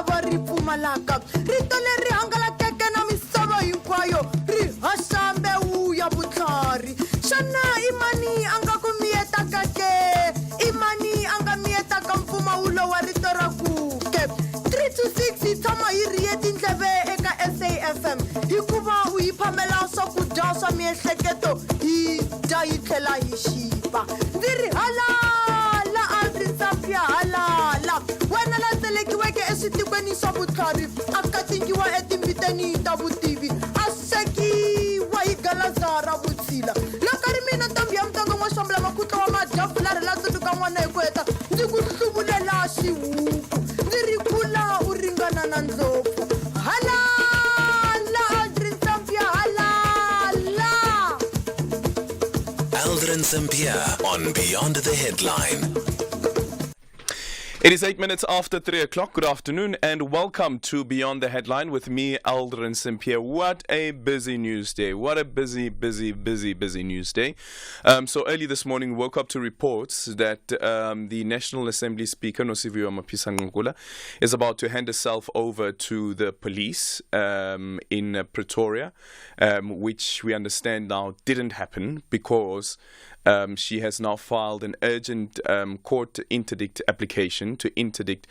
misava ri pfumalaka rito leri hangalakeke na misava hinkwayo ri haxa mbewu ya vutlhari xana imani a nga ku miyetaka ke imani a nga miyetaka mpfumawulo wa rito ra ku ke 326 yi tshama yi ri ye tindleve eka SAFM hikuva u yi phamela swakudya swa miehleketo hi dya yi tlhela hi xipa ndzi ri halala Aldrin Sampear halala wena la tselekiweke eswitikweni swa vutlhari a katingiwa etimbiteni ta vutivi a sekiwa hi galaza ra vutshila loko ri mina ntombi ya mutongo n'wa xambula makutlo wa madyafula ri la tsundzuka n'wana hi ku heta ndzi ku hluvulela xihuku ndzi ri kula u ringana na ndlopfu halala Aldrin Sampear halala Aldrin Sampear on Beyond the Headline. It is 8 minutes after 3 o'clock. Good afternoon and welcome to Beyond the Headline with me, Aldrin Sampear. What a busy news day. What a busy news day. So early this morning, we woke up to reports that the National Assembly Speaker, Nosiviwe Mapisangangula, is about to hand herself over to the police in Pretoria, which we understand now didn't happen because she has now filed an urgent court interdict application to interdict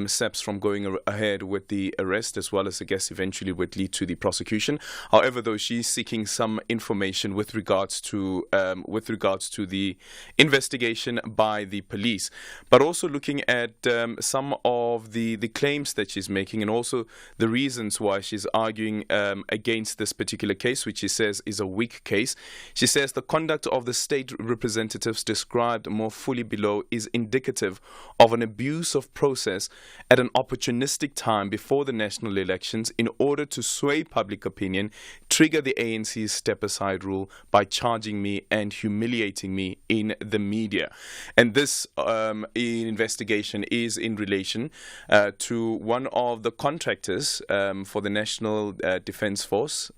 SAPS from going ahead with the arrest, as well as, I guess, eventually would lead to the prosecution. However, though, she's seeking some information with regards to the investigation by the police, but also looking at some of the claims that she's making and also the reasons why she's arguing against this particular case, which she says is a weak case. She says the conduct of the state representatives described more fully below is indicative of an abuse of process at an opportunistic time before the national elections in order to sway public opinion, trigger the ANC's step-aside rule by charging me and humiliating me in the media. And this investigation is in relation to one of the contractors for the National Defence Force.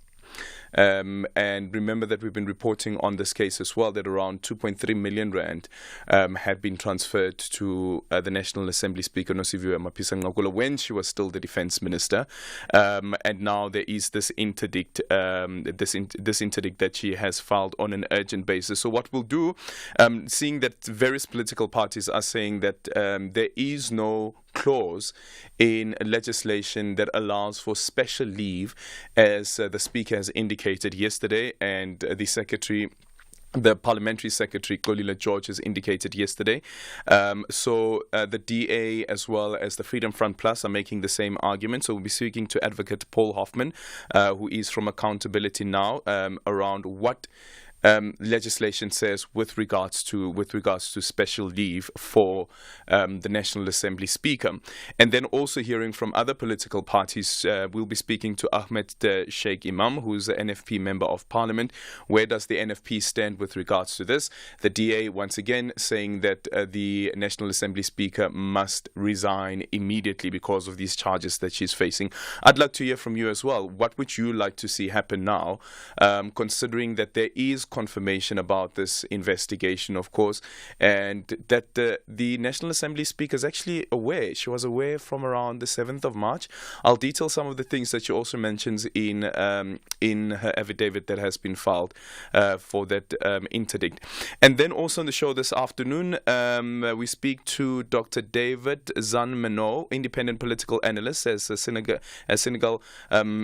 And remember that we've been reporting on this case as well, that around 2.3 million rand had been transferred to the National Assembly Speaker Nosiviwe Mapisangangula when she was still the Defence Minister, and now there is this interdict, this interdict that she has filed on an urgent basis. So what we'll do, seeing that various political parties are saying that there is no clause in legislation that allows for special leave, as the Speaker has indicated yesterday, and the Parliamentary Secretary, Xolile George, has indicated yesterday. So the DA as well as the Freedom Front Plus are making the same argument. So we'll be speaking to Advocate Paul Hoffman, who is from Accountability Now, around what legislation says with regards to special leave for the National Assembly Speaker. And then also hearing from other political parties, we'll be speaking to Ahmed Sheikh Imam, who's an NFP Member of Parliament. Where does the NFP stand with regards to this? The DA once again saying that the National Assembly Speaker must resign immediately because of these charges that she's facing. I'd like to hear from you as well. What would you like to see happen now, considering that there is confirmation about this investigation, of course, and that the National Assembly Speaker is actually aware. She was aware from around the 7th of March. I'll detail some of the things that she also mentions in her affidavit that has been filed for that interdict. And then also on the show this afternoon, we speak to Dr. David Zanmano, independent political analyst, as Senegal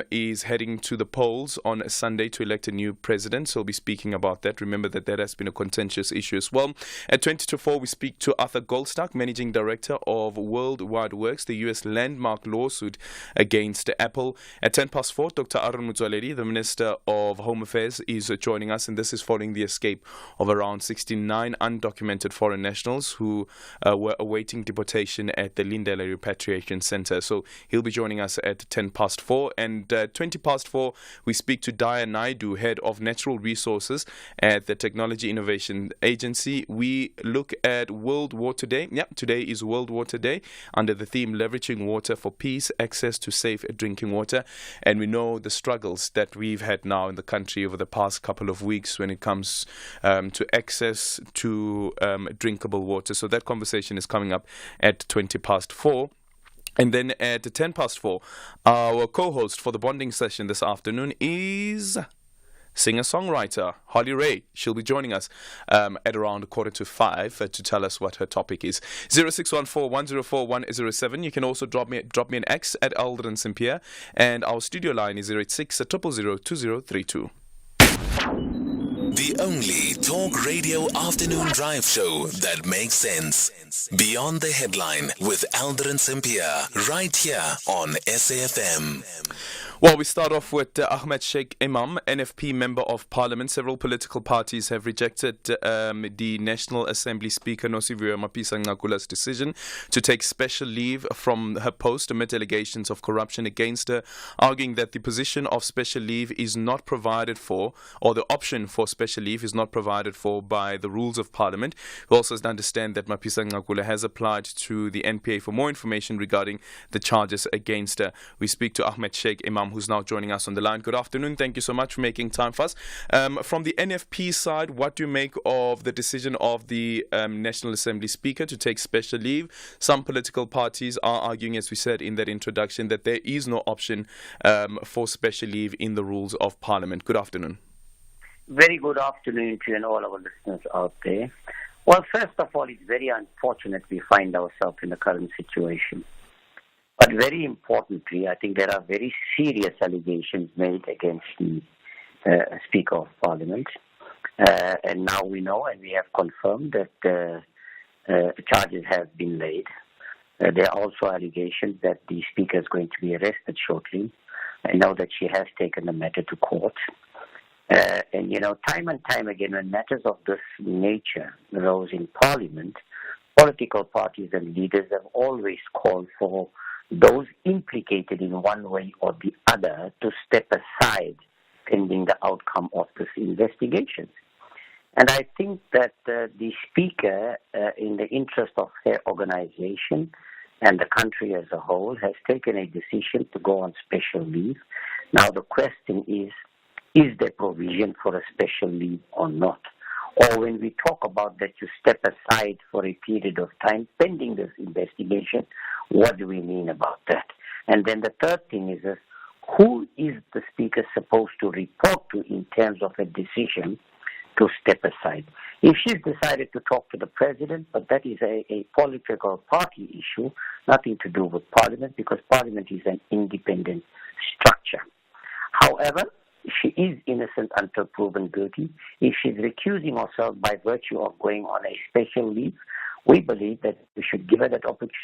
is heading to the polls on Sunday to elect a new president. So we'll be speaking about that. Remember that has been a contentious issue as well. At 20 to 4, we speak to Arthur Goldstock, Managing Director of Worldwide Works, the US landmark lawsuit against Apple. At 10 past 4, Dr. Aaron Motsoaledi, the Minister of Home Affairs, is joining us, and this is following the escape of around 69 undocumented foreign nationals who were awaiting deportation at the Lindela Repatriation Center. So he'll be joining us at 10 past 4. And 20 past 4, we speak to Daya Naidu, Head of Natural Resources at the Technology Innovation Agency. We look at World Water Day. Yep, today is World Water Day under the theme Leveraging Water for Peace, Access to Safe Drinking Water. And we know the struggles that we've had now in the country over the past couple of weeks when it comes to access to drinkable water. So that conversation is coming up at 20 past 4. And then at 4:10, our co-host for the bonding session this afternoon is singer-songwriter Holly Ray. She'll be joining us at around 4:45 to tell us what her topic is. 0614-104-107. You can also drop me an X at Aldrin Sampear, and our studio line is 086-000-2032. The only talk radio afternoon drive show that makes sense. Beyond the Headline with Aldrin Sampear, right here on SAFM. Well, we start off with Ahmed Sheikh Imam, NFP Member of Parliament. Several political parties have rejected the National Assembly Speaker Nosiviwe Mapisa-Nqakula's decision to take special leave from her post amid allegations of corruption against her, arguing that the position of special leave is not provided for, or the option for special leave is not provided for by the rules of Parliament. We also understand that Mapisa-Nqakula has applied to the NPA for more information regarding the charges against her. We speak to Ahmed Sheikh Imam, who's now joining us on the line. Good afternoon. Thank you so much for making time for us. From the NFP side, what do you make of the decision of the National Assembly Speaker to take special leave? Some political parties are arguing, as we said in that introduction, that there is no option for special leave in the rules of Parliament. Good afternoon. Very good afternoon to you and all our listeners out there. Well, first of all, it's very unfortunate we find ourselves in the current situation. But very importantly, I think there are very serious allegations made against the Speaker of Parliament. And now we know and we have confirmed that charges have been laid. There are also allegations that the Speaker is going to be arrested shortly. I know that she has taken the matter to court. And, time and time again, when matters of this nature arose in Parliament, political parties and leaders have always called for those implicated in one way or the other to step aside pending the outcome of this investigation. And I think that the Speaker, in the interest of her organization and the country as a whole, has taken a decision to go on special leave. Now the question is there provision for a special leave or not? Or when we talk about that you step aside for a period of time pending this investigation, what do we mean about that? And then the third thing is who is the Speaker supposed to report to in terms of a decision to step aside? If she's decided to talk to the President, but that is a political party issue, nothing to do with Parliament, because Parliament is an independent structure. However, she is innocent until proven guilty. If she's recusing herself by virtue of going on a special leave, we believe that we should give her that opportunity,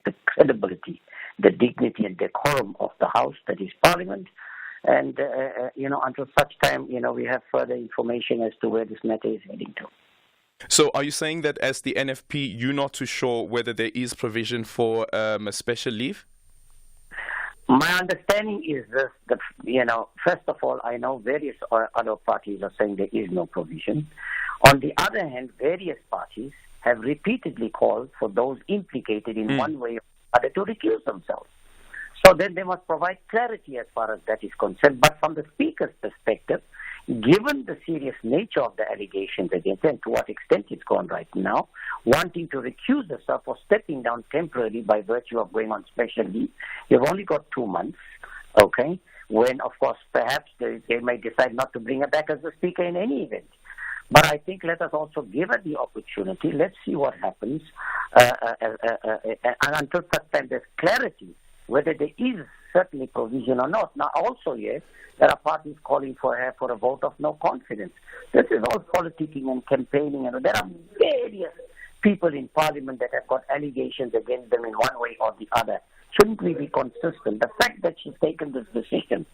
the credibility, the dignity and decorum of the House, that is Parliament. And, until such time, we have further information as to where this matter is heading to. So are you saying that as the NFP, you're not too sure whether there is provision for a special leave? My understanding is this, that, first of all, I know various other parties are saying there is no provision. On the other hand, various parties have repeatedly called for those implicated in one way or other to recuse themselves. So then they must provide clarity as far as that is concerned. But from the Speaker's perspective, given the serious nature of the allegations against her and to what extent it's gone right now, wanting to recuse herself or stepping down temporarily by virtue of going on special leave, you've only got 2 months, okay, when, of course, perhaps they may decide not to bring her back as the Speaker in any event. But I think let us also give her the opportunity. Let's see what happens. And until such time there's clarity whether there is certainly provision or not. Now, also, yes, there are parties calling for her for a vote of no confidence. This is all politicking and campaigning, and there are various people in Parliament that have got allegations against them in one way or the other. Shouldn't we be consistent? The fact that she's taken this decision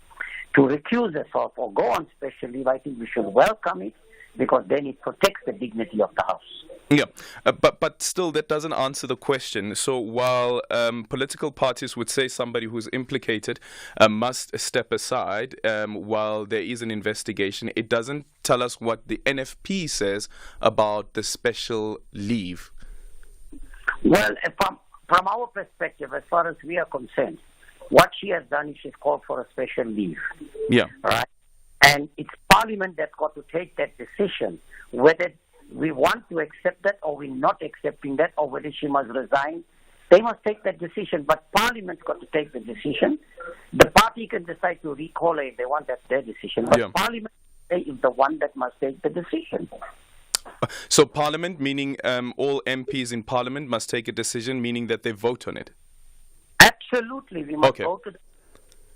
to recuse herself or go on special leave, I think we should welcome it, because then it protects the dignity of the House. Yeah, but still that doesn't answer the question. So while political parties would say somebody who's implicated must step aside while there is an investigation, it doesn't tell us what the NFP says about the special leave. Well, from our perspective, as far as we are concerned, what she has done is she's called for a special leave. Yeah. Right? And it's Parliament that's got to take that decision, whether we want to accept that or we're not accepting that, or whether she must resign they must take that decision. But Parliament's got to take the decision. The party can decide to recall her if they want, that's their decision. But Parliament is the one that must take the decision. So Parliament, meaning all MPs in Parliament must take a decision, meaning that they vote on it? Absolutely. We must vote to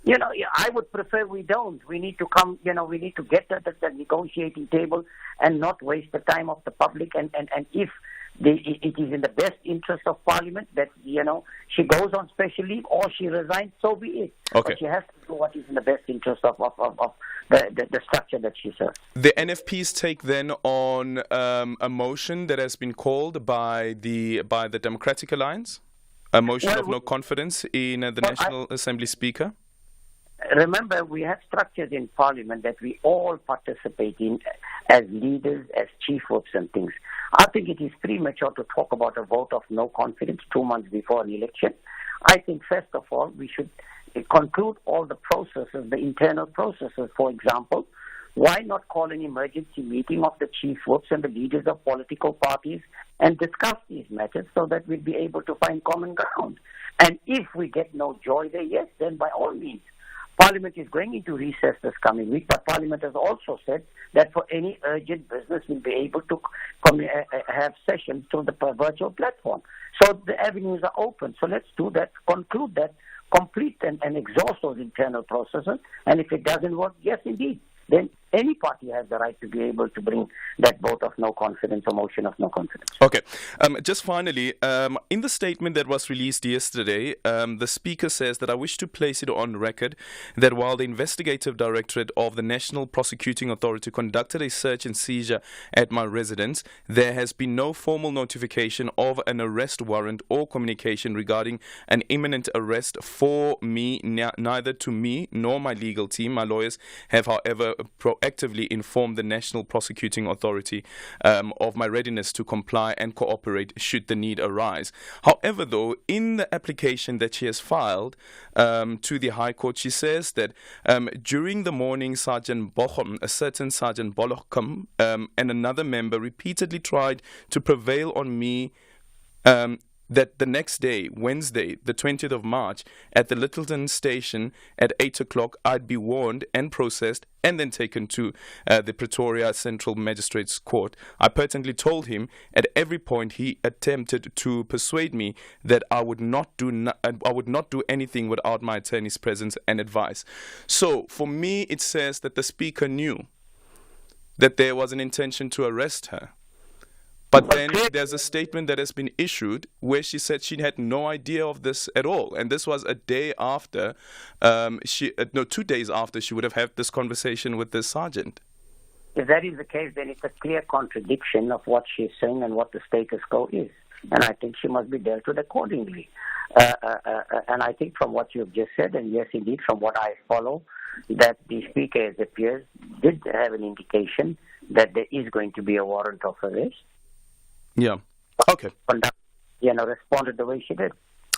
I would prefer we don't. We need to come, we need to get at the negotiating table and not waste the time of the public. And if it is in the best interest of Parliament that, she goes on special leave or she resigns, so be it. Okay. But she has to do what is in the best interest of the structure that she serves. The NFPs take then on a motion that has been called by the Democratic Alliance, a motion of no confidence in the National Assembly Speaker. Remember, we have structures in Parliament that we all participate in as leaders, as chief whips and things. I think it is premature to talk about a vote of no confidence 2 months before an election. I think, first of all, we should conclude all the processes, the internal processes. For example, why not call an emergency meeting of the chief whips and the leaders of political parties and discuss these matters so that we'll be able to find common ground? And if we get no joy there, yes, then by all means, Parliament is going into recess this coming week, but Parliament has also said that for any urgent business, we'll be able to have sessions through the virtual platform. So the avenues are open. So let's do that, conclude that, complete and exhaust those internal processes. And if it doesn't work, yes, indeed, then any party has the right to be able to bring that vote of no confidence or motion of no confidence. Okay. Just finally, in the statement that was released yesterday, the Speaker says that I wish to place it on record that while the Investigative Directorate of the National Prosecuting Authority conducted a search and seizure at my residence, there has been no formal notification of an arrest warrant or communication regarding an imminent arrest for me, neither to me nor my legal team. My lawyers have, however, proactively informed the National Prosecuting Authority of my readiness to comply and cooperate should the need arise. However, though, in the application that she has filed to the High Court, she says that during the morning, Sergeant Bochum, a certain Sergeant Bolochum, and another member repeatedly tried to prevail on me that the next day, Wednesday, the 20th of March, at the Littleton station at 8 o'clock, I'd be warned and processed and then taken to the Pretoria Central Magistrates Court. I pertinently told him at every point he attempted to persuade me that I would not do anything without my attorney's presence and advice. So, for me, it says that the Speaker knew that there was an intention to arrest her. But then there's a statement that has been issued where she said she had no idea of this at all. And this was a day after, 2 days after she would have had this conversation with the sergeant. If that is the case, then it's a clear contradiction of what she's saying and what the status quo is. And I think she must be dealt with accordingly. And I think from what you've just said, and yes, indeed, from what I follow, that the Speaker, as it appears, did have an indication that there is going to be a warrant of arrest. Yeah. Okay. Responded the way she did.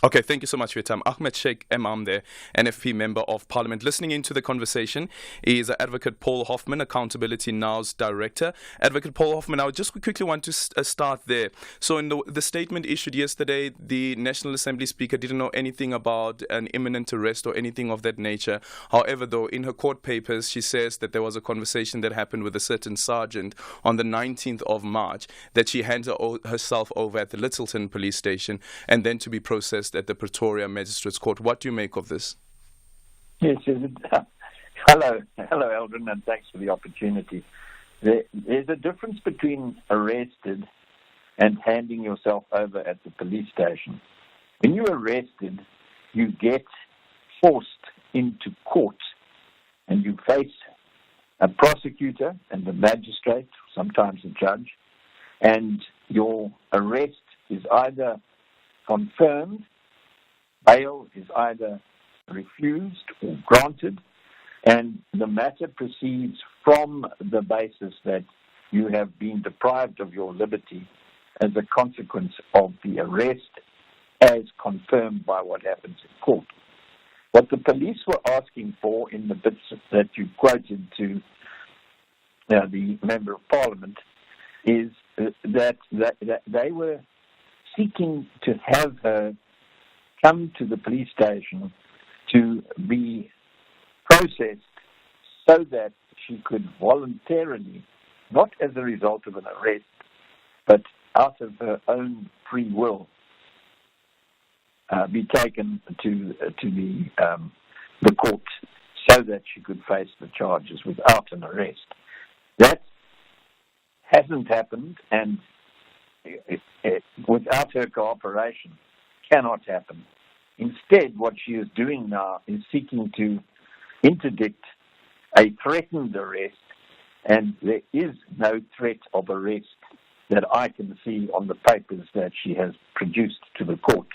Okay, thank you so much for your time. Ahmed Sheikh Imam there, NFP Member of Parliament. Listening into the conversation is Advocate Paul Hoffman, Accountability Now's Director. Advocate Paul Hoffman, I just quickly want to start there. So in the statement issued yesterday, the National Assembly Speaker didn't know anything about an imminent arrest or anything of that nature. However, though, in her court papers, she says that there was a conversation that happened with a certain sergeant on the 19th of March, that she handed herself over at the Littleton police station and then to be processed at the Pretoria Magistrates Court. What do you make of this? Yes, hello, Aldrin, and thanks for the opportunity. There's a difference between arrested and handing yourself over at the police station. When you're arrested, you get forced into court and you face a prosecutor and a magistrate, sometimes a judge, and your arrest is either confirmed, bail is either refused or granted, and the matter proceeds from the basis that you have been deprived of your liberty as a consequence of the arrest as confirmed by what happens in court. What the police were asking for in the bits that you quoted to the Member of Parliament is that they were seeking to have her come to the police station to be processed so that she could voluntarily, not as a result of an arrest, but out of her own free will, be taken to the court so that she could face the charges without an arrest. That hasn't happened, and without her cooperation cannot happen. Instead, what she is doing now is seeking to interdict a threatened arrest, and there is no threat of arrest that I can see on the papers that she has produced to the court.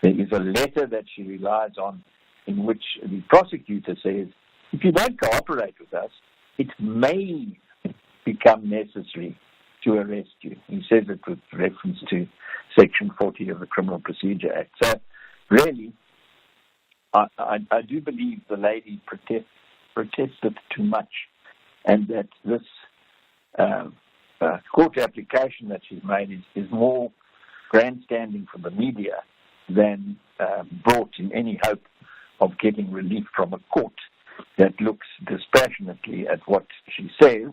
There is a letter that she relies on in which the prosecutor says, if you don't cooperate with us, it may become necessary to arrest you. He says it with reference to Section 40 of the Criminal Procedure Act. So, really, I do believe the lady protested too much, and that this court application that she's made is more grandstanding for the media than brought in any hope of getting relief from a court that looks dispassionately at what she says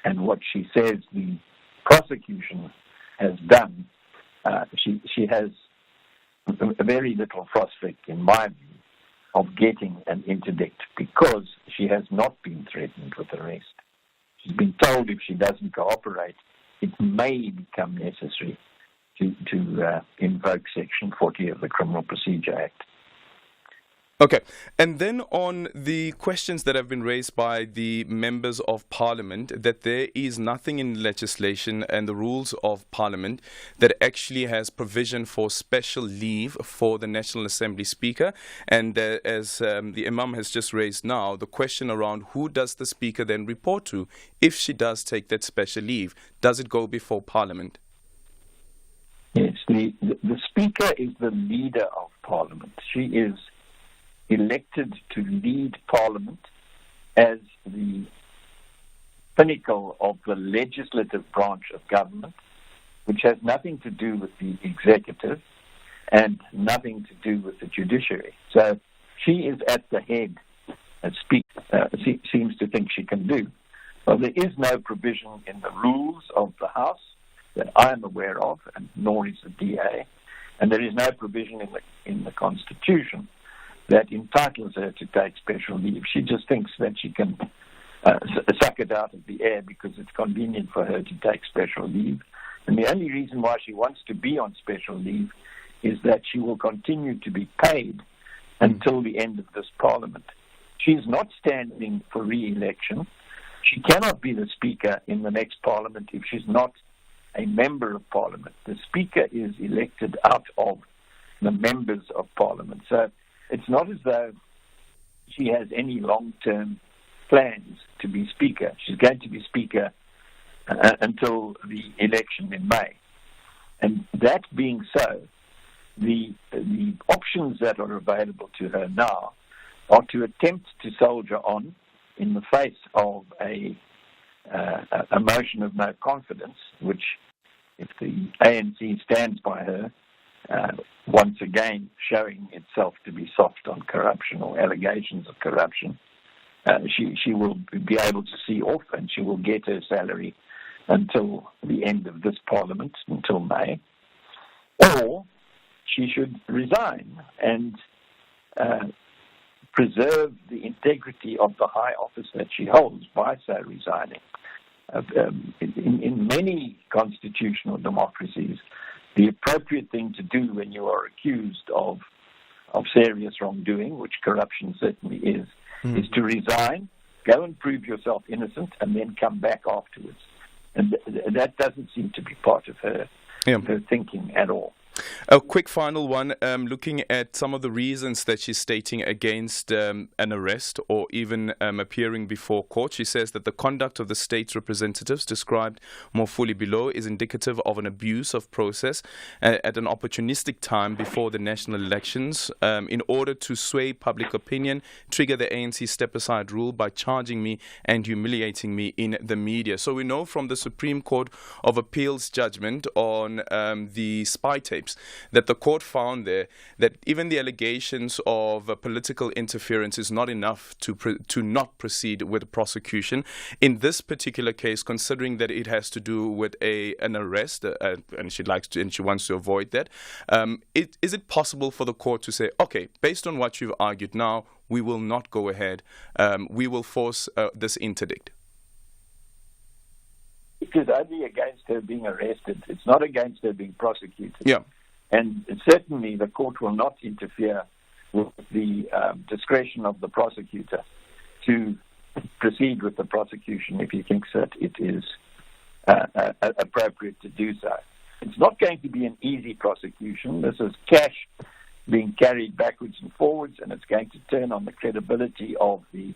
and what she says the prosecution has done. She has a very little prospect, in my view, of getting an interdict because she has not been threatened with arrest. She's been told if she doesn't cooperate, it may become necessary to invoke Section 40 of the Criminal Procedure Act. Okay, and then on the questions that have been raised by the members of Parliament, that there is nothing in legislation and the rules of Parliament that actually has provision for special leave for the National Assembly Speaker. And as the Imam has just raised now, the question around who does the Speaker then report to if she does take that special leave? Does it go before Parliament? Yes, the Speaker is the leader of Parliament. She is elected to lead Parliament as the pinnacle of the legislative branch of government, which has nothing to do with the executive and nothing to do with the judiciary. So she is at the head, as Speaker seems to think she can do. Well, there is no provision in the rules of the House that I am aware of, and nor is the DA, and there is no provision in the Constitution that entitles her to take special leave. She just thinks that she can suck it out of the air because it's convenient for her to take special leave. And the only reason why she wants to be on special leave is that she will continue to be paid until the end of this Parliament. She's not standing for re-election. She cannot be the Speaker in the next Parliament if she's not a member of Parliament. The Speaker is elected out of the members of Parliament. So it's not as though she has any long-term plans to be Speaker. She's going to be Speaker until the election in May. And that being so, the options that are available to her now are to attempt to soldier on in the face of a motion of no confidence, which, if the ANC stands by her, once again showing itself to be soft on corruption or allegations of corruption, she will be able to see off, and she will get her salary until the end of this Parliament, until May. Or she should resign and preserve the integrity of the high office that she holds by so resigning. In many constitutional democracies, the appropriate thing to do when you are accused of serious wrongdoing, which corruption certainly is to resign, go and prove yourself innocent, and then come back afterwards. And that doesn't seem to be part of her thinking at all. A quick final one, looking at some of the reasons that she's stating against an arrest or even appearing before court. She says that the conduct of the state's representatives described more fully below is indicative of an abuse of process at an opportunistic time before the national elections in order to sway public opinion, trigger the ANC step-aside rule by charging me and humiliating me in the media. So we know from the Supreme Court of Appeal's judgment on the spy tapes tapes, that the court found there that even the allegations of political interference is not enough to not proceed with the prosecution. In this particular case, considering that it has to do with an arrest, and she wants to avoid that, is it possible for the court to say, okay, based on what you've argued now, we will not go ahead, we will force this interdict? It is only against her being arrested. It's not against her being prosecuted. Yeah. And certainly the court will not interfere with the discretion of the prosecutor to proceed with the prosecution if he thinks that it is appropriate to do so. It's not going to be an easy prosecution. This is cash being carried backwards and forwards, and it's going to turn on the credibility of the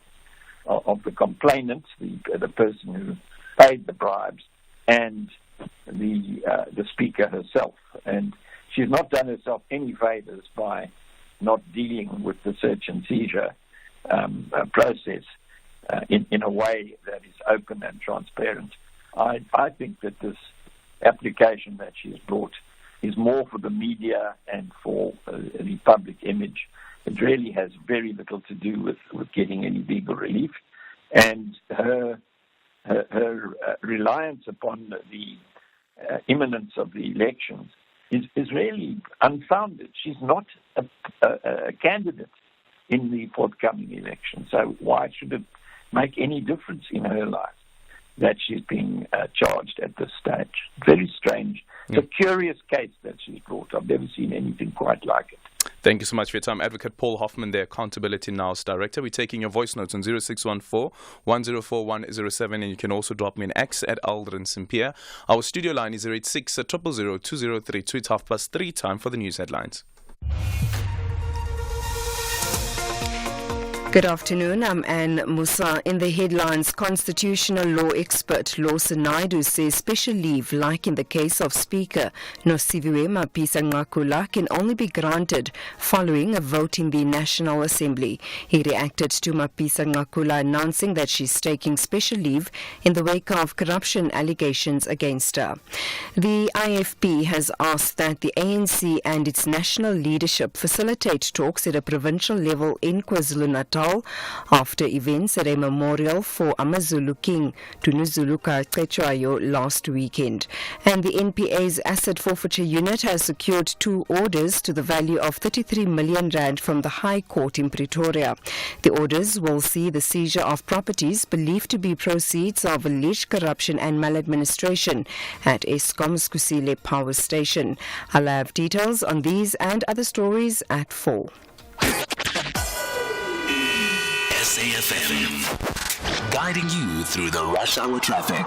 complainant, the person who paid the bribes, and the speaker herself. And she's not done herself any favors by not dealing with the search and seizure process in a way that is open and transparent. I think that this application that she's brought is more for the media and for the public image. It really has very little to do with getting any legal relief. And her reliance upon the imminence of the elections is really unfounded. She's not a candidate in the forthcoming election. So why should it make any difference in her life that she's being charged at this stage? Very strange. It's a curious case that she's brought. I've never seen anything quite like it. Thank you so much for your time. Advocate Paul Hoffman, the Accountability Now's director. We're taking your voice notes on 0614-104-107, and you can also drop me an X at Aldrin Sampear. Our studio line is 086 000 2032. It's 3:30 time for the news headlines. Good afternoon, I'm Anne Musa. In the headlines, constitutional law expert Lawson Naidu says special leave, like in the case of Speaker Nosiviwe Mapisa-Nqakula, can only be granted following a vote in the National Assembly. He reacted to Mapisa-Nqakula announcing that she's taking special leave in the wake of corruption allegations against her. The IFP has asked that the ANC and its national leadership facilitate talks at a provincial level in KwaZulu-Natal after events at a memorial for Amazulu King Tunuzulu Cetshwayo last weekend. And the NPA's asset forfeiture unit has secured 2 orders to the value of 33 million rand from the High Court in Pretoria. The orders will see the seizure of properties believed to be proceeds of alleged corruption and maladministration at Eskom's Kusile Power Station. I'll have details on these and other stories at 4. SAFM, guiding you through the rush hour traffic.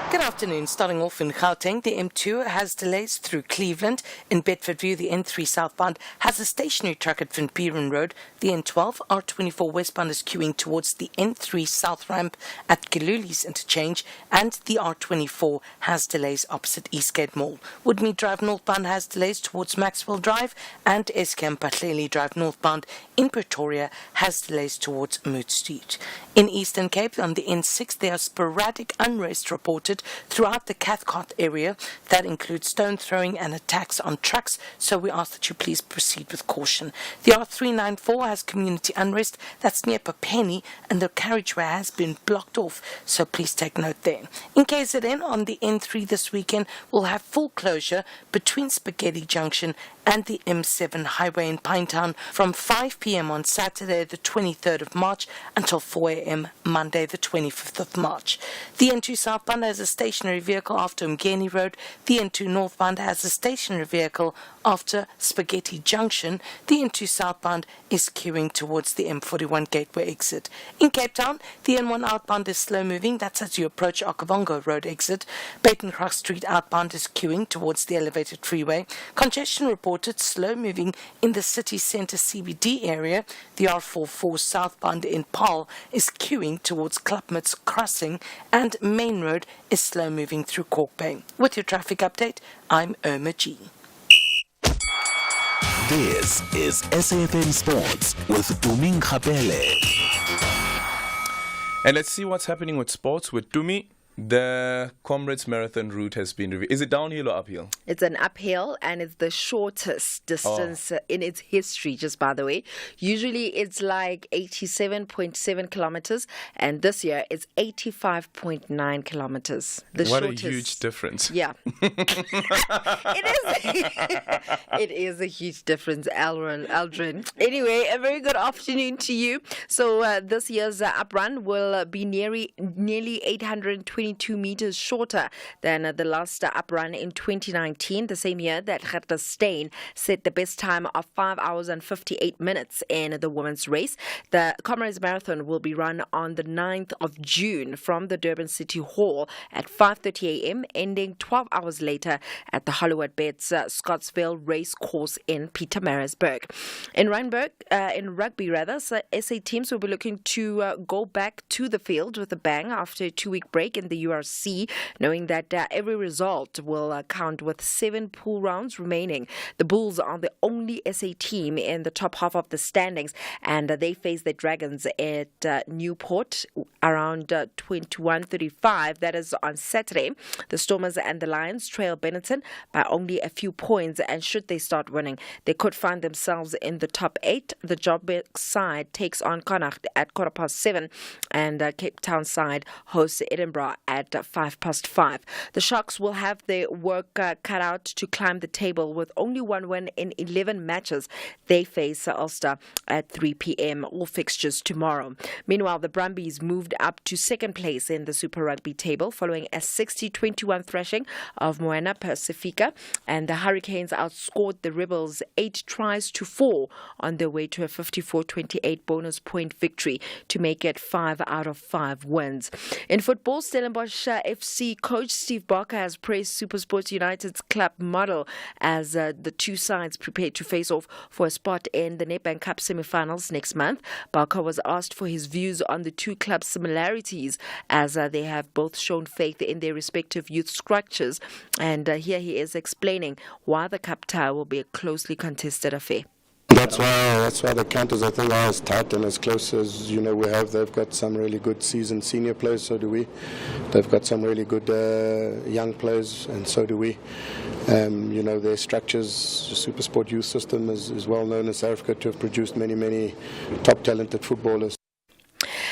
Good afternoon. Starting off in Gauteng, the M2 has delays through Cleveland. In Bedfordview, the N3 southbound has a stationary truck at Van Buren Road. The N12 R24 westbound is queuing towards the N3 south ramp at Giluli's interchange, and the R24 has delays opposite Eastgate Mall. Woodmead Drive northbound has delays towards Maxwell Drive, and Eskom Patleli Drive northbound in Pretoria has delays towards Moot Street. In Eastern Cape, on the N6, there are sporadic unrest reported throughout the Cathcart area. That includes stone throwing and attacks on trucks, so we ask that you please proceed with caution. The R394 has community unrest. That's near Papeni, and the carriageway has been blocked off, so please take note there. In KZN, on the N3 this weekend, we'll have full closure between Spaghetti Junction and the M7 highway in Pinetown from 5 p.m. on Saturday the 23rd of March until 4 a.m. Monday the 25th of March. The N2 southbound has a stationary vehicle after Mgeni Road. The N2 northbound has a stationary vehicle after Spaghetti Junction. The N2 southbound is queuing towards the M41 gateway exit. In Cape Town, the N1 outbound is slow moving. That's as you approach Okavango Road exit. Batencross Street outbound is queuing towards the elevated freeway. Congestion reported slow moving in the city centre CBD area. The R44 southbound in Paarl is queuing towards Klapmuts Crossing, and Main Road is slow moving through Cork Bay. With your traffic update, I'm Irma G. This is SAFM Sports with Tumi Kapele. And let's see what's happening with sports with Tumi. The Comrades Marathon route has been revealed. Is it downhill or uphill? It's an uphill and it's the shortest distance in its history, just by the way. Usually it's like 87.7 kilometers, and this year it's 85.9 kilometers. What a huge difference. Yeah. It is a huge difference, Aldrin. Anyway, a very good afternoon to you. So this year's up run will be nearly 822 meters shorter than the last up run in 2019, the same year that Gerda Steyn set the best time of 5 hours and 58 minutes in the women's race. The Comrades Marathon will be run on the 9th of June from the Durban City Hall at 5:30 a.m., ending 12 hours later at the Hollywood Bets Scottsville Race Course in Pietermaritzburg. In rugby, SA teams will be looking to go back to the field with a bang after a 2-week break in the URC, knowing that every result will count with 7 pool rounds remaining. The Bulls are the only SA team in the top half of the standings, and they face the Dragons at Newport around 21:35. That is on Saturday. The Stormers and the Lions trail Benetton by only a few points, and should they start winning, they could find themselves in the top 8. The Joburg side takes on Connacht at 7:15, and Cape Town side hosts Edinburgh at 5:05. The Sharks will have their work cut out to climb the table with only one win in 11 matches. They face Ulster at 3 p.m. All fixtures tomorrow. Meanwhile, the Brumbies moved up to second place in the Super Rugby table following a 60-21 thrashing of Moana Pacifica, and the Hurricanes outscored the Rebels 8-4 on their way to a 54-28 bonus point victory to make it 5 out of 5 wins. In football, Stellenbosch FC coach Steve Barker has praised SuperSport United's club model as the two sides prepare to face off for a spot in the Nedbank Cup semi-finals next month. Barker was asked for his views on the two clubs' similarities, as they have both shown faith in their respective youth structures. And here he is explaining why the cup tie will be a closely contested affair. That's why the counters, I think, are as tight and as close as we have. They've got some really good seasoned senior players, so do we. They've got some really good young players, and so do we. Their structures, the SuperSport youth system is well known in South Africa to have produced many top talented footballers.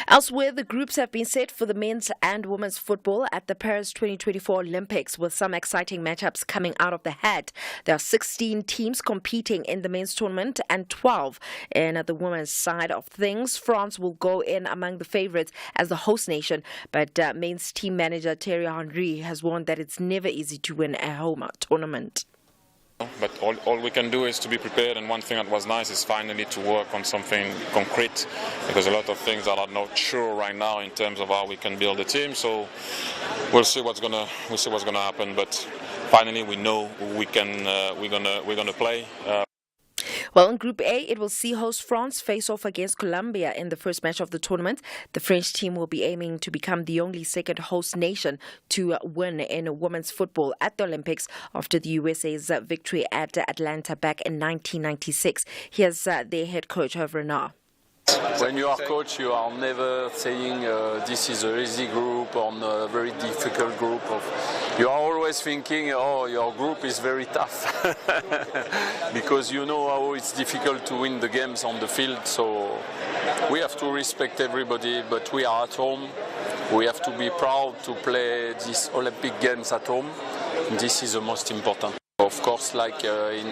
Elsewhere, the groups have been set for the men's and women's football at the Paris 2024 Olympics, with some exciting matchups coming out of the hat. There are 16 teams competing in the men's tournament and 12 in the women's side of things. France will go in among the favourites as the host nation, but men's team manager Thierry Henry has warned that it's never easy to win a home tournament. But all we can do is to be prepared, and one thing that was nice is finally to work on something concrete, because a lot of things are not sure right now in terms of how we can build a team. So we'll see what's gonna happen. But finally, we know we're gonna play. Well, in Group A, it will see host France face off against Colombia in the first match of the tournament. The French team will be aiming to become the only second host nation to win in women's football at the Olympics after the USA's victory at Atlanta back in 1996. Here's their head coach, Renard. When you are coach, you are never saying this is an easy group or a very difficult group. You are always thinking, your group is very tough, because you know how it's difficult to win the games on the field. So we have to respect everybody, but we are at home. We have to be proud to play these Olympic Games at home. This is the most important. Of course, like in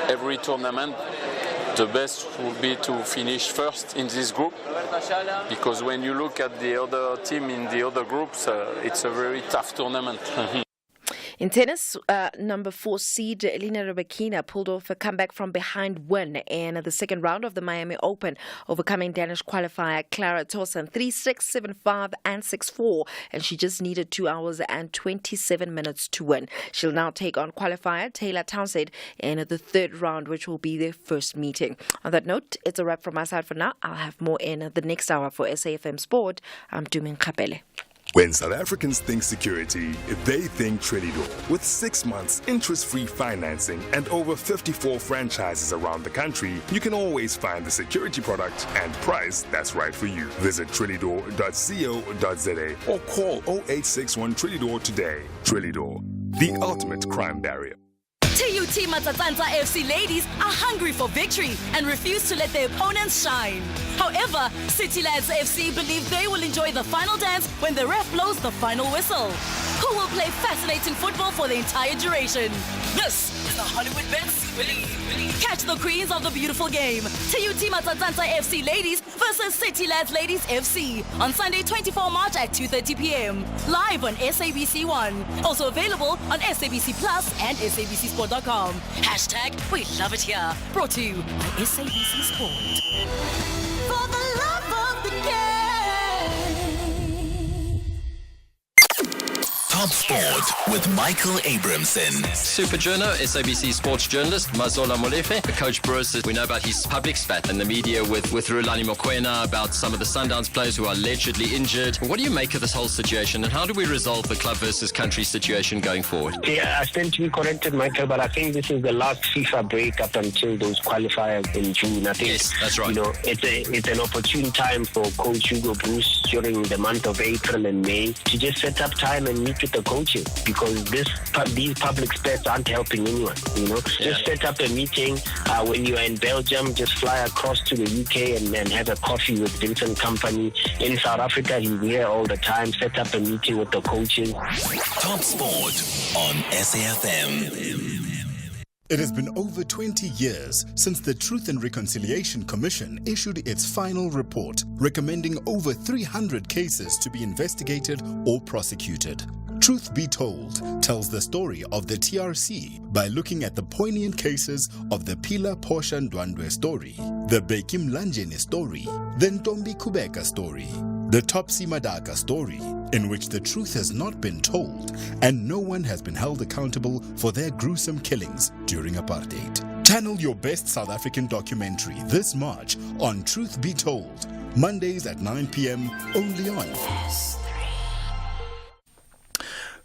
every tournament, the best would be to finish first in this group, because when you look at the other team in the other groups, it's a very tough tournament. In tennis, number 4 seed Elena Rybakina pulled off a comeback from behind win in the second round of the Miami Open, overcoming Danish qualifier Clara Tauson 3-6, 7-5 and 6-4, and she just needed 2 hours and 27 minutes to win. She'll now take on qualifier Taylor Townsend in the third round, which will be their first meeting. On that note, it's a wrap from my side for now. I'll have more in the next hour for SAFM Sport. I'm Dumin Kapele. When South Africans think security, they think Trilidor. With 6 months interest-free financing and over 54 franchises around the country, you can always find the security product and price that's right for you. Visit trilidor.co.za or call 0861 Trilidor today. Trilidor, the ultimate crime barrier. TUT Matatanta FC ladies are hungry for victory and refuse to let their opponents shine. However, City Lads FC believe they will enjoy the final dance when the ref blows the final whistle. Who will play fascinating football for the entire duration? This is the Hollywood Bets Believe. Catch the queens of the beautiful game. TUT Matatanta FC ladies versus City Lads Ladies FC on Sunday 24 March at 2:30 p.m. Live on SABC1. Also available on SABC Plus and SABCSport.com. Hashtag we love it here. Brought to you by SABC Sport. For the love of the game. Top Sport with Michael Abramson. Super Journo, SABC sports journalist, Mazola Molefe. Coach Bruce, we know about his public spat in the media with Rulani Mokoena about some of the Sundowns players who are allegedly injured. What do you make of this whole situation, and how do we resolve the club versus country situation going forward? Yeah, I stand to be corrected, Michael, but I think this is the last FIFA break up until those qualifiers in June. I think, yes, that's right. It's an opportune time for Coach Hugo Bruce during the month of April and May to just set up time and meet with the coaches, because these public spats aren't helping anyone. Just set up a meeting when you are in Belgium. Just fly across to the UK and have a coffee with Vincent Kompany. In South Africa, he's here all the time. Set up a meeting with the coaches. Top Sport on SAFM. It has been over 20 years since the Truth and Reconciliation Commission issued its final report, recommending over 300 cases to be investigated or prosecuted. Truth Be Told tells the story of the TRC by looking at the poignant cases of the Pila Portia Ndwandwe story, the Beki Mlanjeni story, the Ntombi Kubeka story, the Topsy Madaka story, in which the truth has not been told and no one has been held accountable for their gruesome killings during apartheid. Channel your best South African documentary this March on Truth Be Told, Mondays at 9 p.m. only on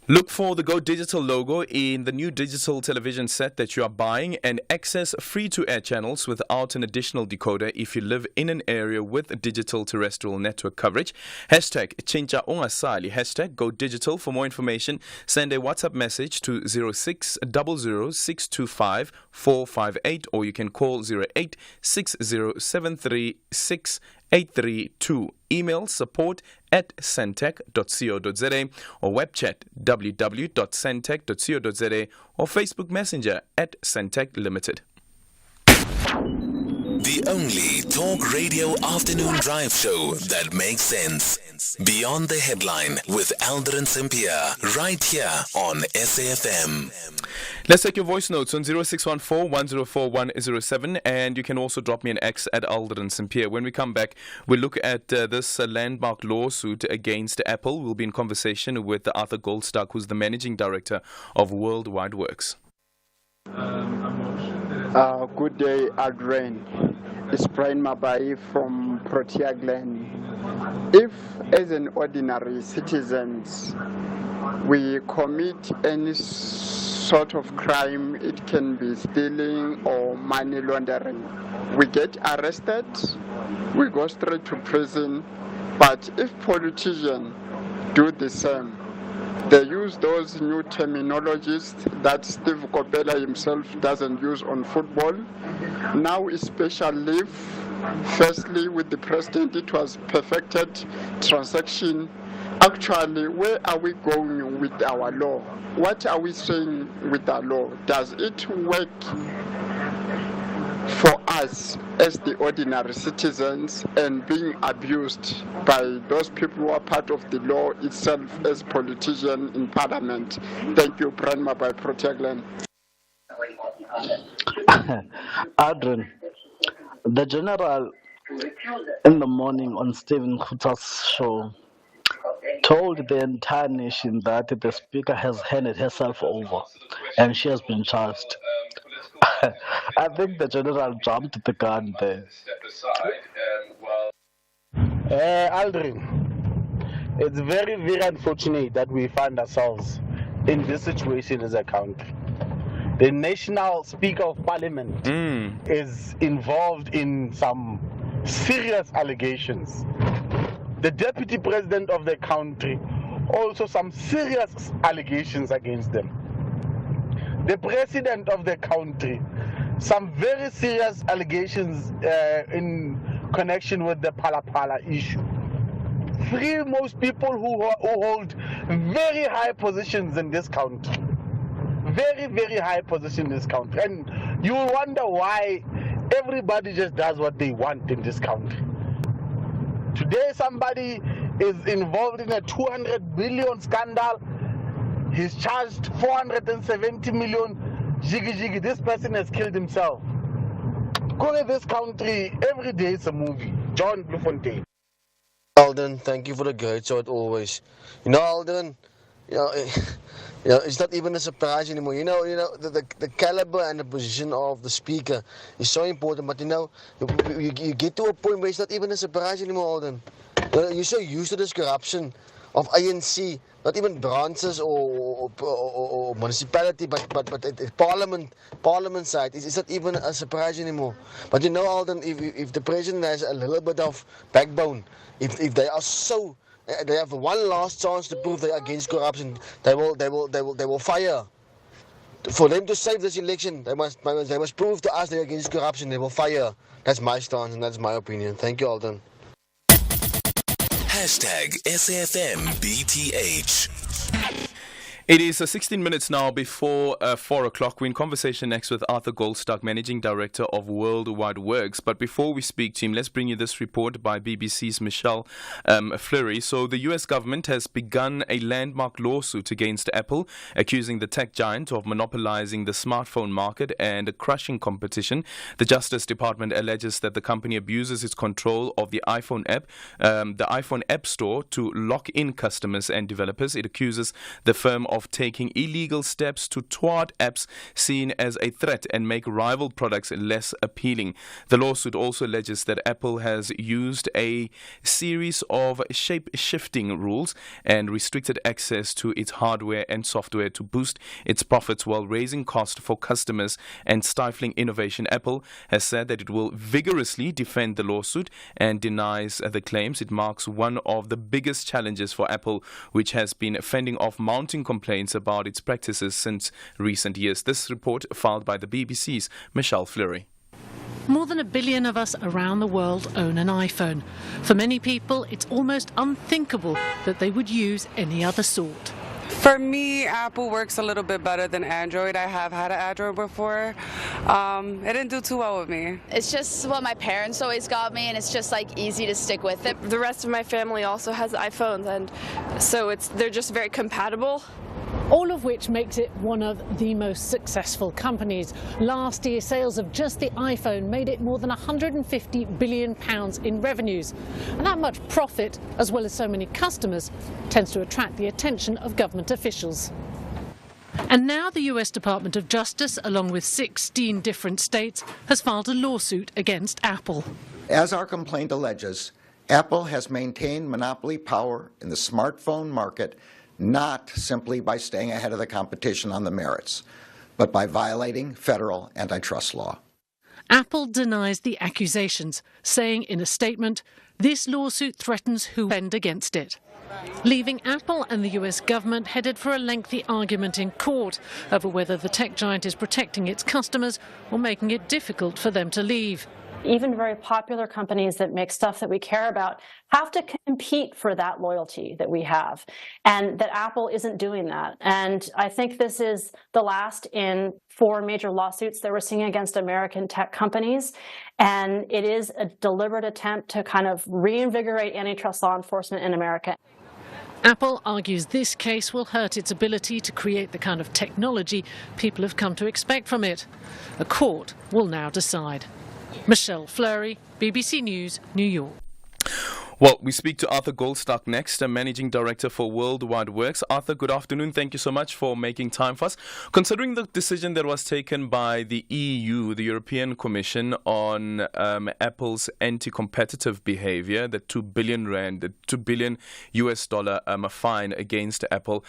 Look for the Go Digital logo in the new digital television set that you are buying and access free-to-air channels without an additional decoder if you live in an area with digital terrestrial network coverage. Hashtag Chincha Ongasali. Hashtag Go Digital. For more information, send a WhatsApp message to 0600-625-458 or you can call 0860736832. Email support@sentech.co.za or web chat www.sentech.co.za or Facebook Messenger @Sentech Limited. The only talk radio afternoon drive show that makes sense. Beyond the Headline with Aldrin Sampear, right here on SAFM. Let's take your voice notes on 0614-104-107, and you can also drop me an X at Aldrin Sampear. When we come back, we'll look at this landmark lawsuit against Apple. We'll be in conversation with Arthur Goldstock, who's the managing director of Worldwide Works. Good day, Aldrin. It's Brian Mabai from Protea Glen. If, as an ordinary citizens, we commit any sort of crime, it can be stealing or money laundering, we get arrested, we go straight to prison. But if politicians do the same, they use those new terminologies that Steve Kopela himself doesn't use on football. Now is special leave. Firstly, with the president, it was perfected transaction. Actually, where are we going with our law? What are we saying with our law? Does it work for us as the ordinary citizens and being abused by those people who are part of the law itself as politicians in parliament? Thank you, Brandma by Protegland. Adrian, the general in the morning on Stephen Kuta's show told the entire nation that the speaker has handed herself over and she has been charged. I think the general jumped the gun there. Aldrin, It's very, very unfortunate that we find ourselves in this situation as a country. The National Speaker of Parliament is involved in some serious allegations. The Deputy President of the country, also some serious allegations against them. The President of the country, some very serious allegations in connection with the Pala issue. Three most people who hold very high positions in this country. Very, very high position in this country. And you will wonder why everybody just does what they want in this country. Today somebody is involved in a 200 billion scandal. He's charged 470 million. Jiggy, this person has killed himself. Go to this country, every day is a movie. John Bluefontaine. Aldrin, thank you for the great shot always. You know, Aldrin, it's not even a surprise anymore. The caliber and the position of the speaker is so important. But you get to a point where it's not even a surprise anymore, Aldrin. You're so used to this corruption of ANC, not even branches or municipality, but parliament side. It's not even a surprise anymore. But Alden, if the president has a little bit of backbone, if they are so, they have one last chance to prove they are against corruption, they will fire. For them to save this election, they must prove to us they're against corruption. They will fire. That's my stance and that's my opinion. Thank you, Alden. #SAFMBTH. It is 16 minutes now before 4 o'clock. We're in conversation next with Arthur Goldstock, Managing Director of Worldwide Works. But before we speak to him, let's bring you this report by BBC's Michelle Fleury. So the U.S. government has begun a landmark lawsuit against Apple, accusing the tech giant of monopolizing the smartphone market and crushing competition. The Justice Department alleges that the company abuses its control of the iPhone App Store to lock in customers and developers. It accuses the firm of taking illegal steps to thwart apps seen as a threat and make rival products less appealing. The lawsuit also alleges that Apple has used a series of shape-shifting rules and restricted access to its hardware and software to boost its profits while raising costs for customers and stifling innovation. Apple has said that it will vigorously defend the lawsuit and denies the claims. It marks one of the biggest challenges for Apple, which has been fending off mounting complaints about its practices since recent years. This report filed by the BBC's Michelle Fleury. More than 1 billion of us around the world own an iPhone. For many people, it's almost unthinkable that they would use any other sort. For me, Apple works a little bit better than Android. I have had an Android before. It didn't do too well with me. It's just what my parents always got me, and it's just like easy to stick with it. The rest of my family also has iPhones, and so they're just very compatible. All of which makes it one of the most successful companies. Last year, sales of just the iPhone made it more than £150 billion in revenues. And that much profit, as well as so many customers, tends to attract the attention of government officials. And now the US Department of Justice, along with 16 different states, has filed a lawsuit against Apple. As our complaint alleges, Apple has maintained monopoly power in the smartphone market not simply by staying ahead of the competition on the merits, but by violating federal antitrust law. Apple denies the accusations, saying in a statement, this lawsuit threatens who defend against it, leaving Apple and the US government headed for a lengthy argument in court over whether the tech giant is protecting its customers or making it difficult for them to leave. Even very popular companies that make stuff that we care about have to compete for that loyalty that we have, and that Apple isn't doing that. And I think this is the last in 4 major lawsuits that we're seeing against American tech companies, and it is a deliberate attempt to kind of reinvigorate antitrust law enforcement in America. Apple argues this case will hurt its ability to create the kind of technology people have come to expect from it. A court will now decide. Michelle Fleury, BBC News, New York. Well, we speak to Arthur Goldstock next, a Managing Director for Worldwide Works. Arthur, good afternoon. Thank you so much for making time for us. Considering the decision that was taken by the EU, the European Commission, on Apple's anti-competitive behavior, the 2 billion rand, the $2 billion US fine against Apple,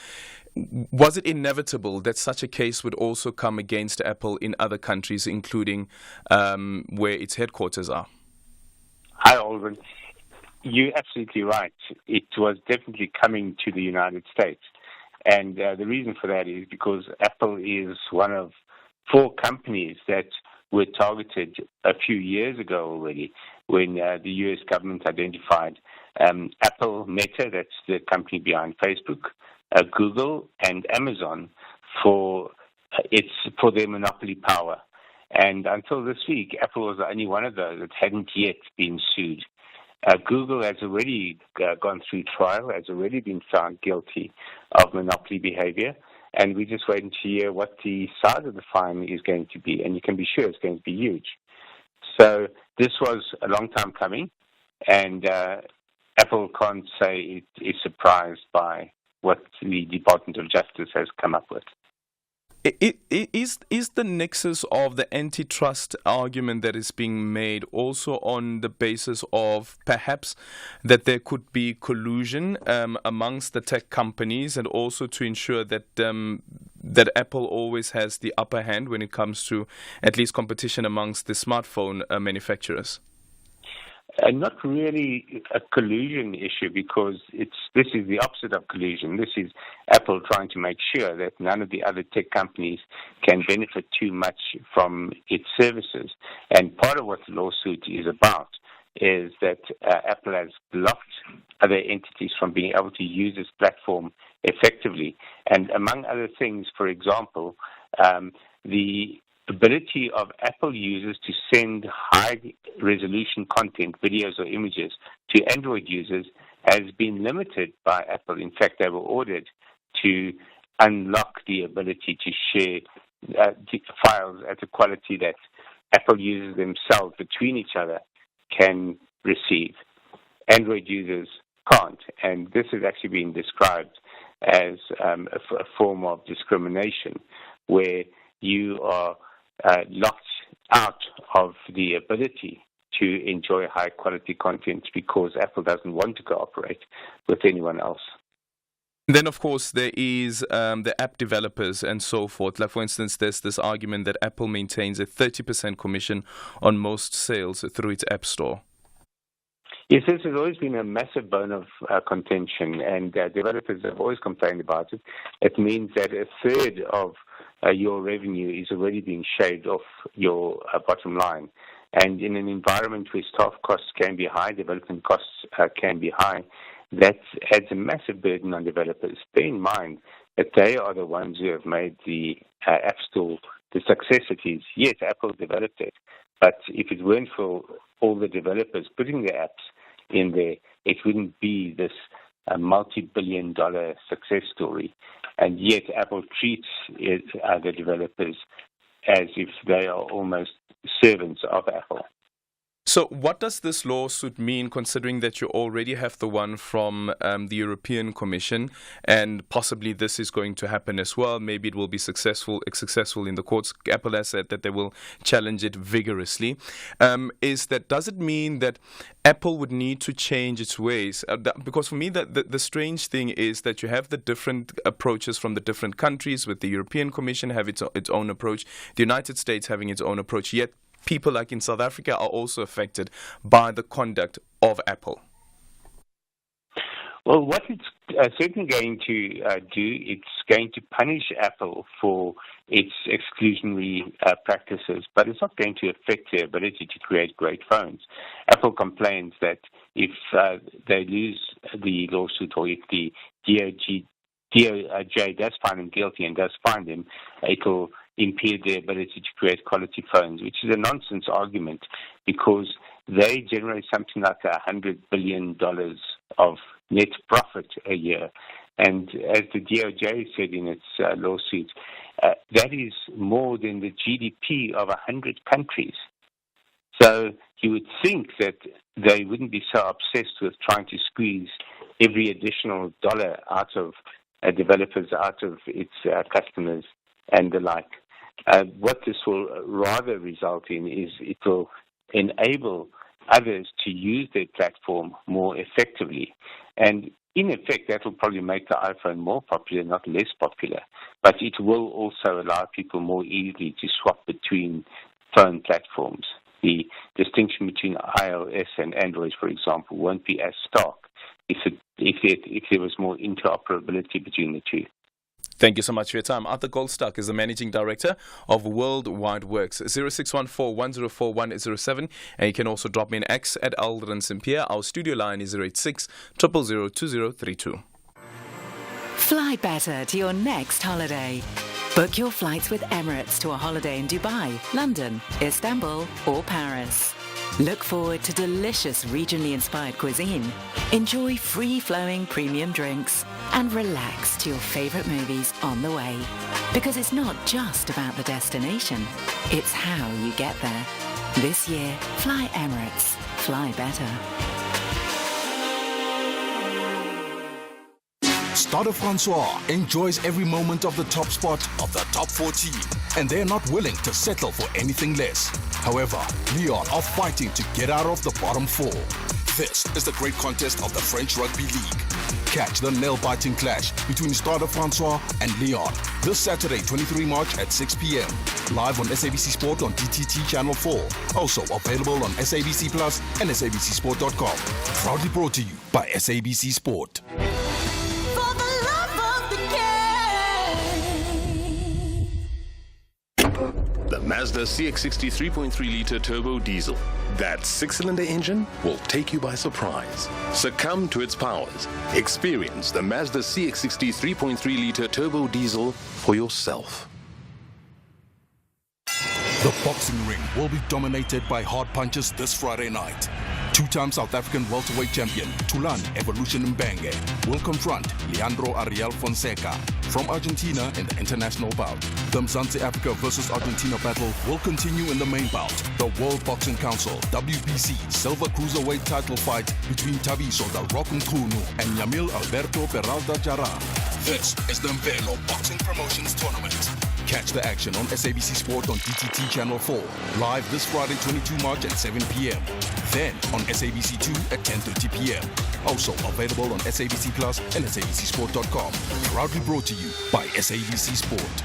was it inevitable that such a case would also come against Apple in other countries, including where its headquarters are? Hi, Aldrin. You're absolutely right. It was definitely coming to the United States. And the reason for that is because Apple is one of 4 companies that were targeted a few years ago already when the U.S. government identified Apple, Meta, that's the company behind Facebook, Google, and Amazon for their monopoly power. And until this week, Apple was the only one of those that hadn't yet been sued. Google has already gone through trial, has already been found guilty of monopoly behavior, and we're just waiting to hear what the size of the fine is going to be, and you can be sure it's going to be huge. So this was a long time coming, and Apple can't say it is surprised by what the Department of Justice has come up with. Is the nexus of the antitrust argument that is being made also on the basis of perhaps that there could be collusion amongst the tech companies, and also to ensure that that Apple always has the upper hand when it comes to at least competition amongst the smartphone manufacturers? Not really a collusion issue, because this is the opposite of collusion. This is Apple trying to make sure that none of the other tech companies can benefit too much from its services. And part of what the lawsuit is about is that Apple has blocked other entities from being able to use this platform effectively. And among other things, for example, the ability of Apple users to send high-resolution content, videos or images, to Android users has been limited by Apple. In fact, they were ordered to unlock the ability to share files at a quality that Apple users themselves between each other can receive. Android users can't, and this has actually been described as a form of discrimination, where you are locked out of the ability to enjoy high-quality content because Apple doesn't want to cooperate with anyone else. Then, of course, there is the app developers and so forth. Like, for instance, there's this argument that Apple maintains a 30% commission on most sales through its App Store. Yes, this has always been a massive bone of contention, and developers have always complained about it. It means that a third of your revenue is already being shaved off your bottom line. And in an environment where staff costs can be high, development costs can be high, that adds a massive burden on developers. Bear in mind that they are the ones who have made the App Store the success it is. Yes, Apple developed it, but if it weren't for all the developers putting their apps in there, it wouldn't be this multi-billion-dollar success story. And yet Apple treats the developers as if they are almost servants of Apple. So what does this lawsuit mean, considering that you already have the one from the European Commission, and possibly this is going to happen as well? Maybe it will be successful in the courts. Apple has said that they will challenge it vigorously. Does it mean that Apple would need to change its ways? Because for me, the strange thing is that you have the different approaches from the different countries, with the European Commission have its own approach, the United States having its own approach, yet people like in South Africa are also affected by the conduct of Apple. Well, what it's certainly going to do, it's going to punish Apple for its exclusionary practices, but it's not going to affect their ability to create great phones. Apple complains that if they lose the lawsuit, or if the DOJ does find them guilty and does find them, it will impede their ability to create quality phones, which is a nonsense argument, because they generate something like $100 billion of net profit a year. And as the DOJ said in its lawsuit, that is more than the GDP of 100 countries. So you would think that they wouldn't be so obsessed with trying to squeeze every additional dollar out of developers, out of its customers and the like. What this will rather result in is it will enable others to use their platform more effectively. And in effect, that will probably make the iPhone more popular, not less popular. But it will also allow people more easily to swap between phone platforms. The distinction between iOS and Android, for example, won't be as stark if there was more interoperability between the two. Thank you so much for your time. Arthur Goldstock is the Managing Director of Worldwide Works. 0614-104-107. And you can also drop me an X at Aldrin Sampear. Our studio line is 086 000 2032. Fly better to your next holiday. Book your flights with Emirates to a holiday in Dubai, London, Istanbul or Paris. Look forward to delicious regionally inspired cuisine, enjoy free-flowing premium drinks, and relax to your favorite movies on the way. Because it's not just about the destination, it's how you get there. This year, fly Emirates. Fly better. Stade Francois enjoys every moment of the top spot of the top 14, and they're not willing to settle for anything less. However, Lyon are fighting to get out of the bottom four. This is the great contest of the French Rugby League. Catch the nail-biting clash between Stade Francois and Lyon this Saturday, 23 March at 6 p.m. Live on SABC Sport on DTT Channel 4. Also available on SABC Plus and SABCSport.com. Proudly brought to you by SABC Sport. The Mazda CX-60 3.3-litre turbo diesel. That six-cylinder engine will take you by surprise. Succumb to its powers. Experience the Mazda CX-60 3.3-litre turbo diesel for yourself. The boxing ring will be dominated by hard punches this Friday night. Two-time South African welterweight champion Tulan Evolution Mbengue will confront Leandro Ariel Fonseca from Argentina in the international bout. The Mzansi Africa versus Argentina battle will continue in the main bout, the World Boxing Council WBC Silver Cruiserweight title fight between Tabiso the Rock Mkhunu and Yamil Alberto Peralta Jara. This is the Mvelo Boxing Promotions Tournament. Catch the action on SABC Sport on DTT Channel 4, live this Friday 22 March at 7 p.m. Then on SABC 2 at 10:30 p.m. Also available on SABC Plus and SABCSport.com. Proudly brought to you by SABC Sport.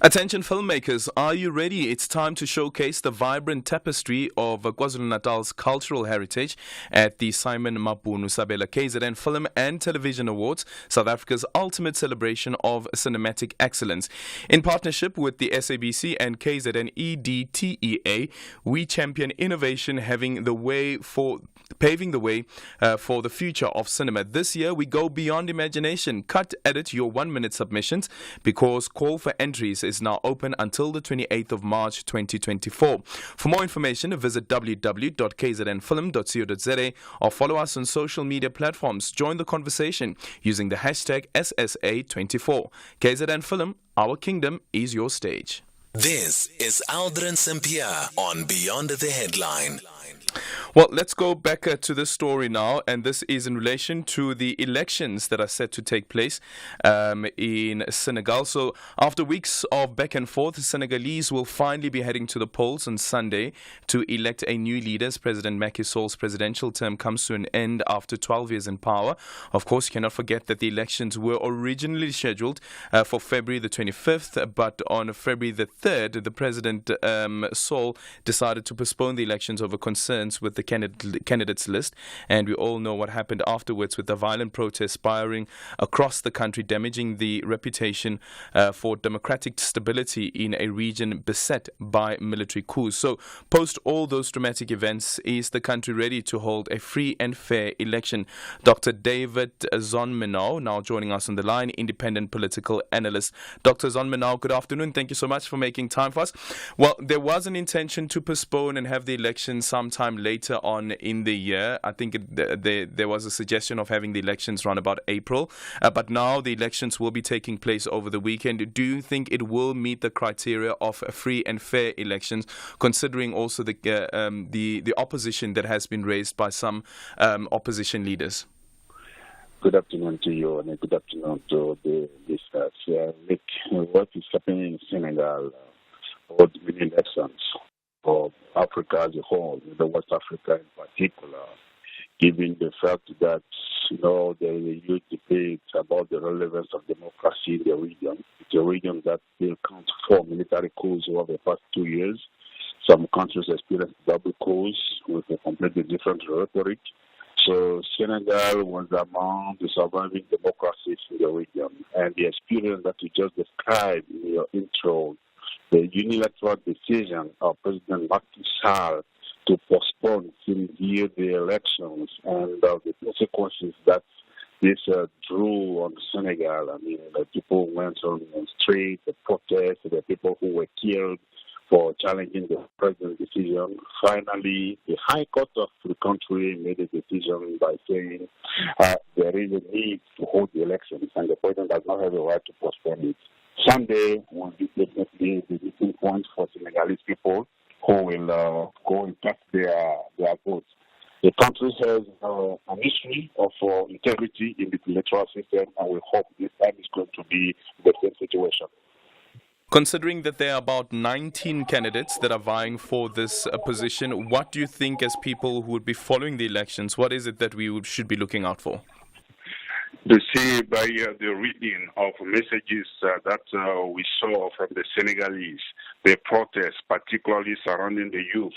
Attention filmmakers, are you ready? It's time to showcase the vibrant tapestry of KwaZulu-Natal's cultural heritage at the Simon Mabunu Sabela KZN Film and Television Awards, South Africa's ultimate celebration of cinematic excellence. In partnership with the SABC and KZN EDTEA, we champion innovation, paving the way for the future of cinema. This year, we go beyond imagination. Edit your 1-minute submissions because call for entries is now open until the 28th of March 2024. For more information, visit www.kznfilm.co.za or follow us on social media platforms. Join the conversation using the hashtag SSA24. KZN Film, our kingdom is your stage. This is Aldrin Sampear on Beyond the Headline. Well, let's go back to this story now, and this is in relation to the elections that are set to take place in Senegal. So after weeks of back and forth, Senegalese will finally be heading to the polls on Sunday to elect a new leader as President Macky Sall's presidential term comes to an end after 12 years in power. Of course, you cannot forget that the elections were originally scheduled for February the 25th, but on February the 3rd, the President Sall decided to postpone the elections over concerns with the candidates list, and we all know what happened afterwards with the violent protests spiraling across the country, damaging the reputation for democratic stability in a region beset by military coups. So post all those dramatic events, is the country ready to hold a free and fair election? Dr. David Zonmenau now joining us on the line, independent political analyst. Dr. Zonmenau, good afternoon. Thank you so much for making time for us. Well, there was an intention to postpone and have the election sometime sometime later on in the year. I think there was a suggestion of having the elections around about April, but now the elections will be taking place over the weekend. Do you think it will meet the criteria of free and fair elections, considering also the opposition that has been raised by some opposition leaders? Good afternoon to you, and good afternoon to the listeners. What is happening in Senegal about the mini elections for Africa as a whole, the West Africa in particular, given the fact that there is a huge debate about the relevance of democracy in the region. It's a region that will count 4 military coups over the past 2 years. Some countries experienced double coups with a completely different rhetoric. So Senegal was among the surviving democracies in the region, and the experience that you just described in your intro, the unilateral decision of President Macky Sall to postpone till year the elections and the consequences that this drew on Senegal. I mean, the people went on the street, the protests, the people who were killed for challenging the president's decision. Finally, the High Court of the country made a decision by saying there is a need to hold the elections, and the president does not have a right to postpone it. Sunday will be definitely the meeting point for Senegalese people who will go and cast their votes. The country has a history of integrity in the electoral system, and we hope this time is going to be the same situation. Considering that there are about 19 candidates that are vying for this position, what do you think, as people who would be following the elections, what is it that we should be looking out for? To see by the reading of messages that we saw from the Senegalese, the protests, particularly surrounding the youth,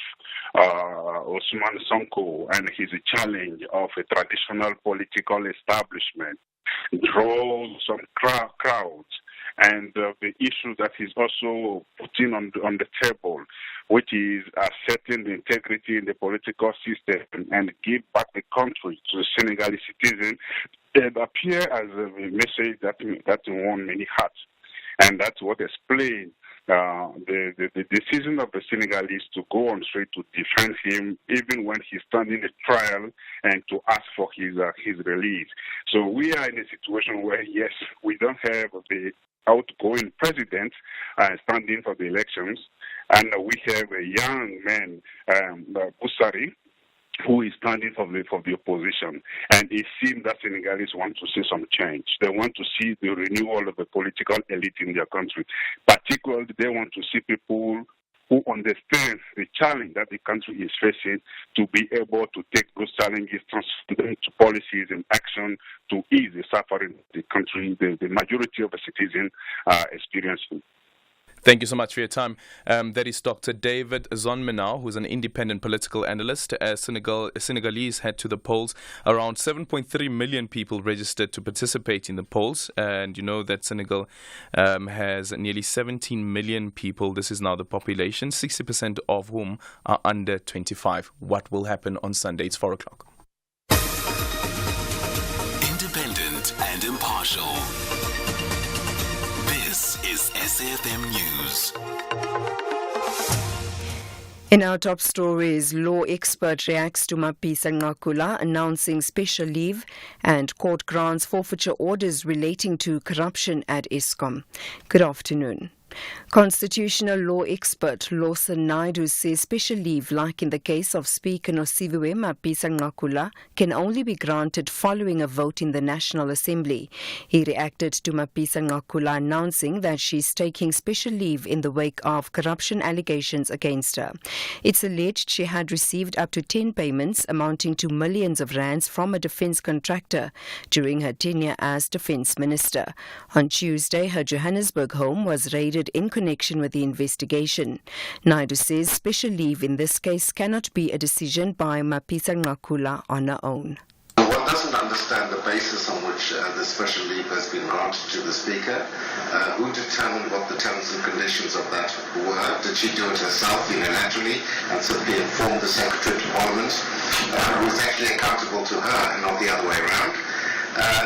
Ousmane Sonko and his challenge of a traditional political establishment, draw some crowds. And the issue that is also putting on the table, which is asserting the integrity in the political system and give back the country to the Senegalese citizen, it appears as a message that won many hearts. And that's what explains the decision of the Senegalese to go on straight to defend him, even when he's standing a trial, and to ask for his release. So we are in a situation where, yes, we don't have the outgoing president standing for the elections, and we have a young man, Boussari, who is standing for the opposition. And it seems that Senegalese want to see some change. They want to see the renewal of the political elite in their country. Particularly, they want to see people who understand the challenge that the country is facing, to be able to take those challenges, transform them into policies and action to ease the suffering the country, the majority of the citizens are experiencing. Thank you so much for your time. That is Dr. David Zonmenau, who's an independent political analyst. Senegalese head to the polls. Around 7.3 million people registered to participate in the polls. And you know that Senegal has nearly 17 million people. This is now the population, 60% of whom are under 25. What will happen on Sunday? It's 4 o'clock. Independent and impartial. This is SAFM News. In our top stories, law expert reacts to Mapisa Ngakula announcing special leave, and court grants forfeiture orders relating to corruption at Eskom. Good afternoon. Constitutional law expert Lawson Naidu says special leave, like in the case of Speaker Nosiviwe Mapisa Ngakula, can only be granted following a vote in the National Assembly. He reacted to Mapisa Ngakula announcing that she's taking special leave in the wake of corruption allegations against her. It's alleged she had received up to 10 payments amounting to millions of rands from a defence contractor during her tenure as Defence Minister. On Tuesday, her Johannesburg home was raided in connection with the investigation. Naidu says special leave in this case cannot be a decision by Mapisa Ngakula on her own. One doesn't understand the basis on which the special leave has been granted to the Speaker. Who determined what the terms and conditions of that were? Did she do it herself unilaterally and simply inform the Secretary to Parliament, who is actually accountable to her and not the other way around?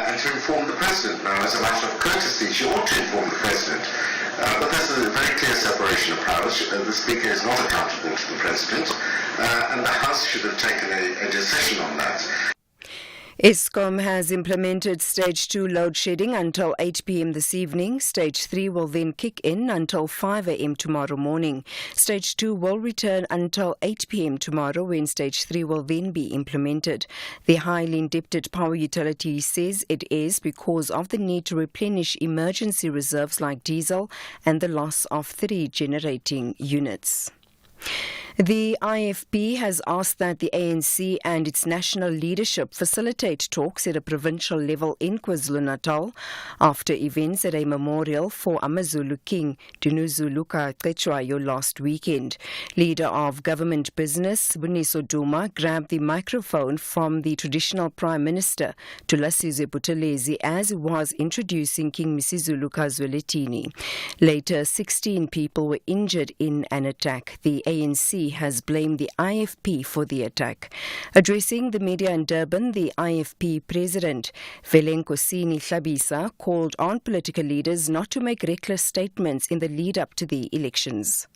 And to inform the President. Now, as a matter of courtesy, she ought to inform the President. But there's a very clear separation of powers. The Speaker is not accountable to the President. and the House should have taken a decision on that. Eskom has implemented Stage 2 load shedding until 8 p.m. this evening. Stage 3 will then kick in until 5 a.m. tomorrow morning. Stage 2 will return until 8 p.m. tomorrow, when Stage 3 will then be implemented. The highly indebted power utility says it is because of the need to replenish emergency reserves like diesel and the loss of 3 generating units. The IFP has asked that the ANC and its national leadership facilitate talks at a provincial level in KwaZulu-Natal after events at a memorial for Amazulu King Dinuzulu Qetshwayo last weekend. Leader of Government Business, Buniso Duma, grabbed the microphone from the traditional Prime Minister, Thulasizwe Buthelezi, as he was introducing King Misizulu Kazweletini. Later, 16 people were injured in an attack. The ANC has blamed the IFP for the attack. Addressing the media in Durban, the IFP president, Velenkosini Hlabisa, called on political leaders not to make reckless statements in the lead-up to the elections.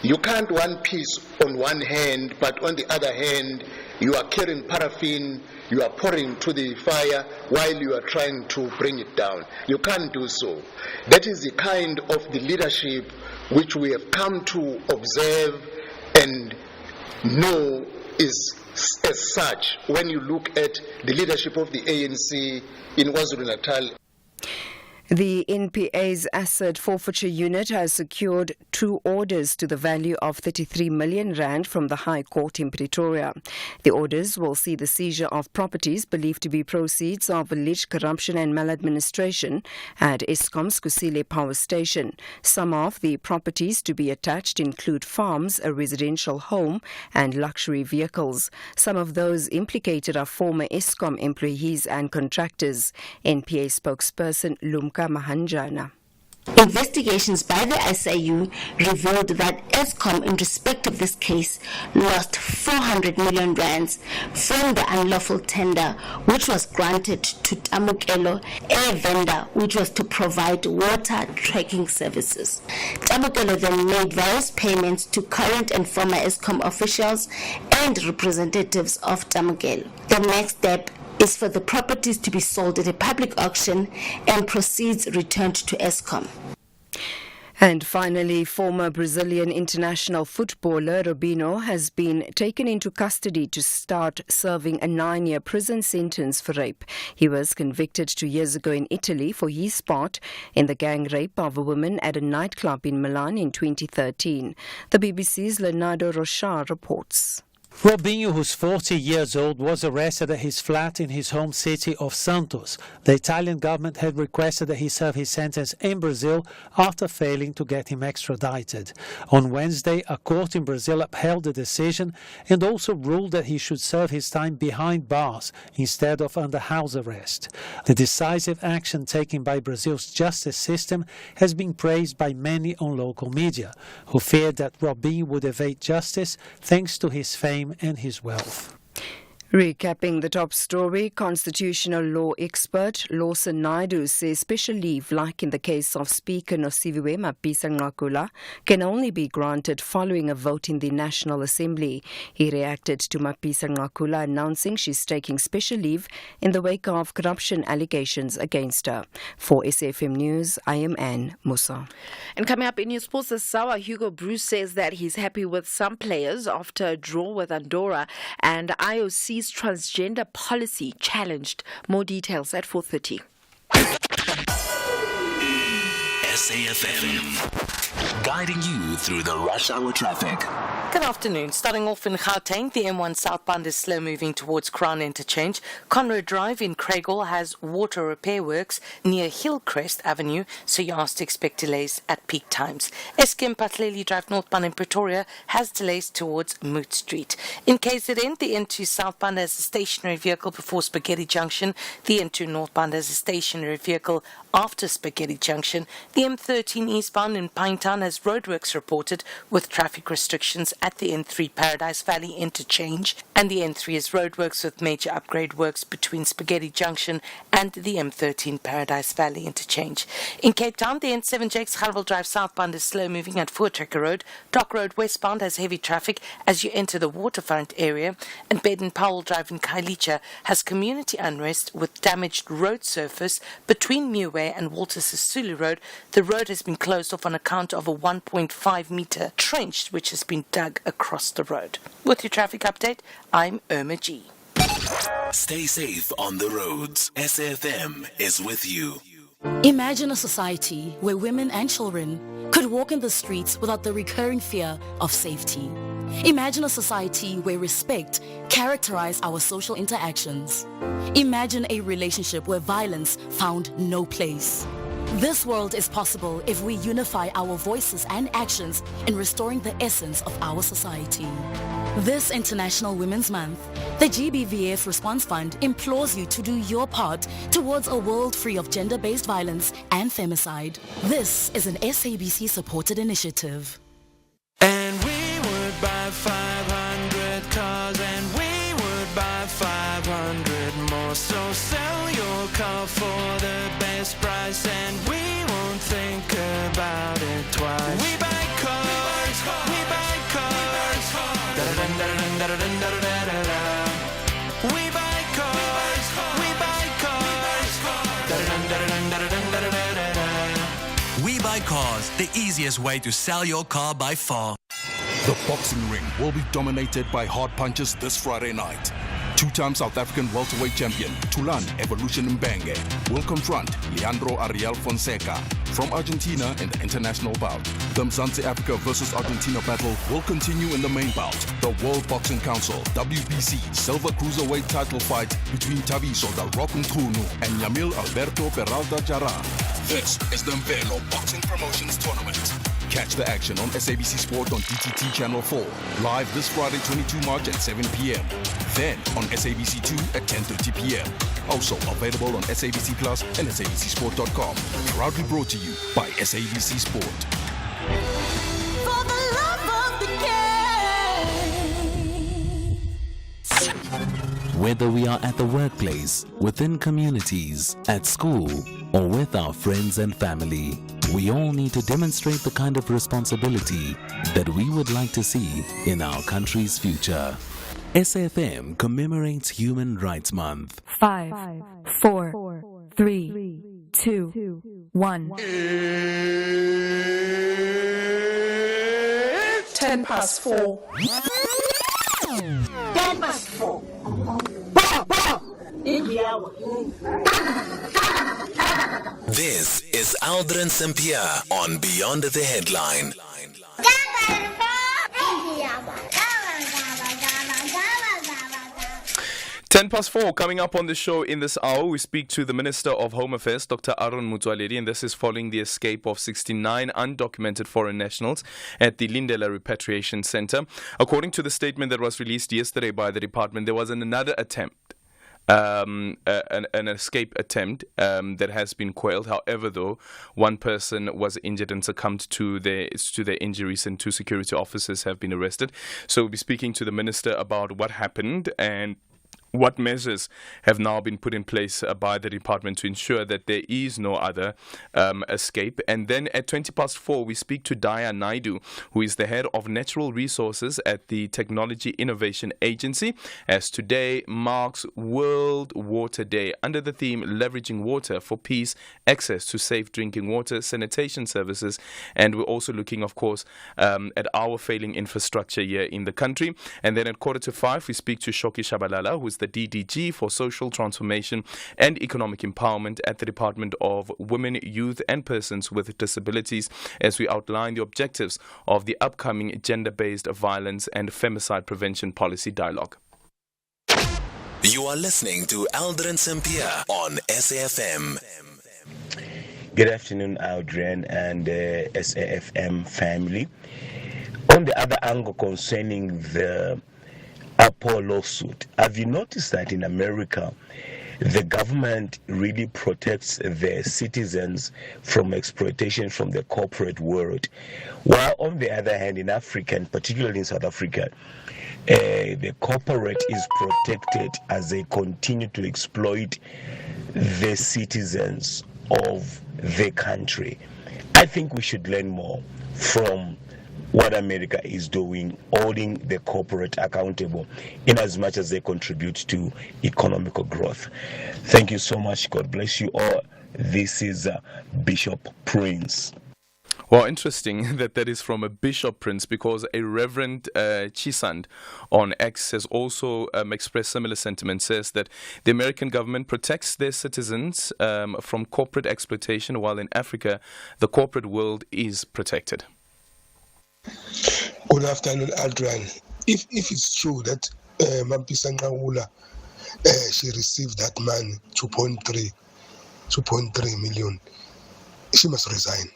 You can't want peace on one hand, but on the other hand, you are carrying paraffin, you are pouring to the fire while you are trying to bring it down. You can't do so. That is the kind of the leadership which we have come to observe and know is as such when you look at the leadership of the ANC in KwaZulu-Natal. The NPA's asset forfeiture unit has secured 2 orders to the value of 33 million rand from the High Court in Pretoria. The orders will see the seizure of properties believed to be proceeds of alleged corruption and maladministration at Eskom's Kusile Power Station. Some of the properties to be attached include farms, a residential home, and luxury vehicles. Some of those implicated are former Eskom employees and contractors. NPA spokesperson Lumka Mahanjana. Investigations by the SAU revealed that Eskom, in respect of this case, lost 400 million rands from the unlawful tender which was granted to Tamukelo, a vendor which was to provide water tracking services. Tamukelo then made various payments to current and former Eskom officials and representatives of Tamukelo. The next step is for the properties to be sold at a public auction and proceeds returned to Eskom. And finally, former Brazilian international footballer Robinho has been taken into custody to start serving a 9-year prison sentence for rape. He was convicted 2 years ago in Italy for his part in the gang rape of a woman at a nightclub in Milan in 2013. The BBC's Leonardo Rochard reports. Robinho, who's 40 years old, was arrested at his flat in his home city of Santos. The Italian government had requested that he serve his sentence in Brazil after failing to get him extradited. On Wednesday, a court in Brazil upheld the decision and also ruled that he should serve his time behind bars instead of under house arrest. The decisive action taken by Brazil's justice system has been praised by many on local media, who feared that Robinho would evade justice thanks to his fame and his wealth. Recapping the top story, constitutional law expert Lawson Naidoo says special leave, like in the case of Speaker Nosiviwe Mapisa-Nqakula, can only be granted following a vote in the National Assembly. He reacted to Mapisa-Nqakula announcing she's taking special leave in the wake of corruption allegations against her. For SAFM News, I am Anne Musa. And coming up in your sports this hour, Hugo Bruce says that he's happy with some players after a draw with Andorra, and IOC's transgender policy challenged. More details at 4:30. SAFM, guiding you through the rush hour traffic. Good afternoon. Starting off in Gauteng, the M1 southbound is slow moving towards Crown Interchange. Conroe Drive in Craighall has water repair works near Hillcrest Avenue, so you are to expect delays at peak times. Eskom Patleli Drive northbound in Pretoria has delays towards Moot Street. In KZN, the N2 southbound has a stationary vehicle before Spaghetti Junction. The N2 northbound has a stationary vehicle after Spaghetti Junction. The M13 eastbound in Pinetown has roadworks reported with traffic restrictions at the N3 Paradise Valley interchange and the N3's roadworks with major upgrade works between Spaghetti Junction and the M13 Paradise Valley interchange. In Cape Town, the N7 Jakes Gerwel Drive southbound is slow moving at Voortrekker Road. Dock Road westbound has heavy traffic as you enter the waterfront area, and Baden-Powell Drive in Khayelitsha has community unrest with damaged road surface between Muway and Walter Sisulu Road. The road has been closed off on account of a 1.5-meter trench which has been dug across the road. With your traffic update, I'm Irma G. Stay safe on the roads. SAFM is with you. Imagine a society where women and children could walk in the streets without the recurring fear of safety. Imagine a society where respect characterized our social interactions. Imagine a relationship where violence found no place. This world is possible if we unify our voices and actions in restoring the essence of our society. This International Women's Month, the GBVF Response Fund implores you to do your part towards a world free of gender-based violence and femicide. This is an SABC-supported initiative. And we would buy 500 cars, and we would buy 500 more. So sell your car for the best price, and we won't think about it twice. We buy cars, we buy cars. Da-da-dun-da-da-dun-da-da-dun-da-da-da-da. We buy cars, we buy cars. Da-da-dun-da-da-dun-da-da-dun-da-da-da-da. We Buy Cars, the easiest way to sell your car by far. The boxing ring will be dominated by hard punches this Friday night. Two-time South African welterweight champion Tulan Evolution Mbenge will confront Leandro Ariel Fonseca from Argentina in the international bout. The Mzansi Africa versus Argentina battle will continue in the main bout, the World Boxing Council WBC Silver Cruiserweight title fight between Tabiso the Rock Nkunu and Yamil Alberto Peralta Jara. This is the Mvelo Boxing Promotions Tournament. Catch the action on SABC Sport on DTT Channel 4, live this Friday 22 March at 7 p.m. Then on SABC2 at 10:30 p.m. Also available on SABC Plus and SABCSport.com. Proudly brought to you by SABC Sport. For the love of the game. Whether we are at the workplace, within communities, at school, or with our friends and family, we all need to demonstrate the kind of responsibility that we would like to see in our country's future. SAFM commemorates Human Rights Month. 5, 4, 3, 2, 1. 10 past 4. 10 past 4. This is Aldrin Sampear on Beyond the Headline. 10 past 4, coming up on the show in this hour, we speak to the Minister of Home Affairs, Dr. Aaron Motsoaledi, and this is following the escape of 69 undocumented foreign nationals at the Lindela Repatriation Center. According to the statement that was released yesterday by the department, there was another attempt. An escape attempt that has been quelled. However, though, one person was injured and succumbed to their injuries, and 2 security officers have been arrested. So we'll be speaking to the minister about what happened and what measures have now been put in place by the department to ensure that there is no other escape. And then at 20 past 4, we speak to Daya Naidu, who is the head of natural resources at the Technology Innovation Agency, as today marks World Water Day under the theme Leveraging Water for Peace, Access to Safe Drinking Water, Sanitation Services. And we're also looking, of course, at our failing infrastructure here in the country. And then at 4:45, we speak to Shoki Shabalala, who is the DDG for Social Transformation and Economic Empowerment at the Department of Women, Youth and Persons with Disabilities, as we outline the objectives of the upcoming Gender-Based Violence and Femicide Prevention Policy Dialogue. You are listening to Aldrin Sampear on SAFM. Good afternoon, Aldrin and SAFM family. On the other angle concerning the Apple lawsuit, have you noticed that in America, the government really protects their citizens from exploitation from the corporate world. While on the other hand, in Africa, and particularly in South Africa, the corporate is protected as they continue to exploit the citizens of the country. I think we should learn more from what America is doing, holding the corporate accountable in as much as they contribute to economical growth. Thank you so much. God bless you all. This is Bishop Prince. Well, interesting that is from a Bishop Prince, because a Reverend Chisand on X has also expressed similar sentiments, says that the American government protects their citizens from corporate exploitation, while in Africa, the corporate world is protected. Good afternoon, Aldrin. If it's true that Mampisa Nqawula, she received that money, 2.3 million, she must resign.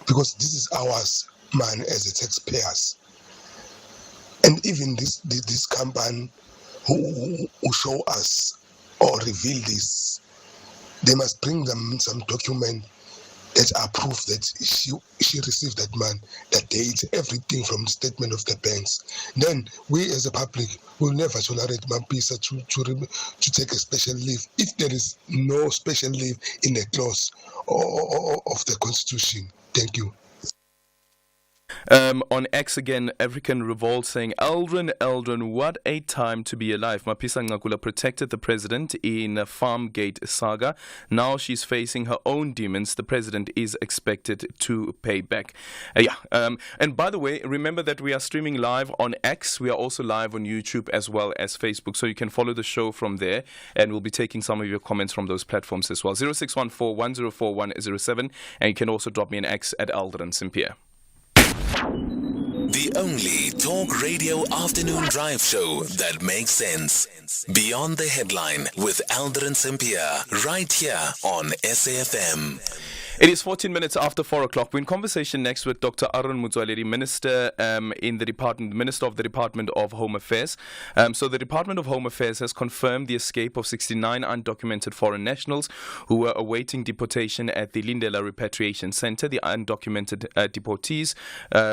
Because this is ours, man, as the taxpayers. And even this company who show us or reveal this, they must bring them some document that are proof that she received that money, that date, everything from the statement of the banks. Then we as a public will never tolerate Mampisa to take a special leave if there is no special leave in the clause of the Constitution. Thank you. On X again, African Revolt saying, Aldrin, what a time to be alive. Mampisa Nqawula protected the president in a Farmgate saga. Now she's facing her own demons. The president is expected to pay back. And by the way, remember that we are streaming live on X. We are also live on YouTube as well as Facebook. So you can follow the show from there. And we'll be taking some of your comments from those platforms as well. 0614 104 107. And you can also drop me an X at Aldrin Sampear. The only talk radio afternoon drive show that makes sense. Beyond the Headline with Aldrin Sampear, right here on SAFM. It is 14 minutes after 4 o'clock. We're in conversation next with Dr. Aaron Motsoaledi, Minister Minister of the Department of Home Affairs. So the Department of Home Affairs has confirmed the escape of 69 undocumented foreign nationals who were awaiting deportation at the Lindela Repatriation Center. The undocumented deportees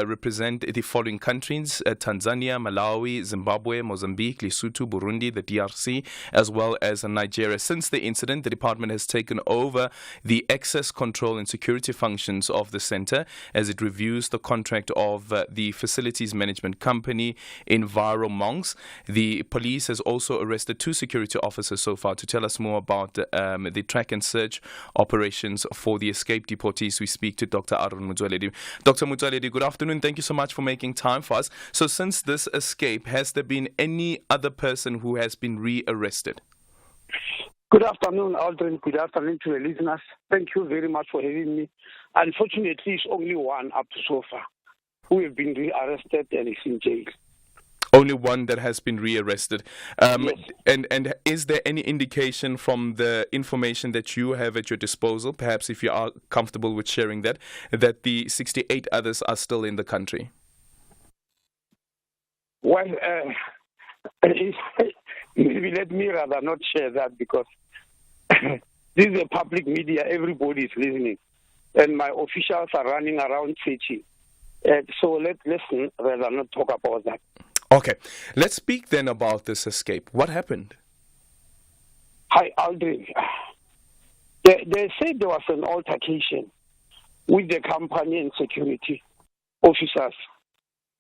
represent the following countries: Tanzania, Malawi, Zimbabwe, Mozambique, Lesotho, Burundi, the DRC, as well as Nigeria. Since the incident, the department has taken over the access control and security functions of the center as it reviews the contract of the facilities management company Enviromonks. The police has also arrested 2 security officers so far. To tell us more about the track and search operations for the escaped deportees, we speak to Dr. Aaron Motsoaledi. Dr. Motsoaledi, good afternoon. Thank you so much for making time for us. So since this escape, has there been any other person who has been rearrested? Good afternoon, Aldrin. Good afternoon to the listeners. Thank you very much for having me. Unfortunately, it's only one up to so far who have been rearrested and is in jail. Only one that has been rearrested. Yes. And is there any indication from the information that you have at your disposal, perhaps if you are comfortable with sharing that the 68 others are still in the country? Well, maybe let me rather not share that, because this is a public media. Everybody is listening. And my officials are running around searching. So let's rather not talk about that. Okay. Let's speak then about this escape. What happened? Hi, Aldrin. They said there was an altercation with the company and security officers.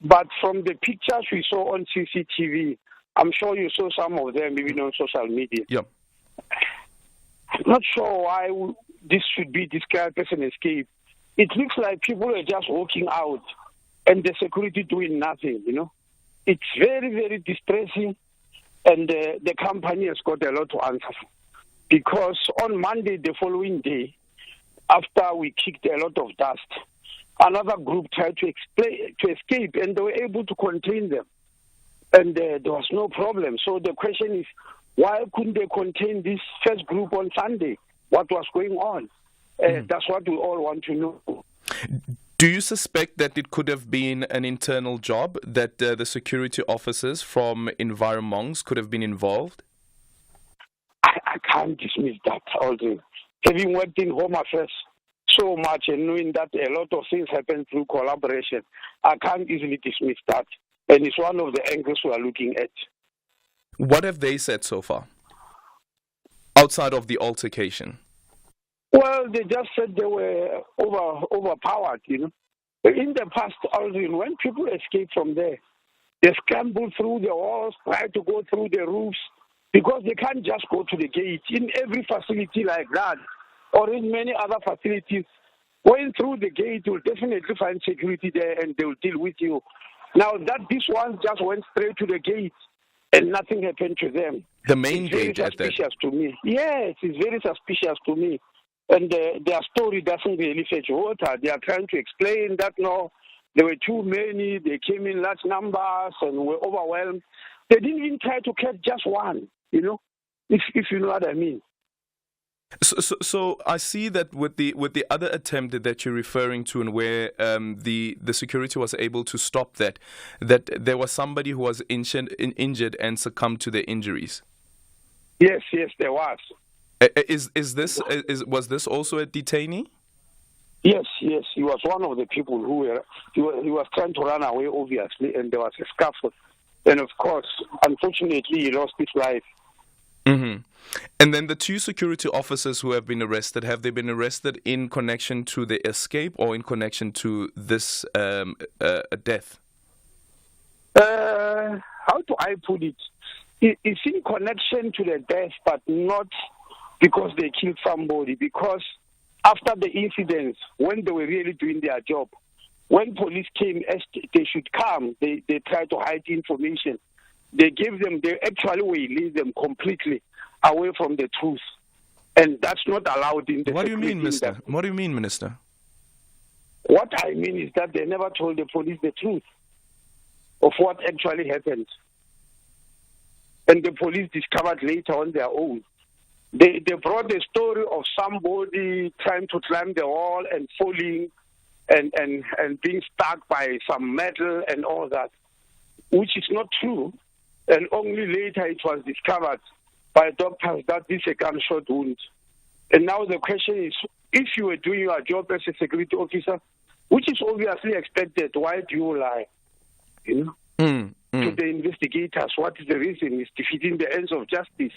But from the pictures we saw on CCTV, I'm sure you saw some of them even on social media. Yeah. I'm not sure why this should be described as an escape. It looks like people are just walking out and the security doing nothing, It's very, very distressing, and the company has got a lot to answer for. Because on Monday, the following day, after we kicked a lot of dust, another group tried to escape, and they were able to contain them. And there was no problem. So the question is, why couldn't they contain this first group on Sunday? What was going on? That's what we all want to know. Do you suspect that it could have been an internal job, that the security officers from Enviromonks could have been involved? I can't dismiss that, Aldrin. Having worked in Home Affairs so much and knowing that a lot of things happen through collaboration, I can't easily dismiss that. And it's one of the angles we are looking at. What have they said so far, outside of the altercation? Well, they just said they were overpowered, you know. In the past, Aldrin, when people escape from there, they scramble through the walls, try to go through the roofs, because they can't just go to the gate. In every facility like that, or in many other facilities, going through the gate, you'll definitely find security there and they'll deal with you. Now, that this one just went straight to the gate and nothing happened to them. The main it's very gate at that. suspicious to me. Yes, it's very suspicious to me. And their story doesn't really fetch water. They are trying to explain that, no, there were too many, they came in large numbers and were overwhelmed. They didn't even try to catch just one, you know, if you know what I mean. So I see that with the other attempt that you're referring to, and where the security was able to stop that there was somebody who was injured and succumbed to their injuries. Yes, there was. Was this also a detainee? Yes, he was one of the people who he was trying to run away, obviously, and there was a scuffle, and of course, unfortunately, he lost his life. Mm-hmm. And then the two security officers who have been arrested, have they been arrested in connection to the escape or in connection to this death? How do I put it? It's in connection to the death, but not because they killed somebody. Because after the incidents, when they were really doing their job, when police came as they should come, they tried to hide information. They actually released them completely away from the truth. And that's not allowed in the What do you mean, Minister? What do you mean, Minister? What I mean is that they never told the police the truth of what actually happened. And the police discovered later on their own. They brought the story of somebody trying to climb the wall and falling and being stuck by some metal and all that, which is not true. And only later it was discovered by doctors that this is a gunshot wound. And now the question is, if you were doing your job as a security officer, which is obviously expected, why do you lie? You know? To the investigators, what is the reason? It's defeating the ends of justice.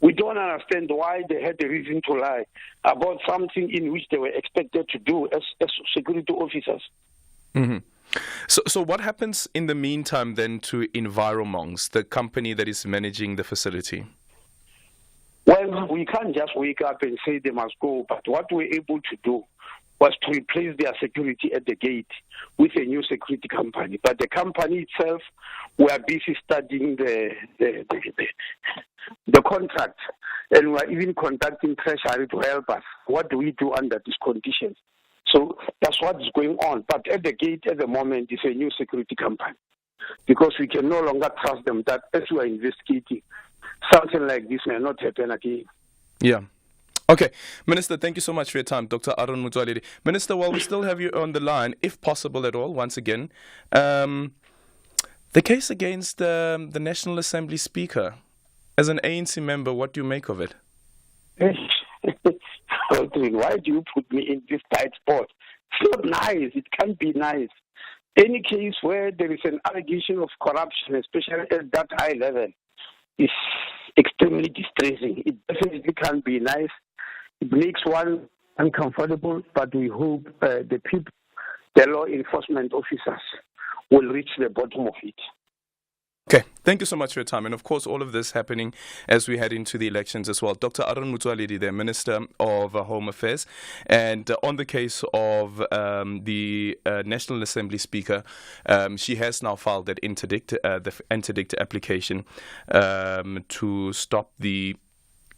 We don't understand why they had the reason to lie about something in which they were expected to do as security officers. Mm-hmm. So what happens in the meantime then to Enviromongs, the company that is managing the facility? Well, we can't just wake up and say they must go, but what we're able to do was to replace their security at the gate with a new security company. But the company itself, we are busy studying the contract, and we are even contacting Treasury to help us. What do we do under these conditions? So that's what is going on. But at the gate at the moment is a new security company, because we can no longer trust them that as we are investigating, something like this may not happen again. Yeah. Okay. Minister, thank you so much for your time. Dr. Aldrin Sampear. Minister, while we still have you on the line, if possible at all, once again, the case against the National Assembly Speaker, as an ANC member, what do you make of it? Why do you put me in this tight spot? It's not nice. It can't be nice. Any case where there is an allegation of corruption, especially at that high level, is extremely distressing. It definitely can't be nice. It makes one uncomfortable, but we hope the people, the law enforcement officers, will reach the bottom of it. Okay, thank you so much for your time. And of course, all of this happening as we head into the elections as well. Dr. Aldrin Sampear, the Minister of Home Affairs, and on the case of the National Assembly Speaker, she has now filed that interdict, the interdict application to stop the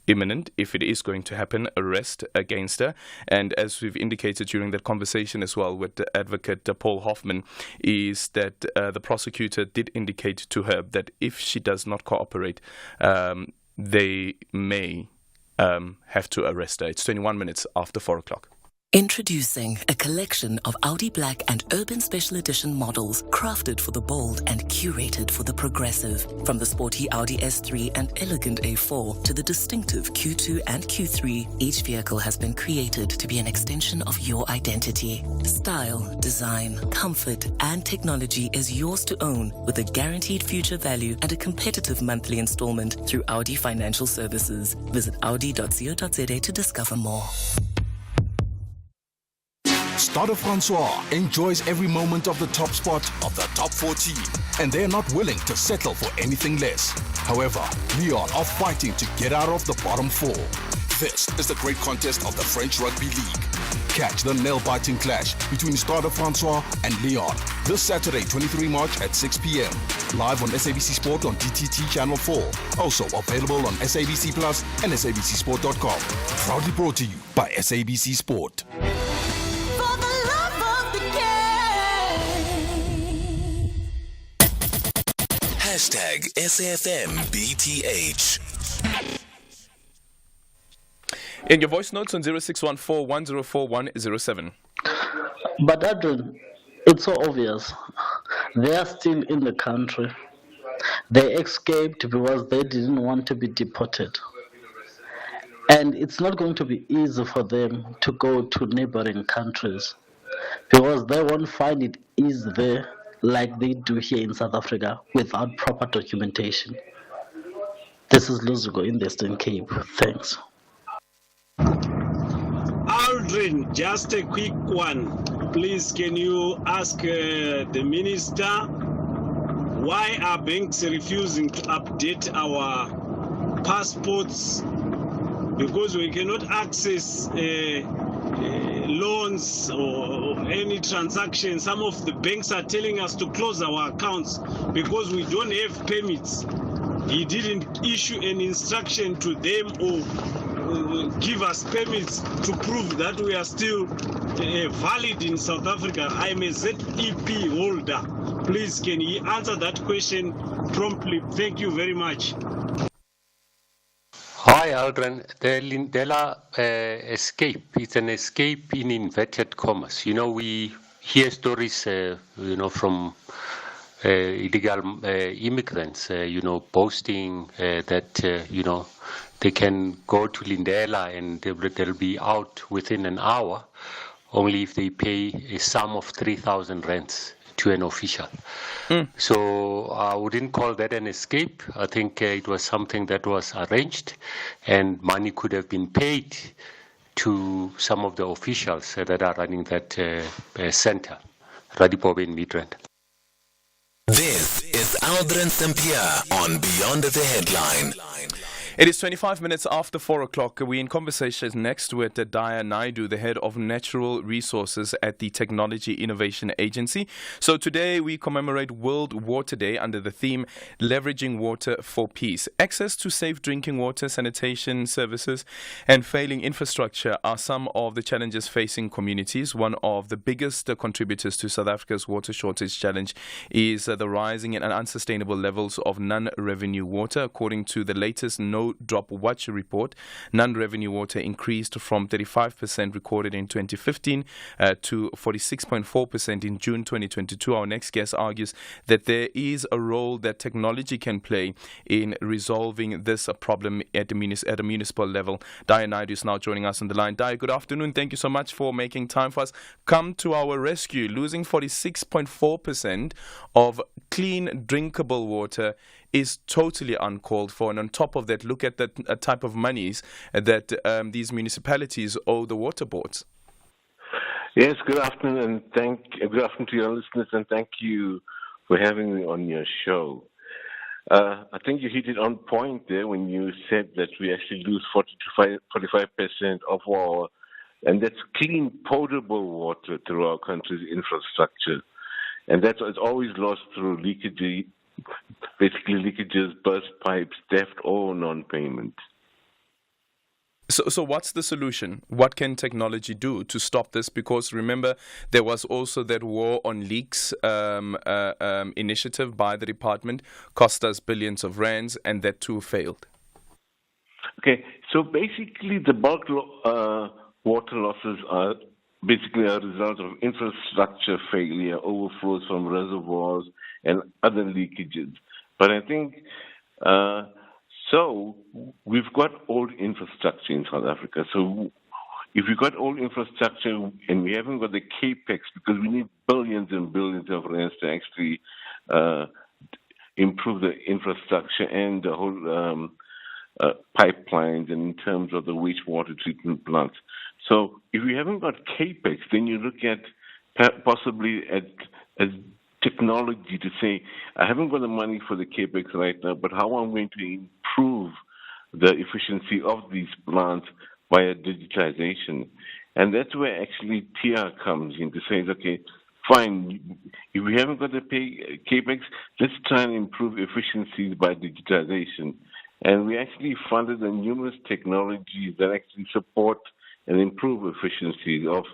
imminent, if it is going to happen, arrest against her. And as we've indicated during that conversation as well with the advocate Paul Hoffman, is that the prosecutor did indicate to her that if she does not cooperate, they may have to arrest her. It's 21 minutes after 4 o'clock. Introducing a collection of Audi Black and Urban Special Edition models crafted for the bold and curated for the progressive. From the sporty Audi S3 and elegant A4 to the distinctive Q2 and Q3, each vehicle has been created to be an extension of your identity. Style, design, comfort, and technology is yours to own with a guaranteed future value and a competitive monthly installment through Audi Financial Services. Visit audi.co.za to discover more. Stade Francois enjoys every moment of the top spot of the top 14, and they're not willing to settle for anything less. However, Lyon are fighting to get out of the bottom four. This is the great contest of the French Rugby League. Catch the nail-biting clash between Stade Francois and Lyon this Saturday, 23 March at 6 p.m. Live on SABC Sport on DTT Channel 4. Also available on SABC Plus and SABCSport.com. Proudly brought to you by SABC Sport. Hashtag SAFMBTH. In your voice notes on 0614-104107. But Aldrin, it's so obvious. They are still in the country. They escaped because they didn't want to be deported. And it's not going to be easy for them to go to neighboring countries because they won't find it easy there like they do here in South Africa without proper documentation. This is Luzugo in the Eastern Cape. Thanks. Aldrin, just a quick one. Please, can you ask the minister why are banks refusing to update our passports? Because we cannot access loans or any transaction. Some of the banks are telling us to close our accounts because we don't have permits. He didn't issue an instruction to them or give us permits to prove that we are still valid in South Africa. I'm a ZEP holder. Please, can he answer that question promptly? Thank you very much. Hi, Aldrin. The Lindela escape, it's an escape in inverted commas. You know, we hear stories, from illegal immigrants, boasting that, they can go to Lindela and they'll be out within an hour, only if they pay a sum of 3,000 rands to an official. So I wouldn't call that an escape. I think it was something that was arranged and money could have been paid to some of the officials that are running that center, Radipobe in Midrand. This is Aldrin Sampear on Beyond the Headline. It is 25 minutes after 4 o'clock. We're in conversation next with Daya Naidu, the head of natural resources at the Technology Innovation Agency. So today we commemorate World Water Day under the theme Leveraging Water for Peace. Access to safe drinking water, sanitation services and failing infrastructure are some of the challenges facing communities. One of the biggest contributors to South Africa's water shortage challenge is the rising and unsustainable levels of non-revenue water. According to the latest No Drop Watch report, non-revenue water increased from 35% recorded in 2015 to 46.4% in June 2022. Our next guest argues that there is a role that technology can play in resolving this problem at a municipal level. Daya Naidu is now joining us on the line. Daya, good afternoon. Thank you so much for making time for us. Come to our rescue. Losing 46.4% of clean, drinkable water is totally uncalled for. And on top of that, look at the type of monies that these municipalities owe the water boards. Yes, good afternoon, and good afternoon to your listeners, and thank you for having me on your show. I think you hit it on point there when you said that we actually lose 45% of our, and that's clean, potable water through our country's infrastructure. And that's always lost through leakages, burst pipes, theft, or non-payment. So what's the solution? What can technology do to stop this? Because remember, there was also that war on leaks initiative by the department, cost us billions of rands, and that too failed. Okay, so basically the bulk water losses are basically a result of infrastructure failure, overflows from reservoirs, and other leakages. But I think, so we've got old infrastructure in South Africa. So if we've got old infrastructure and we haven't got the capex, because we need billions and billions of rands to actually improve the infrastructure and the whole pipelines and in terms of the wastewater treatment plants. So if we haven't got capex, then you look at possibly at technology to say, I haven't got the money for the capex right now, but how am I going to improve the efficiency of these plants via digitization? And that's where actually TR comes in to say, okay, fine, if we haven't got the capex, let's try and improve efficiencies by digitization. And we actually funded the numerous technologies that actually support and improve efficiency of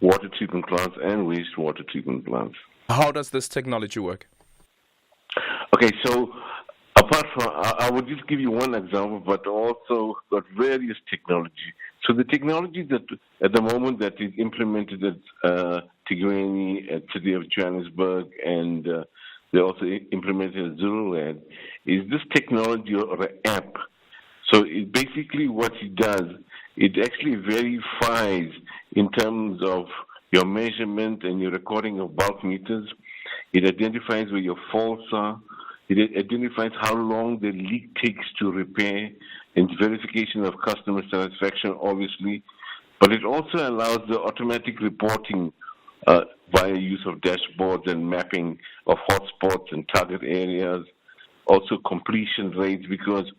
water treatment plants and wastewater treatment plants. How does this technology work? Okay, so apart from, I will just give you one example, but also got various technology. So the technology that at the moment that is implemented at Tigweni, at City of Johannesburg, and they also implemented at Zululand, is this technology or an app. So it basically what it does, it actually verifies in terms of your measurement and your recording of bulk meters. It identifies where your faults are. It identifies how long the leak takes to repair, and verification of customer satisfaction, obviously. But it also allows the automatic reporting via use of dashboards and mapping of hotspots and target areas. Also completion rates, because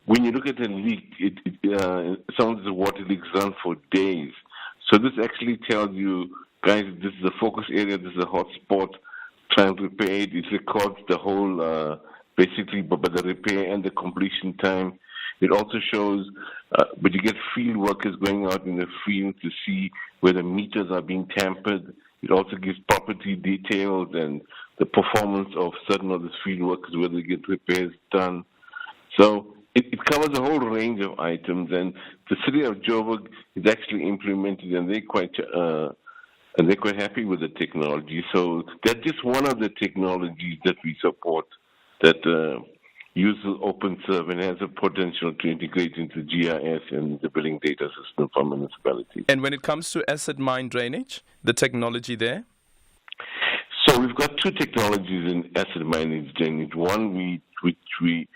when you look at a leak, some of the water leaks run for days. So this actually tells you, guys, this is a focus area, this is a hotspot, try and repair it. It records the whole, basically, but the repair and the completion time. It also shows, but you get field workers going out in the field to see where the meters are being tampered. It also gives property details and the performance of certain of the field workers, whether they get repairs done. So it covers a whole range of items, and the city of Joburg is actually implemented, and they're quite happy with the technology. So that's just one of the technologies that we support that uses OpenServe and has a potential to integrate into GIS and the billing data system for municipalities. And when it comes to acid mine drainage, the technology there? So we've got two technologies in acid mine drainage. One which we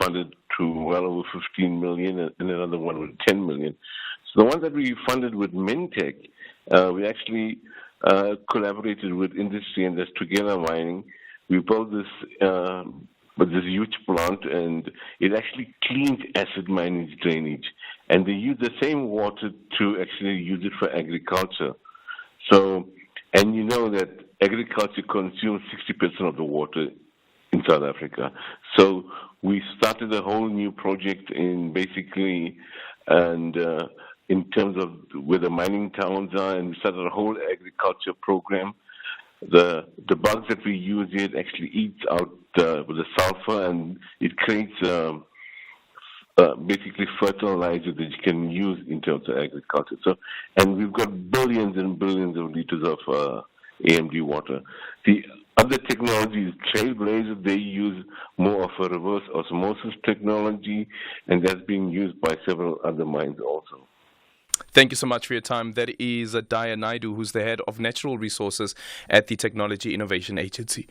funded to well over 15 million, and another one with 10 million. So the one that we funded with Mintech, we actually collaborated with industry, and that's Together Mining. We built this huge plant, and it actually cleans acid mine drainage. And they use the same water to actually use it for agriculture. So, and you know that agriculture consumes 60% of the water in South Africa. So we started a whole new project in basically, and in terms of where the mining towns are, and we started a whole agriculture program. The bugs that we use here actually eats out the sulfur, and it creates basically fertilizer that you can use in terms of agriculture. So, and we've got billions and billions of liters of AMD water. The other technology is Trailblazer. They use more of a reverse osmosis technology, and that's being used by several other mines also. Thank you so much for your time. That is Daya Naidu, who's the head of natural resources at the Technology Innovation Agency.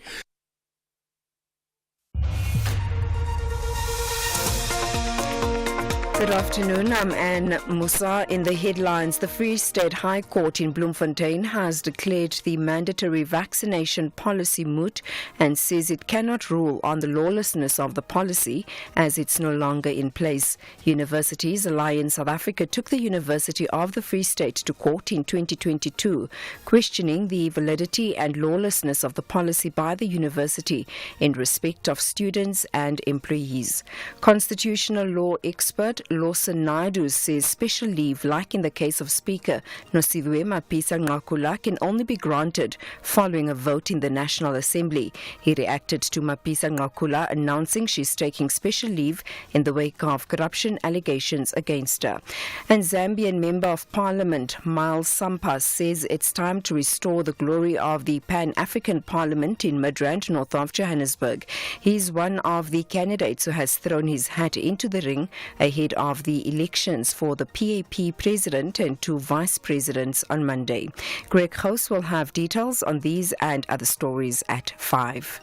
Good afternoon, I'm Anne Musa. In the headlines, the Free State High Court in Bloemfontein has declared the mandatory vaccination policy moot and says it cannot rule on the lawlessness of the policy as it's no longer in place. Universities Alliance South Africa took the University of the Free State to court in 2022, questioning the validity and lawlessness of the policy by the university in respect of students and employees. Constitutional law expert Lawson Naidoo says special leave, like in the case of Speaker Nosiviwe Mapisa-Nqakula, can only be granted following a vote in the National Assembly. He reacted to Mapisa-Nqakula announcing she's taking special leave in the wake of corruption allegations against her. And Zambian Member of Parliament Miles Sampear says it's time to restore the glory of the Pan-African Parliament in Midrand, north of Johannesburg. He's one of the candidates who has thrown his hat into the ring ahead of the elections for the PAP president and 2 vice presidents on Monday. Greg House will have details on these and other stories at 5.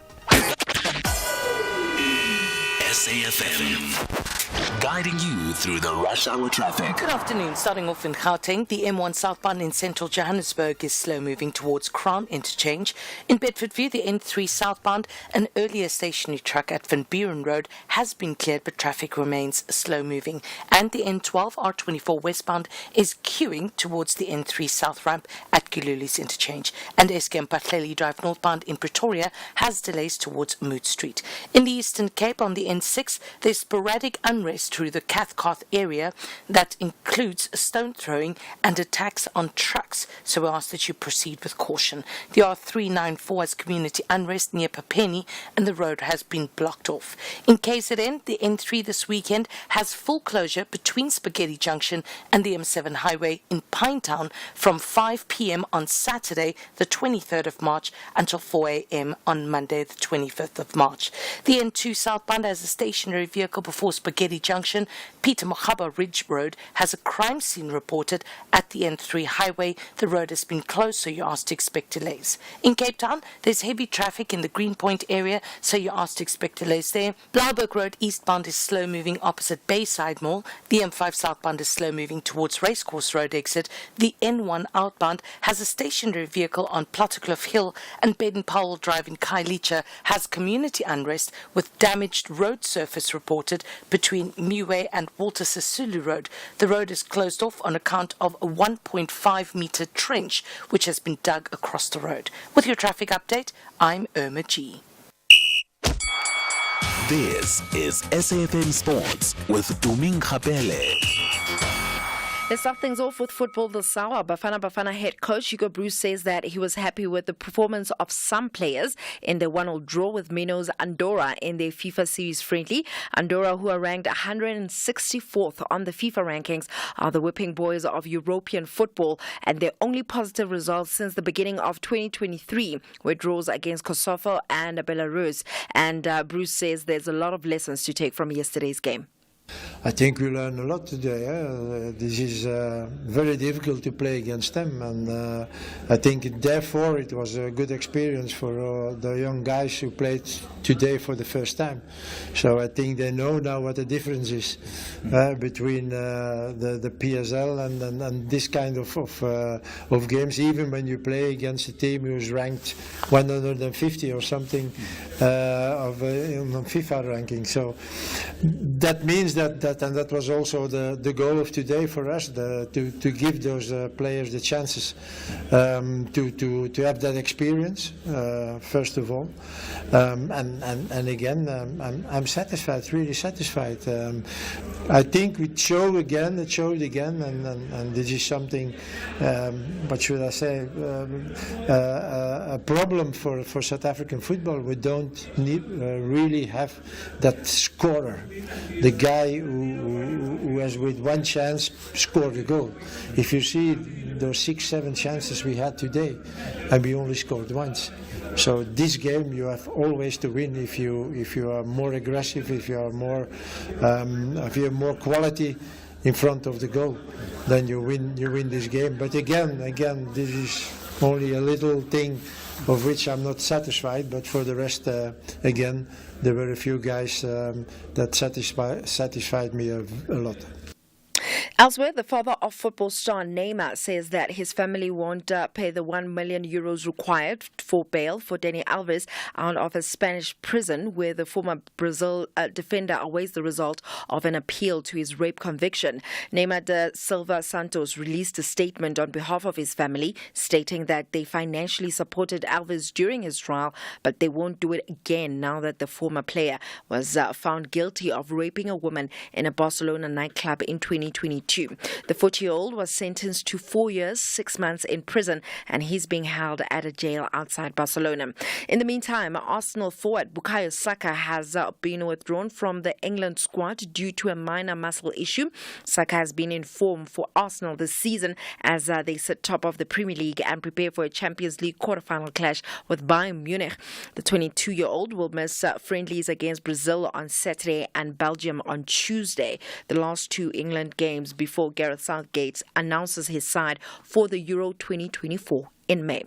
SAFM, guiding you through the rush hour traffic. Good afternoon. Starting off in Gauteng, the M1 southbound in central Johannesburg is slow moving towards Crown Interchange. In Bedfordview, the N3 southbound, an earlier stationary truck at Van Buren Road has been cleared, but traffic remains slow moving. And the N12 R24 westbound is queuing towards the N3 south ramp at Giluli's Interchange. And Eskom Patleli Drive northbound in Pretoria has delays towards Mood Street. In the Eastern Cape on the N6, there's sporadic unrest through the Cathcart area that includes stone throwing and attacks on trucks, so we ask that you proceed with caution. The R394 has community unrest near Papeni and the road has been blocked off. In KZN, the N3 this weekend has full closure between Spaghetti Junction and the M7 highway in Pinetown from 5 p.m. on Saturday the 23rd of March until 4 a.m. on Monday the 25th of March. The N2 southbound has a stationary vehicle before Spaghetti Junction. Peter Mohaba Ridge Road has a crime scene reported at the N3 highway. The road has been closed, so you're asked to expect delays. In Cape Town, there's heavy traffic in the Greenpoint area, so you're asked to expect delays there. Blouberg Road eastbound is slow moving opposite Bayside Mall. The M5 southbound is slow moving towards Racecourse Road exit. The N1 outbound has a stationary vehicle on Plattekloof Hill, and Baden-Powell Drive in Khayelitsha has community unrest with damaged road surface reported between Miwe and Walter Sisulu Road. The road is closed off on account of a 1.5 metre trench which has been dug across the road. With your traffic update, I'm Irma G. This is SAFM Sports with Tuming Khapele. Let's start things off with football this hour. Bafana head coach Hugo Bruce says that he was happy with the performance of some players in the 1-1 draw with Minnows Andorra in their FIFA Series friendly. Andorra, who are ranked 164th on the FIFA rankings, are the whipping boys of European football and their only positive results since the beginning of 2023, where draws against Kosovo and Belarus. And Bruce says there's a lot of lessons to take from yesterday's game. I think we learned a lot today. This is very difficult to play against them, and I think therefore it was a good experience for the young guys who played today for the first time. So I think they know now what the difference is between the PSL and this kind of games. Even when you play against a team who's ranked 150 or something of FIFA ranking, so that means that and that was also the goal of today for us, to give those players the chances to have that experience first of all, and again I'm satisfied, really satisfied. I think it showed again, and this is something, what should I say, a problem for South African football. We don't really have that scorer, the guy who has with one chance scored a goal. If you see those 6-7 chances we had today, and we only scored once. So this game you have always to win if you are more aggressive, if you have more quality in front of the goal, then you win this game. But again, this is only a little thing of which I'm not satisfied, but for the rest, again, there were a few guys that satisfied me a lot. Elsewhere, the father of football star Neymar says that his family won't pay the €1 million required for bail for Dani Alves out of a Spanish prison, where the former Brazil defender awaits the result of an appeal to his rape conviction. Neymar da Silva Santos released a statement on behalf of his family, stating that they financially supported Alves during his trial, but they won't do it again now that the former player was found guilty of raping a woman in a Barcelona nightclub in 2022. The 40-year-old was sentenced to 4 years, 6 months in prison, and he's being held at a jail outside Barcelona. In the meantime, Arsenal forward Bukayo Saka has been withdrawn from the England squad due to a minor muscle issue. Saka has been in form for Arsenal this season as they sit top of the Premier League and prepare for a Champions League quarter-final clash with Bayern Munich. The 22-year-old will miss friendlies against Brazil on Saturday and Belgium on Tuesday, the last two England games before Gareth Southgate announces his side for the Euro 2024 in May.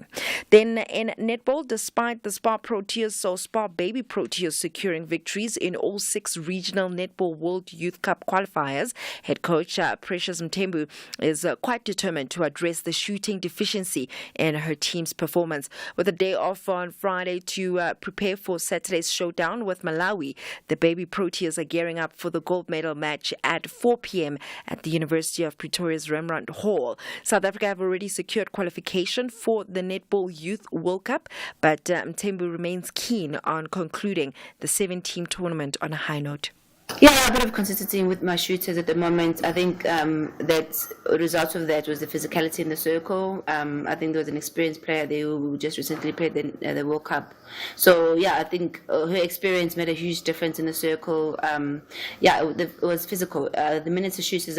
Then in netball, despite the Spar Baby Proteas securing victories in all 6 regional Netball World Youth Cup qualifiers, head coach Precious Mthembu is quite determined to address the shooting deficiency in her team's performance. With a day off on Friday to prepare for Saturday's showdown with Malawi, the Baby Proteas are gearing up for the gold medal match at 4 p.m. at the University of Pretoria's Rembrandt Hall. South Africa have already secured qualification for the Netball Youth World Cup, but Mthembu remains keen on concluding the 7-team tournament on a high note. Yeah, a bit of consistency with my shooters at the moment. I think that a result of that was the physicality in the circle. I think there was an experienced player there who just recently played the World Cup. So, yeah, I think her experience made a huge difference in the circle. It was physical. The minutes the shooters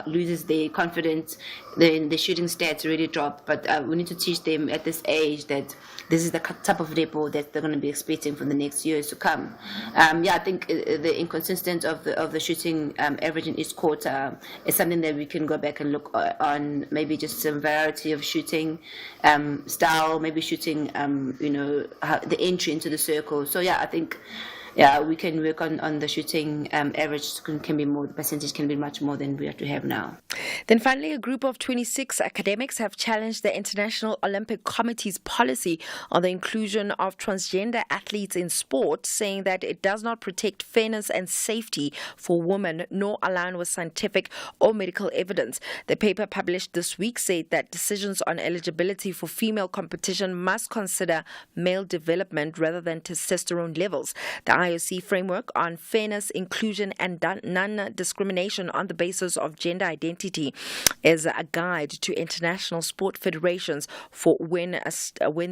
loses their confidence, the shooting stats really drop. But we need to teach them at this age that this is the type of netball that they're going to be expecting for the next years to come. I think the inconsistent of the shooting average in each quarter is something that we can go back and look on. Maybe just some variety of shooting style, maybe shooting the entry into the circle. So I think we can work on the shooting average can be more, the percentage can be much more than we have to have now. Then finally, a group of 26 academics have challenged the International Olympic Committee's policy on the inclusion of transgender athletes in sport, saying that it does not protect fairness and safety for women nor align with scientific or medical evidence. The paper published this week said that decisions on eligibility for female competition must consider male development rather than testosterone levels. The IOC framework on fairness, inclusion and non-discrimination on the basis of gender identity is a guide to international sport federations for when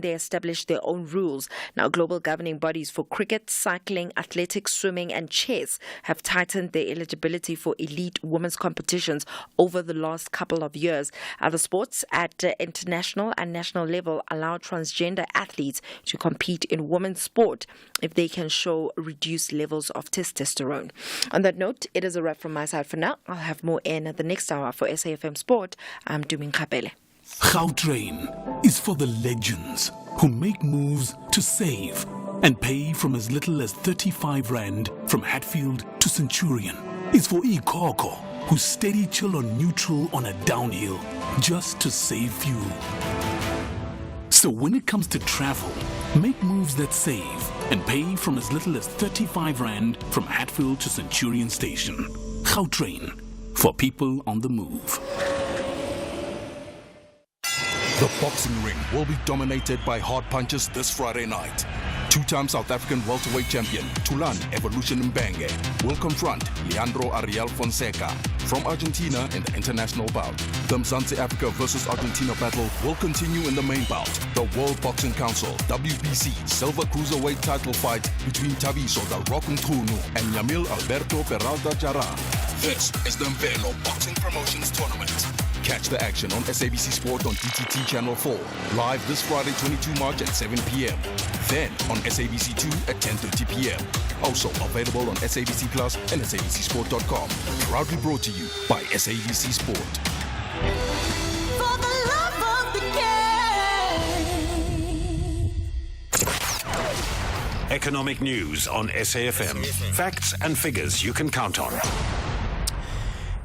they establish their own rules. Now, global governing bodies for cricket, cycling, athletics, swimming and chess have tightened their eligibility for elite women's competitions over the last couple of years. Other sports at international and national level allow transgender athletes to compete in women's sport if they can show reduced levels of testosterone. On that note, it is a wrap from my side for now. I'll have more in the next hour. For SAFM Sport, I'm Dumin Kapele. Gautrain is for the legends who make moves to save and pay from as little as 35 Rand from Hatfield to Centurion. It's for Ikoko who steady chill on neutral on a downhill just to save fuel. So when it comes to travel, make moves that save and pay from as little as 35 Rand from Hatfield to Centurion Station. Gautrain, for people on the move. The boxing ring will be dominated by hard punches this Friday night. 2-time South African welterweight champion Tulan Evolution Mbange will confront Leandro Ariel Fonseca from Argentina in the international bout. The Mzansi Africa versus Argentina battle will continue in the main bout, the World Boxing Council WBC Silver Cruiserweight title fight between Tabiso the Rock Mchunu and Yamil Alberto Peralta Jara. This is the Mvelo Boxing Promotions Tournament. Catch the action on SABC Sport on DTT Channel 4, live this Friday 22 March at 7 p.m. Then on SABC 2 at 10:30 p.m. Also available on SABC Plus and SABCSport.com. Proudly brought to you by SABC Sport. For the love of the game. Economic news on SAFM. Facts and figures you can count on.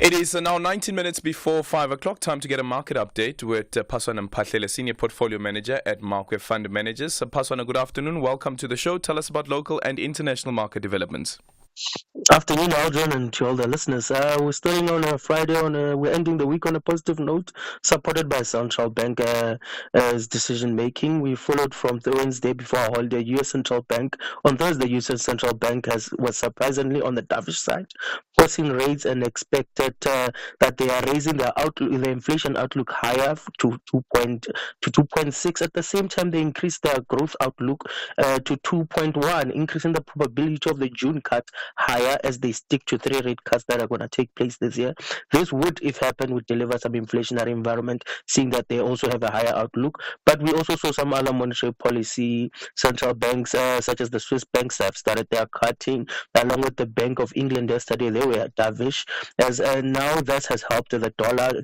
It is now 19 minutes before 5 o'clock. Time to get a market update with Paswana Mpahlele, Senior Portfolio Manager at Markwe Fund Managers. Paswana, good afternoon. Welcome to the show. Tell us about local and international market developments. Afternoon, Aldrin, and to all the listeners. We're starting on a Friday. We're ending the week on a positive note, supported by central bank decision making. We followed from the Wednesday before our holiday. U.S. Central Bank on Thursday. U.S. Central Bank was surprisingly on the dovish side, pausing rates and expected that they are raising their outlook, the inflation outlook higher to 2.6. At the same time, they increased their growth outlook to 2.1, increasing the probability of the June cut higher as they stick to 3 rate cuts that are going to take place this year. This would, if happen, would deliver some inflationary environment, seeing that they also have a higher outlook. But we also saw some other monetary policy central banks, such as the Swiss banks, have started their cutting, along with the Bank of England yesterday. They were dovish, as now that has helped the dollar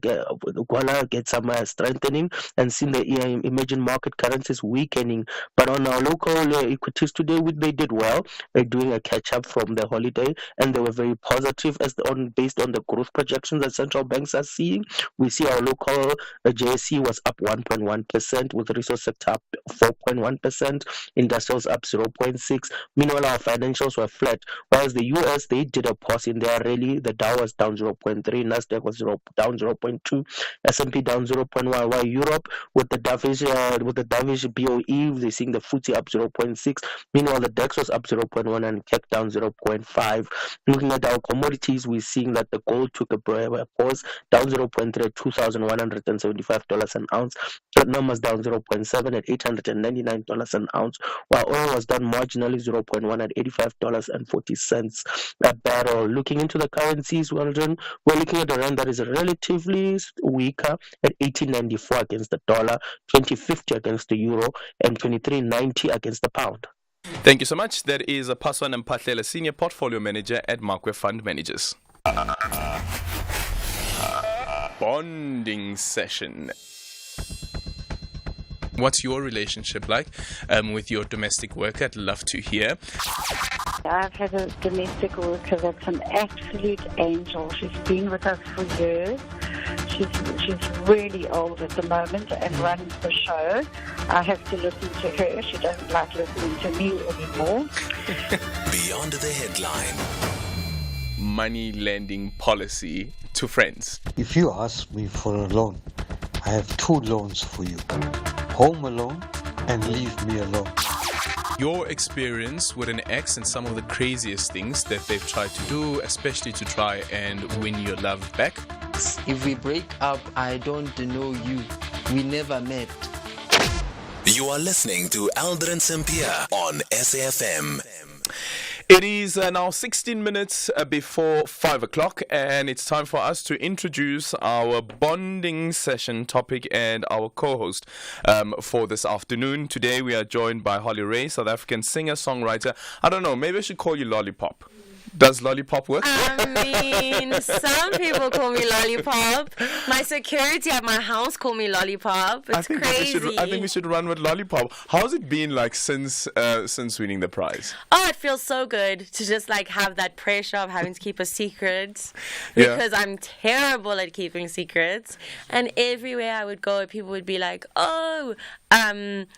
get some strengthening and seen the emerging market currencies weakening. But on our local equities today, they did well. They're doing a catch up from the holiday, and they were very positive based on the growth projections that central banks are seeing. We see our local JSE was up 1.1%, with the resource sector up 4.1%, industrials up 0.6%. Meanwhile, our financials were flat, whereas the US, they did a pause in their rally. The Dow was down 0.3%, Nasdaq was down 0.2%, S&P down 0.1%, while Europe, with the dovish BOE, they're seeing the FTSE up 0.6%. Meanwhile, the DAX was up 0.1% and kept down 0.5%. Looking at our commodities, we're seeing that the gold took a pause, down 0.3% at $2,175 an ounce. Platinum was down 0.7% at $899 an ounce, while oil was down marginally 0.1% at $85.40 a barrel. Looking into the currencies, we're looking at a rand that is relatively weaker at 18.94 against the dollar, 20.50 against the euro, and 23.90 against the pound. Thank you so much. That is Paswana Mpahlele, Senior Portfolio Manager at Markwe Fund Managers. Bonding session. What's your relationship like with your domestic worker? I'd love to hear. I've had a domestic worker that's an absolute angel. She's been with us for years. She's really old at the moment and runs the show. I have to listen to her. She doesn't like listening to me anymore. Beyond the headline. Money lending policy to friends. If you ask me for a loan, I have 2 loans for you. Home alone and leave me alone. Your experience with an ex and some of the craziest things that they've tried to do, especially to try and win your love back. If we break up, I don't know you. We never met. You are listening to Aldrin Sampear on SAFM. It is now 16 minutes before 5 o'clock, and it's time for us to introduce our bonding session topic and our co-host for this afternoon. Today we are joined by Holly Ray, South African singer-songwriter. I don't know, maybe I should call you Lollipop. Does Lollipop work? I mean, some people call me Lollipop. My security at my house call me Lollipop. It's crazy. I think we should run with Lollipop. How's it been like since winning the prize? Oh, it feels so good to just like have that pressure of having to keep a secret because I'm terrible at keeping secrets. And everywhere I would go, people would be like, "Oh,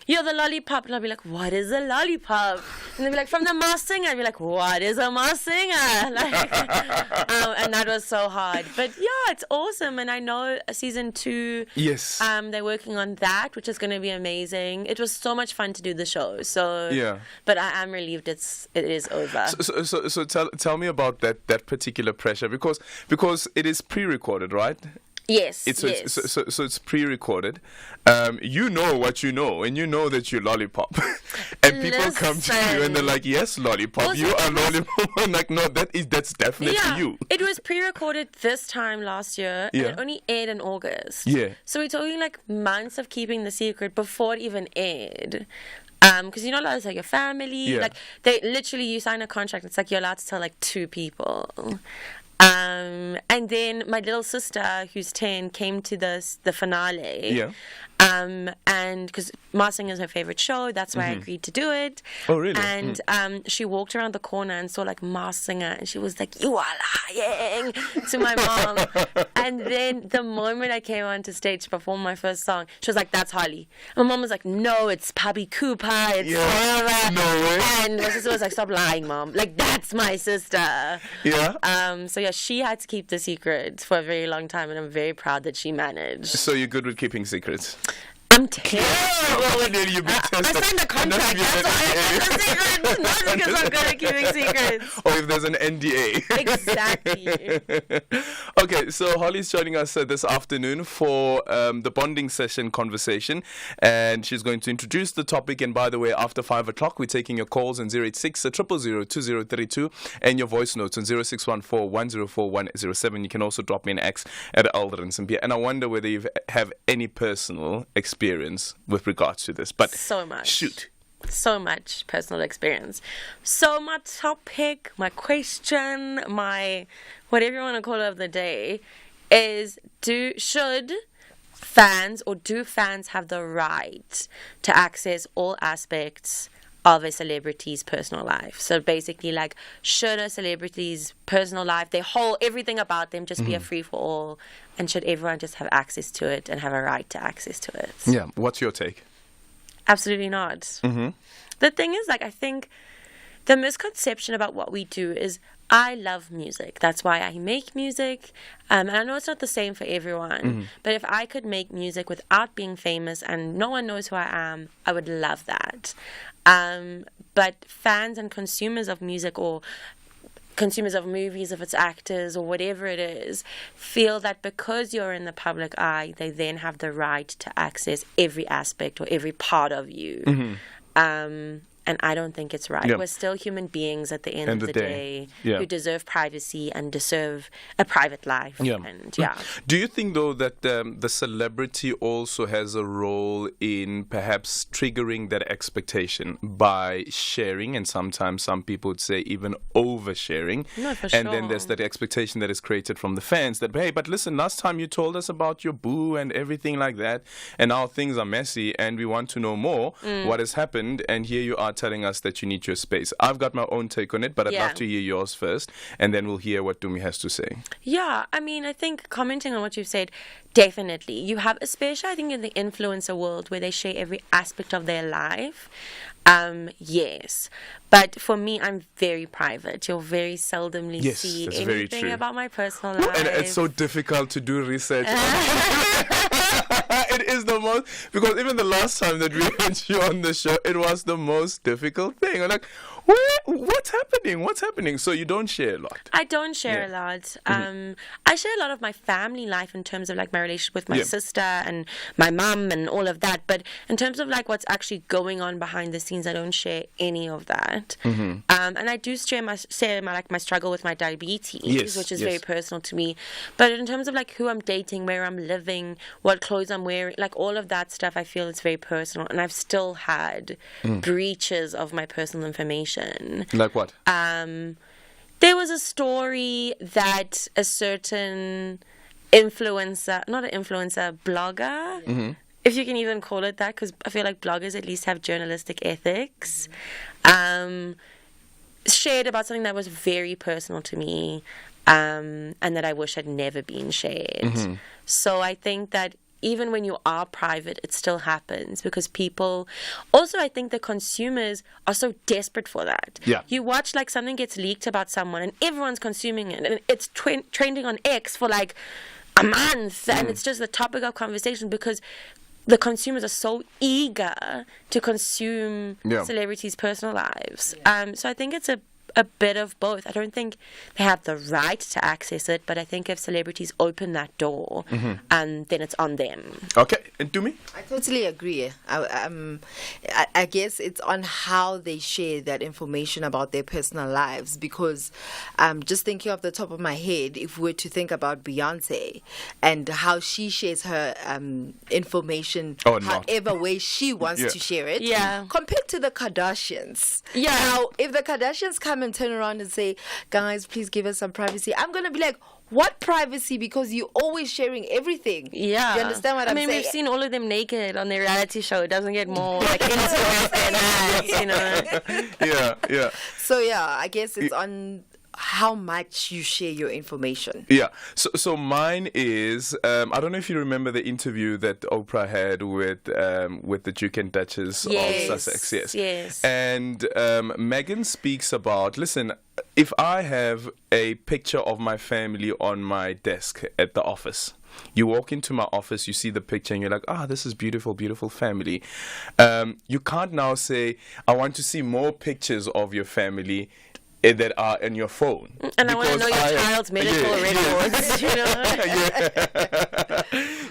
you're the Lollipop," and I'd be like, "What is a lollipop?" And they'd be like, "From the Masked Singer." I'd be like, "What is a Masked Singer?" Like, and that was so hard. But yeah, it's awesome. And I know season 2, yes, they're working on that, which is going to be amazing. It was so much fun to do the show. So yeah, but I am relieved it is over. So tell me about that particular pressure because it is pre-recorded, right? Yes, yes. So it's pre-recorded. You know what you know, and you know that you're Lollipop. And people come to you and they're like, "Yes, Lollipop, also, you are Lollipop." I'm like, "No, that's definitely you." It was pre-recorded this time last year, and it only aired in August. Yeah. So we're talking like months of keeping the secret before it even aired. Because you're not allowed to tell your family. Yeah. Like they literally, you sign a contract. It's like you're allowed to tell like 2 people. And then my little sister, who's 10, came to the finale. Yeah. And because Masked Singer is her favorite show, that's why I agreed to do it. Oh, really? And she walked around the corner and saw like Masked Singer, and she was like, "You are lying," to my mom. And then the moment I came onto stage to perform my first song, she was like, "That's Holly." My mom was like, "No, it's Pabi Cooper. It's Sarah." No way. And my sister was like, "Stop lying, mom. Like, that's my sister." Yeah. So yeah, she had to keep the secret for a very long time, and I'm very proud that she managed. So you're good with keeping secrets? I'm terrible. When did you be tested? I signed a contract. That's why I keep the secrets. Not because I'm good at keeping secrets. Or if there's an NDA. Exactly. Okay, so Holly's joining us this afternoon for the bonding session conversation, and she's going to introduce the topic. And by the way, after 5 o'clock, we're taking your calls on 086 000 2032 and your voice notes on 0614 104 107. You can also drop me an X at Aldrin Sampear. And I wonder whether you have any personal experience with regards to this, but so much. Shoot. So much personal experience. So my topic, my question, my whatever you want to call it of the day is do fans have the right to access all aspects of a celebrity's personal life? So basically, like, should a celebrity's personal life, everything about them just be a free-for-all, and should everyone just have access to it and have a right to access to it? Yeah, what's your take? Absolutely not. The thing is, like, I think the misconception about what we do is I love music. That's why I make music. And I know it's not the same for everyone, but if I could make music without being famous and no one knows who I am, I would love that. But fans and consumers of music, or consumers of movies, if it's actors or whatever it is, feel that because you're in the public eye, they then have the right to access every aspect or every part of you. And I don't think it's right. Yeah. We're still human beings at the end of the day Yeah. who deserve privacy and deserve a private life. Yeah. And Do you think, though, that the celebrity also has a role in perhaps triggering that expectation by sharing, and sometimes some people would say even oversharing? No, for and then sure. there's that expectation that is created from the fans that, hey, but listen, last time you told us about your boo and everything like that, and now things are messy and we want to know more. What has happened? And here you are telling us that you need your space. I've got my own take on it, but I'd love to hear yours first, and then we'll hear what Dumi has to say. Yeah, I mean, I think commenting on what you've said, definitely. You have, especially I think in the influencer world where they share every aspect of their life. Yes. But for me, I'm very private. You'll very seldomly see that's very anything true. about my personal life. And it's so difficult to do research. It is the most, because even the last time that we had you on the show, it was the most difficult thing. I'm like, what's happening? What's happening? So you don't share a lot. I don't share a lot. I share a lot of my family life in terms of like my relationship with my sister and my mum and all of that. But in terms of like what's actually going on behind the scenes, I don't share any of that. And I do share my struggle with my diabetes, which is very personal to me. But in terms of like who I'm dating, where I'm living, what clothes I'm wearing, like all of that stuff, I feel it's very personal. And I've still had breaches of my personal information. Like what? There was a story that a certain influencer, not an influencer, blogger, if you can even call it that, because I feel like bloggers at least have journalistic ethics, shared about something that was very personal to me, and that I wish had never been shared. So I think that even when you are private, it still happens because people... Also, I think the consumers are so desperate for that. Yeah. You watch, like, something gets leaked about someone and everyone's consuming it. And it's trending on X for, like, a month. And it's just the topic of conversation because the consumers are so eager to consume celebrities' personal lives. So I think it's a bit of both. I don't think they have the right to access it, but I think if celebrities open that door, then it's on them. Okay, and Dumi? I totally agree. I guess it's on how they share that information about their personal lives, because just thinking off the top of my head, if we were to think about Beyonce and how she shares her information however way she wants to share it, compared to the Kardashians. Now, if the Kardashians come come and turn around and say, guys, please give us some privacy, I'm going to be like, what privacy? Because you're always sharing everything. Yeah. You understand what I'm saying? We've seen all of them naked on their reality show. It doesn't get more like intimate than that, Yeah. So, I guess it's on how much you share your information. Yeah. So mine is I don't know if you remember the interview that Oprah had with the Duke and Duchess of Sussex. Yes. And Meghan speaks about, listen, if I have a picture of my family on my desk at the office, you walk into my office, you see the picture, and you're like, this is beautiful, beautiful family. You can't now say, I want to see more pictures of your family that are in your phone. And I want to know your child's medical records, you know?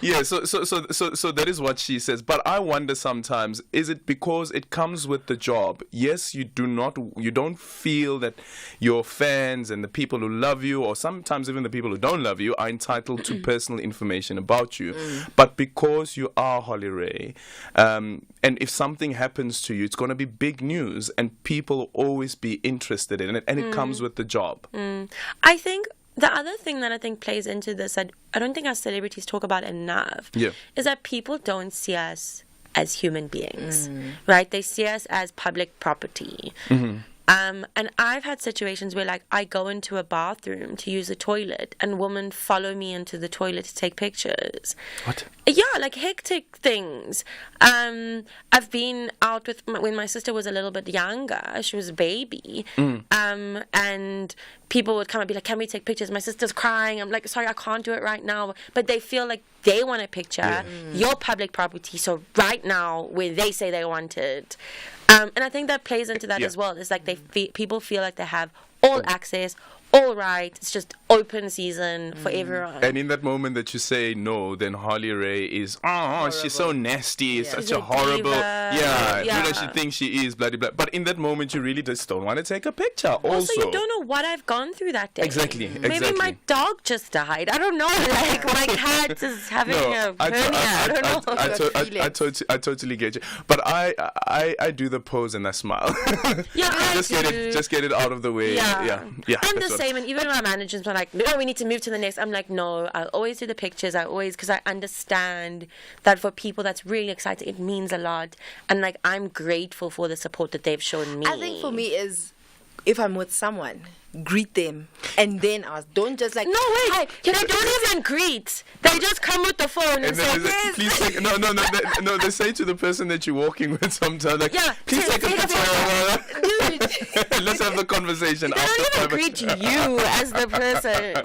Yeah, so that is what she says. But I wonder sometimes, is it because it comes with the job? Yes, you don't feel that your fans and the people who love you, or sometimes even the people who don't love you, are entitled to personal information about you. But because you are Holly Ray, and if something happens to you, it's going to be big news, and people will always be interested in it, and it comes with the job. I think the other thing that I think plays into this, I don't think our celebrities talk about enough, is that people don't see us as human beings, right? They see us as public property. And I've had situations where, like, I go into a bathroom to use the toilet and women follow me into the toilet to take pictures. What? Yeah, like hectic things. I've been out with when my sister was a little bit younger. She was a baby. And people would come and be like, can we take pictures? My sister's crying. I'm like, sorry, I can't do it right now. But they feel like they want a picture. You're public property. So right now, where they say they want it. And I think that plays into that as well. It's like people feel like they have all access, all right. It's just open season for everyone. And in that moment that you say no, then Holly Ray is, she's so nasty. It's such a horrible. Who does she think she is? Blah, blah, blah. But in that moment, you really just don't want to take a picture. Also, you don't know what I've gone through that day. Exactly. Maybe my dog just died. I don't know. Like my cat is having a hernia. I totally get you. But I do the pose and I smile. Just get it out of the way. Yeah. I'm the same, and even my managers are like, no, we need to move to the next. I'm like, no, I always do the pictures. Because I understand that for people that's really exciting, it means a lot. And like, I'm grateful for the support that they've shown me. I think for me is, if I'm with someone, greet them and then ask. Don't just like, no, wait, hi, they don't even greet. They just come with the phone and say, yes. Please take, no, they say to the person that you're walking with sometimes, like, please take a picture. Let's have the conversation after 5 o'clock. They don't even greet you as the person.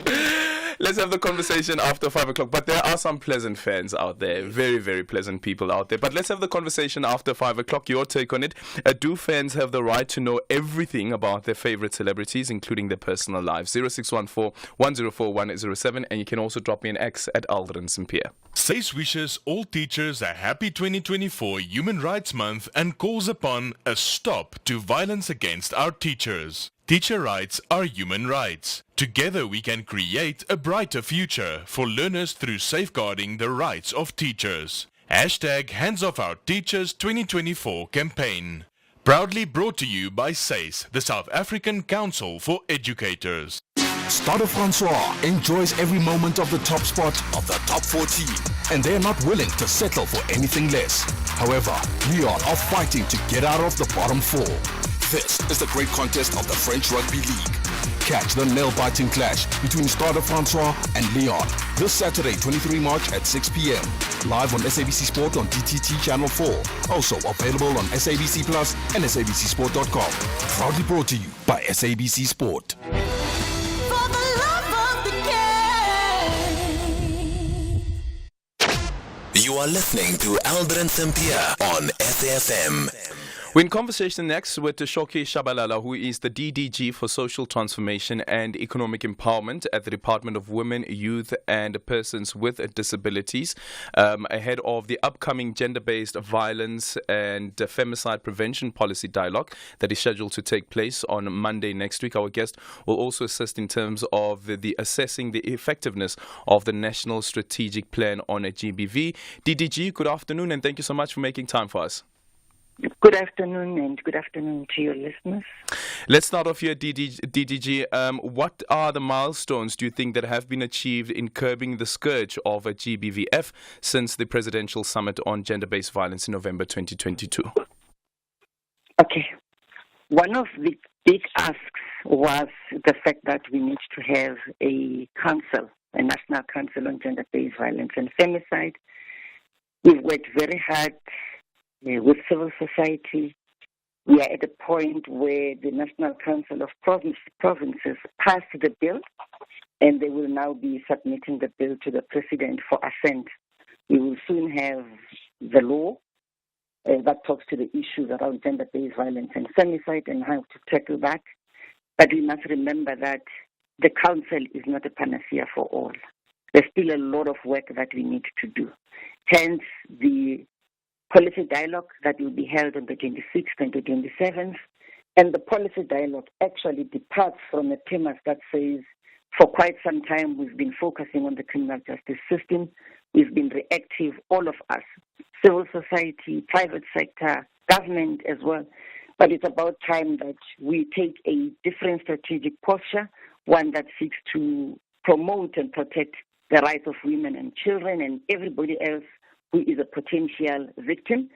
Let's have the conversation after 5 o'clock. But there are some pleasant fans out there. Very, very pleasant people out there. But let's have the conversation after 5 o'clock. Your take on it. Do fans have the right to know everything about their favorite celebrities, including their personal lives? 0614-104-107. And you can also drop me an X at Aldrin Sampear. SACE wishes all teachers a happy 2024 Human Rights Month and calls upon a stop to violence against our teachers. Teacher rights are human rights. Together we can create a brighter future for learners through safeguarding the rights of teachers. Hashtag Hands Off Our Teachers 2024 campaign. Proudly brought to you by SACE, the South African Council for Educators. Stade Francois enjoys every moment of the top spot of the top 14, and they're not willing to settle for anything less. However, Lyon are fighting to get out of the bottom four. This is the great contest of the French Rugby League. Catch the nail-biting clash between Stade Francois and Lyon this Saturday, 23 March at 6 p.m. Live on SABC Sport on DTT Channel 4. Also available on SABC Plus and SABCSport.com. Proudly brought to you by SABC Sport. You are listening to Aldrin Sampear on SAFM. We're in conversation next with Shoki Shabalala, who is the DDG for Social Transformation and Economic Empowerment at the Department of Women, Youth and Persons with Disabilities, ahead of the upcoming gender-based violence and femicide prevention policy dialogue that is scheduled to take place on Monday next week. Our guest will also assist in terms of the assessing the effectiveness of the National Strategic Plan on a GBV. DDG, good afternoon, and thank you so much for making time for us. Good afternoon, and good afternoon to your listeners. Let's start off here, DDG. What are the milestones, do you think, that have been achieved in curbing the scourge of a GBVF since the Presidential Summit on Gender-Based Violence in November 2022? Okay. One of the big asks was the fact that we need to have a council, a national council on gender-based violence and femicide. We've worked very hard with civil society. We are at a point where the National Council of Provinces passed the bill, and they will now be submitting the bill to the President for assent. We will soon have the law that talks to the issues around gender-based violence and femicide and how to tackle that. But we must remember that the council is not a panacea for all. There's still a lot of work that we need to do. Hence, the policy dialogue that will be held on the 26th and the 27th. And the policy dialogue actually departs from a premise that says, for quite some time, we've been focusing on the criminal justice system. We've been reactive, all of us, civil society, private sector, government as well. But it's about time that we take a different strategic posture, one that seeks to promote and protect the rights of women and children and everybody else who is a potential victim,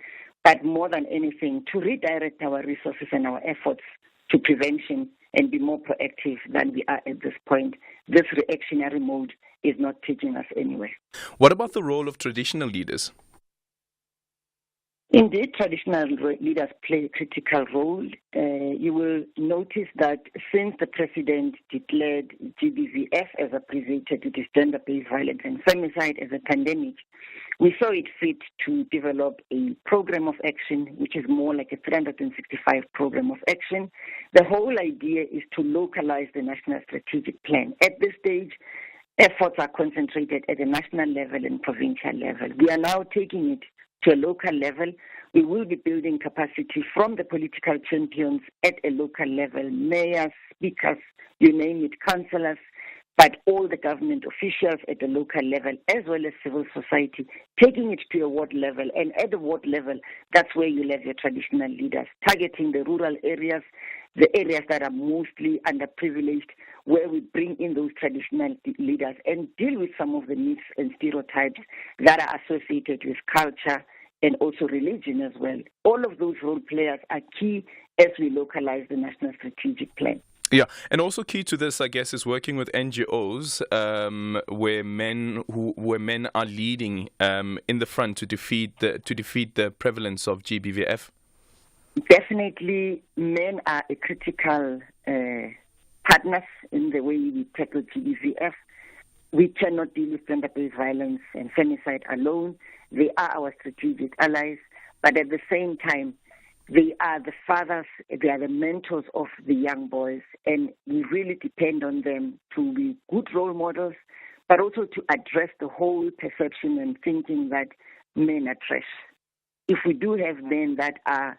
but more than anything, to redirect our resources and our efforts to prevention and be more proactive than we are at this point. This reactionary mode is not taking us anywhere. What about the role of traditional leaders? Indeed, traditional leaders play a critical role. You will notice that since the President declared GBVF as abbreviated, it is gender-based violence and femicide, as a pandemic, we saw it fit to develop a program of action, which is more like a 365 program of action. The whole idea is to localize the national strategic plan. At this stage, efforts are concentrated at the national level and provincial level. We are now taking it to a local level. We will be building capacity from the political champions at a local level, mayors, speakers, you name it, councillors, but all the government officials at the local level, as well as civil society, taking it to a ward level. And at the ward level, that's where you have your traditional leaders, targeting the rural areas, the areas that are mostly underprivileged, where we bring in those traditional leaders and deal with some of the myths and stereotypes that are associated with culture and also religion as well. All of those role players are key as we localize the national strategic plan. Yeah, and also key to this, I guess, is working with NGOs where men are leading in the front to defeat the prevalence of GBVF. Definitely, men are a critical partners in the way we tackle GBVF. We cannot deal with gender-based violence and femicide alone. They are our strategic allies, but at the same time, they are the fathers, they are the mentors of the young boys, and we really depend on them to be good role models, but also to address the whole perception and thinking that men are trash. If we do have men that are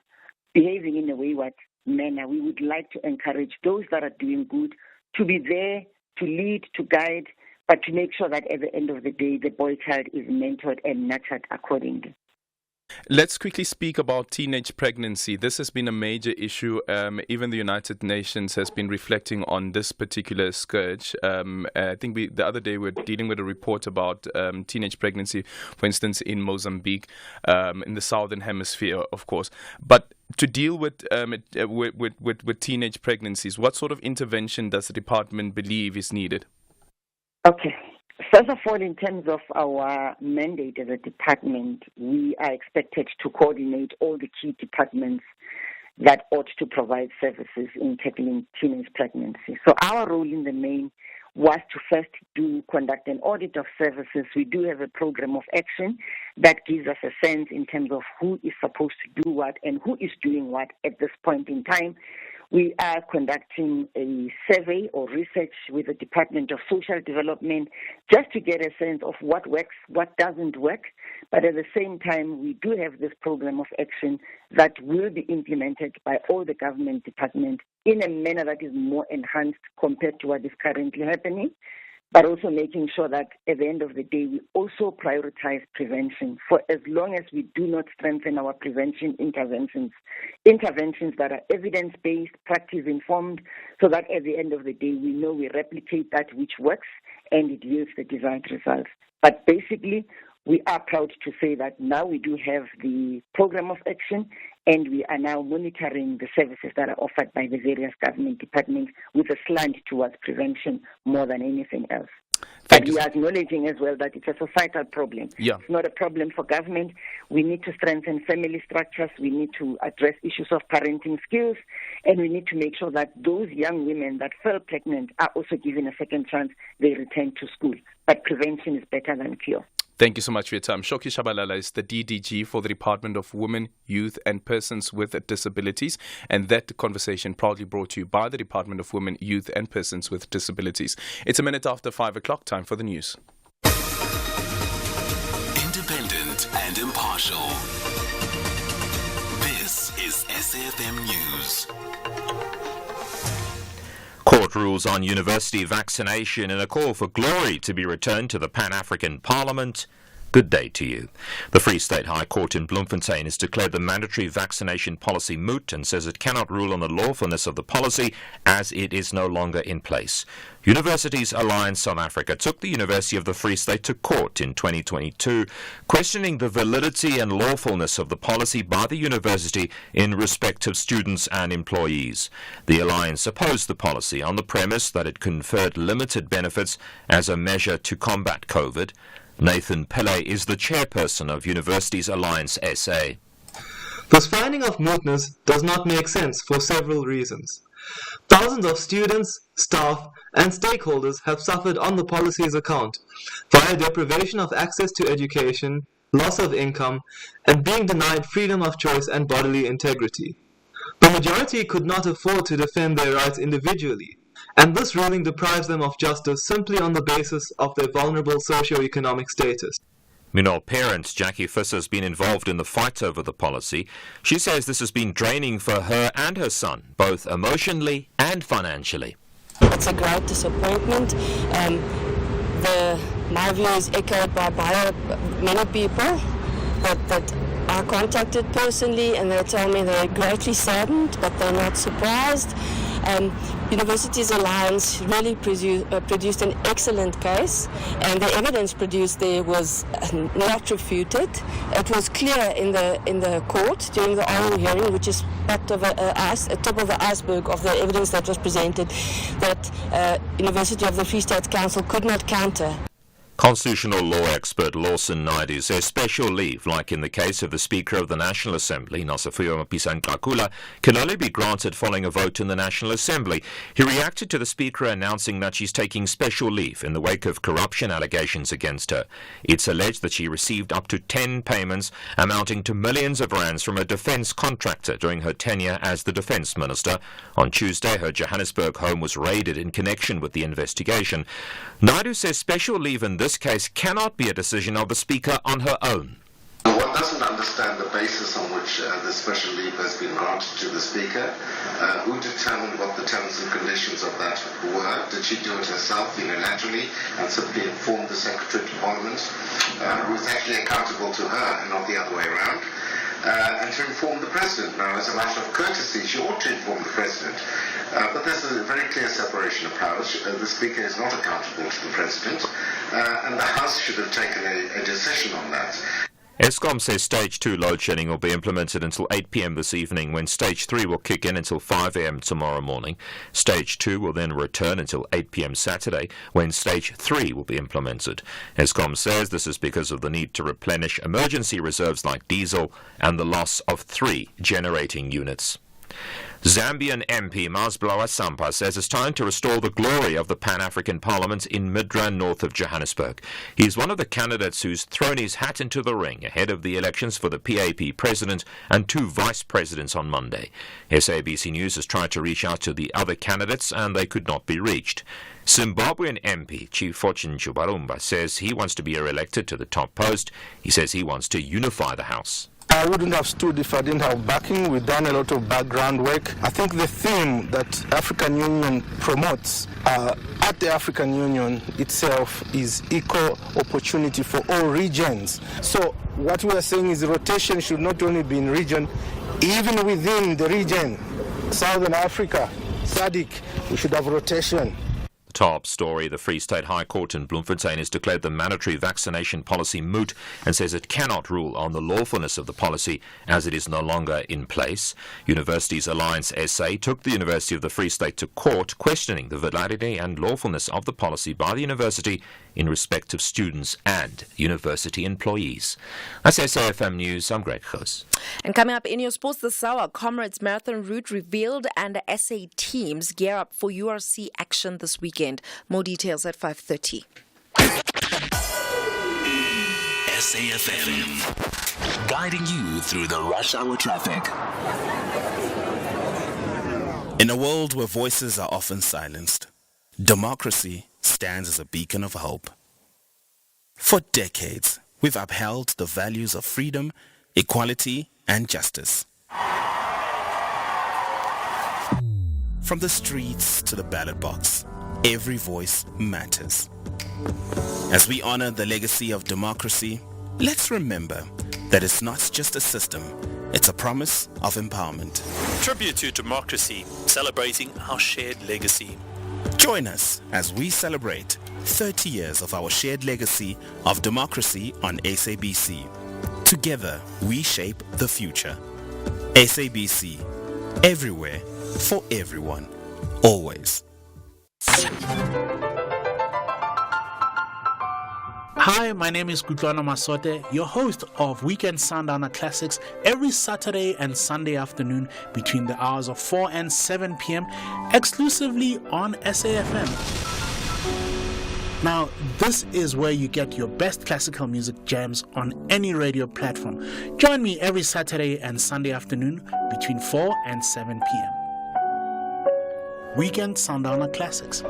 behaving in a way what men are, we would like to encourage those that are doing good to be there, to lead, to guide, but to make sure that at the end of the day, the boy child is mentored and nurtured accordingly. Let's quickly speak about teenage pregnancy. This has been a major issue. Even the United Nations has been reflecting on this particular scourge. I think the other day we were dealing with a report about teenage pregnancy, for instance, in Mozambique, in the southern hemisphere, of course. But to deal with teenage pregnancies, what sort of intervention does the department believe is needed? Okay. First of all, in terms of our mandate as a department, we are expected to coordinate all the key departments that ought to provide services in tackling teenage pregnancy. So our role in the main was to first conduct an audit of services. We do have a program of action that gives us a sense in terms of who is supposed to do what and who is doing what at this point in time. We are conducting a survey or research with the Department of Social Development just to get a sense of what works, what doesn't work. But at the same time, we do have this program of action that will be implemented by all the government departments in a manner that is more enhanced compared to what is currently happening. but also making sure that at the end of the day, we also prioritize prevention. For as long as we do not strengthen our prevention interventions that are evidence-based, practice-informed, so that at the end of the day, we know we replicate that which works and it yields the desired results. But basically, we are proud to say that now we do have the program of action, and we are now monitoring the services that are offered by the various government departments with a slant towards prevention more than anything else. But we are acknowledging as well that it's a societal problem. Yeah. It's not a problem for government. We need to strengthen family structures. We need to address issues of parenting skills. And we need to make sure that those young women that fell pregnant are also given a second chance. They return to school. But prevention is better than cure. Thank you so much for your time. Shoki Shabalala is the DDG for the Department of Women, Youth and Persons with Disabilities. And that conversation proudly brought to you by the Department of Women, Youth and Persons with Disabilities. It's a minute after 5 o'clock. Time for the news. Independent and impartial. This is SAFM News. Court rules on university vaccination and a call for glory to be returned to the Pan-African Parliament. Good day to you. The Free State High Court in Bloemfontein has declared the mandatory vaccination policy moot and says it cannot rule on the lawfulness of the policy as it is no longer in place. Universities Alliance South Africa took the University of the Free State to court in 2022, questioning the validity and lawfulness of the policy by the university in respect of students and employees. The Alliance opposed the policy on the premise that it conferred limited benefits as a measure to combat COVID. Nathan Pillay is the chairperson of Universities Alliance SA. This finding of mootness does not make sense for several reasons. Thousands of students, staff, and stakeholders have suffered on the policy's account via deprivation of access to education, loss of income, and being denied freedom of choice and bodily integrity. The majority could not afford to defend their rights individually, and this ruling deprives them of justice simply on the basis of their vulnerable socio-economic status. Meanwhile, parent Jackie Visser has been involved in the fight over the policy. She says this has been draining for her and her son, both emotionally and financially. It's a great disappointment. My view is echoed by many people that I contacted personally, and they told me they're greatly saddened, but they're not surprised. Universities Alliance really produced an excellent case, and the evidence produced there was not refuted. It was clear in the court during the oral hearing, which is top of the iceberg of the evidence that was presented, that University of the Free State Council could not counter. Constitutional law expert Lawson Naidu says special leave, like in the case of the Speaker of the National Assembly, Nosafuyo Mapisa-Nqakula, can only be granted following a vote in the National Assembly. He reacted to the Speaker announcing that she's taking special leave in the wake of corruption allegations against her. It's alleged that she received up to 10 payments amounting to millions of rands from a defence contractor during her tenure as the Defence Minister. On Tuesday, her Johannesburg home was raided in connection with the investigation. Naidu says special leave in this case cannot be a decision of the Speaker on her own. One doesn't understand the basis on which the special leave has been granted to the Speaker. Who determined what the terms and conditions of that were? Did she do it herself unilaterally and simply inform the Secretary to Parliament, who is actually accountable to her and not the other way around? And to inform the President. Now, as a matter of courtesy, she ought to inform the President. But there's a very clear separation of powers. The Speaker is not accountable to the President, and the House should have taken a decision on that. Eskom says Stage 2 load shedding will be implemented until 8 p.m. this evening, when Stage 3 will kick in until 5 a.m. tomorrow morning. Stage 2 will then return until 8 p.m. Saturday, when Stage 3 will be implemented. Eskom says this is because of the need to replenish emergency reserves like diesel and the loss of 3 generating units. Zambian MP Aldrin Sampear says it's time to restore the glory of the Pan-African Parliament in Midrand, north of Johannesburg. He's one of the candidates who's thrown his hat into the ring ahead of the elections for the PAP president and 2 vice presidents on Monday. SABC News has tried to reach out to the other candidates, and they could not be reached. Zimbabwean MP Chief Fortune Chubarumba says he wants to be re-elected to the top post. He says he wants to unify the House. I wouldn't have stood if I didn't have backing. We've done a lot of background work. I think the theme that African Union promotes at the African Union itself is equal opportunity for all regions. So what we are saying is rotation should not only be in region, even within the region, Southern Africa, SADC, we should have rotation. Top story, the Free State High Court in Bloemfontein has declared the mandatory vaccination policy moot and says it cannot rule on the lawfulness of the policy as it is no longer in place. Universities Alliance SA took the University of the Free State to court, questioning the validity and lawfulness of the policy by the university in respect of students and university employees. That's SAFM News. I'm Greg Goos. And coming up in your sports this hour, Comrades Marathon route revealed and the SA teams gear up for URC action this weekend. More details at 5:30. SAFM, guiding you through the rush hour traffic. In a world where voices are often silenced, democracy stands as a beacon of hope. For decades, we've upheld the values of freedom, equality, and justice. From the streets to the ballot box, every voice matters. As we honor the legacy of democracy, let's remember that it's not just a system, it's a promise of empowerment. Tribute to democracy, celebrating our shared legacy. Join us as we celebrate 30 years of our shared legacy of democracy on SABC. Together, we shape the future. SABC, everywhere, for everyone, always. Hi, my name is Kutlwana Masote, your host of Weekend Sundowner Classics every Saturday and Sunday afternoon between the hours of 4 and 7 p.m. exclusively on SAFM. Now, this is where you get your best classical music jams on any radio platform. Join me every Saturday and Sunday afternoon between 4 and 7 p.m. Weekend Sundowner Classics.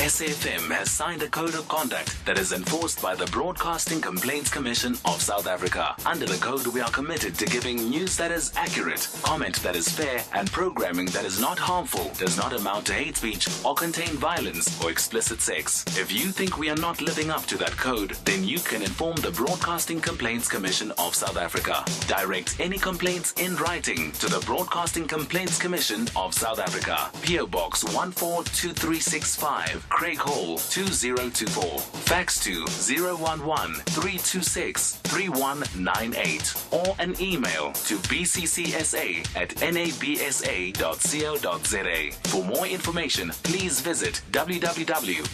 SAFM has signed a code of conduct that is enforced by the Broadcasting Complaints Commission of South Africa. Under the code, we are committed to giving news that is accurate, comment that is fair, and programming that is not harmful, does not amount to hate speech, or contain violence or explicit sex. If you think we are not living up to that code, then you can inform the Broadcasting Complaints Commission of South Africa. Direct any complaints in writing to the Broadcasting Complaints Commission of South Africa. PO Box 142365. Craig Hall 2024. Fax to 011-326-3198 or an email to bccsa@nabsa.co.za. For more information, please visit www.bccsa.co.za.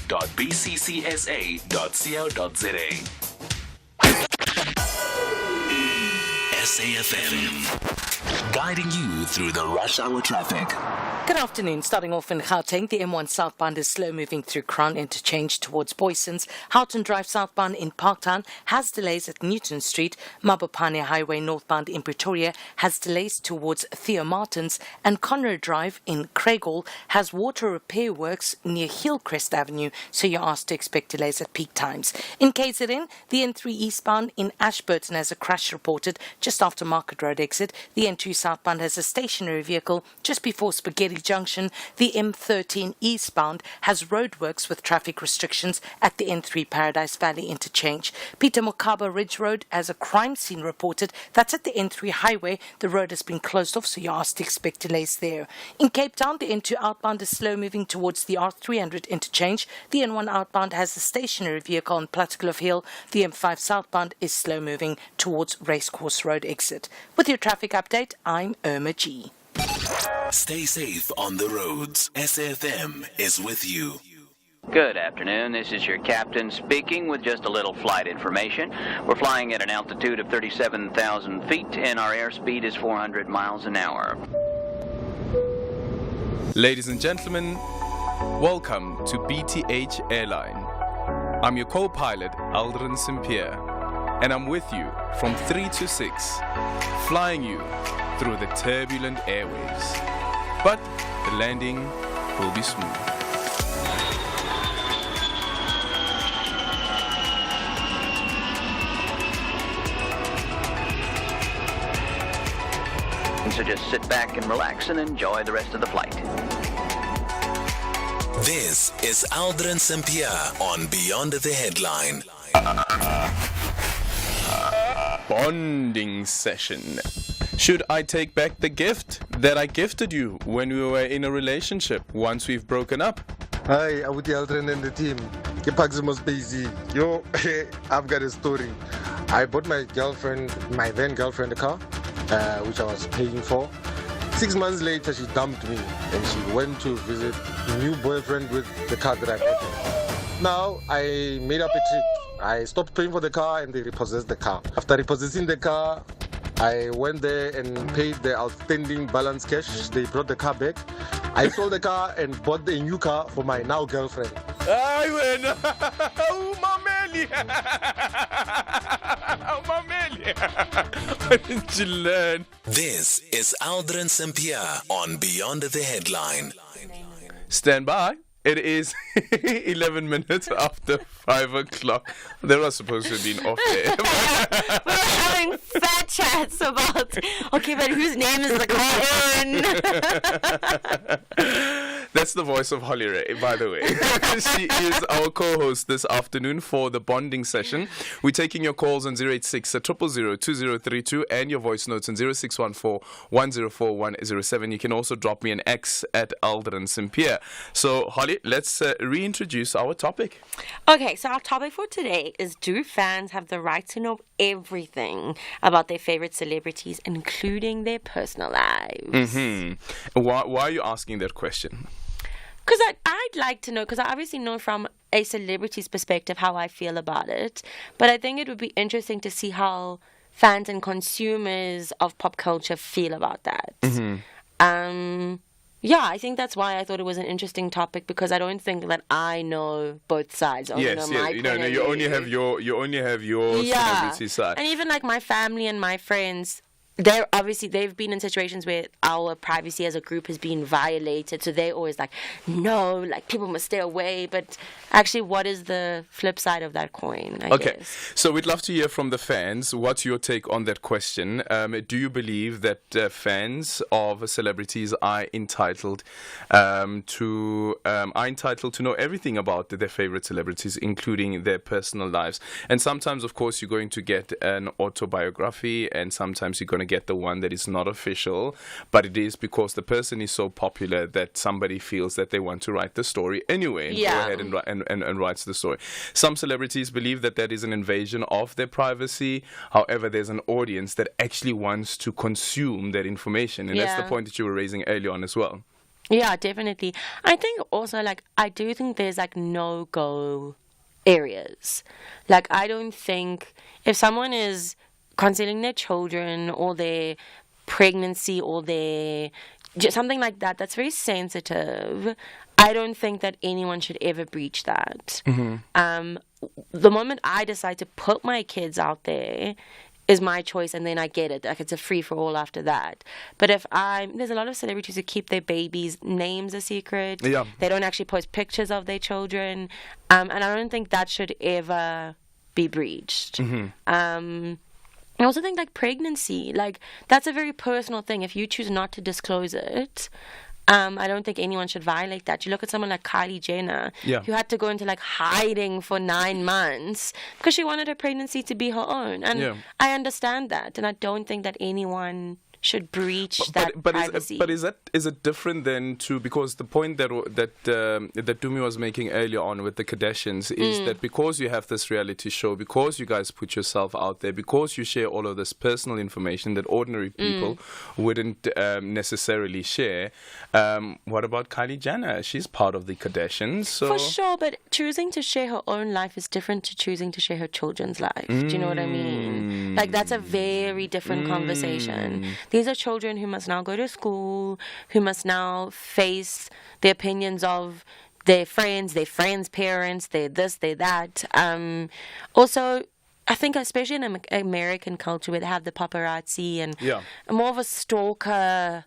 SAFM, guiding you through the rush hour traffic. Good afternoon. Starting off in Gauteng, the M1 southbound is slow moving through Crown Interchange towards Boysons. Houghton Drive southbound in Parktown has delays at Newton Street. Mabopane Highway northbound in Pretoria has delays towards Theo Martins, and Conroe Drive in Craighall has water repair works near Hillcrest Avenue, so you're asked to expect delays at peak times. In KZN, the N3 eastbound in Ashburton has a crash reported just after Market Road exit. The N2 southbound has a stationary vehicle just before Spaghetti Junction. The M13 eastbound has roadworks with traffic restrictions at the N3 Paradise Valley interchange. Peter Mokaba Ridge Road has a crime scene reported. That's at the N3 highway. The road has been closed off, so you're asked to expect delays there. In Cape Town, the N2 outbound is slow moving towards the R300 interchange. The N1 outbound has a stationary vehicle on Plattekloof Hill. The M5 southbound is slow moving towards Racecourse Road exit. With your traffic update, I'm Irma G. Stay safe on the roads. SAFM is with you. Good afternoon. This is your captain speaking with just a little flight information. We're flying at an altitude of 37,000 feet and our airspeed is 400 miles an hour. Ladies and gentlemen, welcome to BTH Airline. I'm your co-pilot, Aldrin Sampear, and I'm with you from 3 to 6, flying you through the turbulent airwaves. But the landing will be smooth. so just sit back and relax and enjoy the rest of the flight. This is Aldrin Sampear on Beyond the Headline. Bonding session. Should I take back the gift that I gifted you when we were in a relationship once we've broken up? Hi, I'm with Aldrin and the team. Yo, I've got a story. I bought my then girlfriend, a car, which I was paying for. 6 months later, she dumped me and she went to visit a new boyfriend with the car that I bought her. Now, I made up a trick. I stopped paying for the car and they repossessed the car. After repossessing the car, I went there and paid the outstanding balance cash. They brought the car back. I sold the car and bought a new car for my now girlfriend. I win. Oh, Mameli. Oh, Mameli. Why didn't you learn? This is Aldrin Sampear on Beyond the Headline. Stand by. It is 11 minutes after 5 o'clock. That was supposed to have been off air. We're having fat chats about, okay, but whose name is the call-in? That's the voice of Holly Ray, by the way. She is our co-host this afternoon for the bonding session. We're taking your calls on 086 000 2032 and your voice notes on 0614 104 107. You can also drop me an X at Aldrin Sampear. So, Holly, let's reintroduce our topic. Okay, so our topic for today is, do fans have the right to know everything about their favorite celebrities, including their personal lives? Mm-hmm. Why are you asking that question? Because I'd like to know, because I obviously know from a celebrity's perspective how I feel about it, but I think it would be interesting to see how fans and consumers of pop culture feel about that. Mm-hmm. Yeah, I think that's why I thought it was an interesting topic, because I don't think that I know both sides. I only know my point of you only have your celebrity side. And even like my family and my friends, they've been in situations where our privacy as a group has been violated, so they're always like, no, like people must stay away. But actually, what is the flip side of that coin, I guess? So we'd love to hear from the fans. What's your take on that question? Do you believe that fans of celebrities are entitled to know everything about their favorite celebrities, including their personal lives? And sometimes, of course, you're going to get an autobiography, and sometimes you're going to get the one that is not official, but it is because the person is so popular that somebody feels that they want to write the story anyway, and go ahead and writes the story. Some celebrities believe that is an invasion of their privacy. However, there's an audience that actually wants to consume that information, and that's the point that you were raising earlier on as well. Yeah, definitely. I think also, I do think there's no-go areas. I don't think if someone is concealing their children or their pregnancy or something like that, that's very sensitive. I don't think that anyone should ever breach that. Mm-hmm. The moment I decide to put my kids out there is my choice, and then I get it. It's a free-for-all after that. But there's a lot of celebrities who keep their babies' names a secret. Yeah. They don't actually post pictures of their children. And I don't think that should ever be breached. Mm-hmm. I also think pregnancy, that's a very personal thing. If you choose not to disclose it, I don't think anyone should violate that. You look at someone like Kylie Jenner, who had to go into hiding for 9 months because she wanted her pregnancy to be her own. And I understand that, and I don't think that anyone should breach that privacy. But is it different then because the point that Dumi was making earlier on with the Kardashians is that because you have this reality show, because you guys put yourself out there, because you share all of this personal information that ordinary people wouldn't necessarily share. What about Kylie Jenner? She's part of the Kardashians. So. For sure, but choosing to share her own life is different to choosing to share her children's life. Do you know what I mean? That's a very different conversation. These are children who must now go to school, who must now face the opinions of their friends' parents, their this, their that. Also, I think especially in American culture where they have the paparazzi and more of a stalker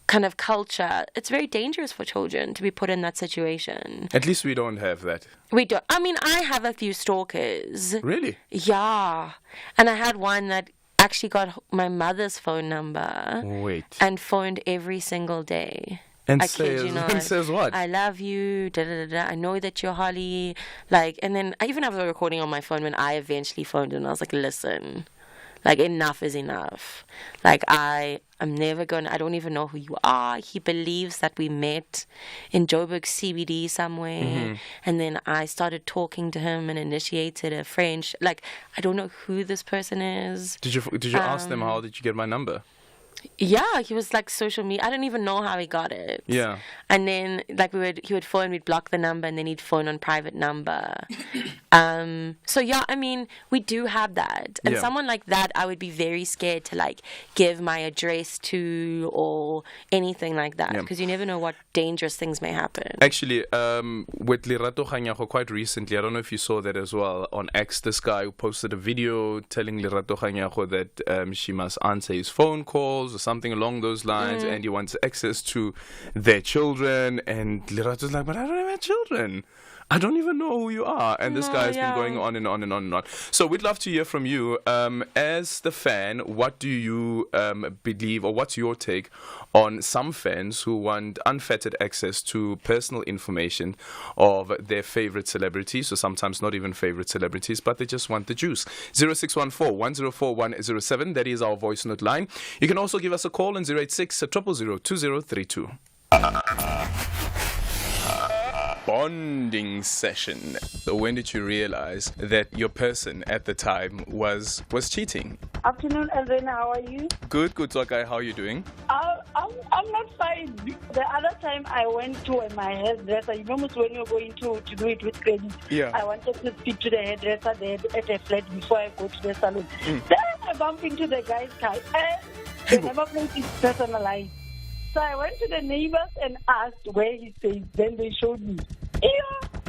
kind of culture, it's very dangerous for children to be put in that situation. At least we don't have that. We don't. I mean, I have a few stalkers. Really? Yeah. And I had one that actually got my mother's phone number. Wait. And phoned every single day. And I kid you not. and says what? I love you. Da, da, da, da. I know that you're Holly. Like, and then I even have a recording on my phone when I eventually phoned him. I was like, listen, like, enough is enough. Like, I'm never going to, I don't even know who you are. He believes that we met in Joburg CBD somewhere. Mm-hmm. And then I started talking to him and initiated a French. Like, I don't know who this person is. Did you ask them, how did you get my number? Yeah, he was like social media. I don't even know how he got it. Yeah. And then like he would phone, we'd block the number, and then he'd phone on private number. So yeah, I mean, we do have that. And Yeah. someone like that, I would be very scared to like give my address to or anything like that, Yeah. because you never know what dangerous things may happen. Actually, with Lerato Kganyago quite recently, I don't know if you saw that as well, on X, this guy who posted a video telling Lerato Kganyago that she must answer his phone calls or something along those lines, and he wants access to their children, and Lerato's like, but I don't have children. I don't even know who you are. And this guy has been going on and on and on and on. So we'd love to hear from you. As the fan, what do you believe, or what's your take on some fans who want unfettered access to personal information of their favorite celebrities, or sometimes not even favorite celebrities, but they just want the juice? 0614-104107, that is our voice note line. You can also give us a call on 086-000-2032. Bonding session. So when did you realize that your person at the time was cheating? Afternoon, Aldrin. How are you? Good, Sokai. How are you doing? I'm not fine. The other time I went to my hairdresser, you know, when you're going to do it with credit. Yeah. I wanted to speak to the hairdresser there at a flat before I go to the salon. Then I bumped into the guy's car. The number plate is personalized. So I went to the neighbors and asked where he stays. Then they showed me. Yeah,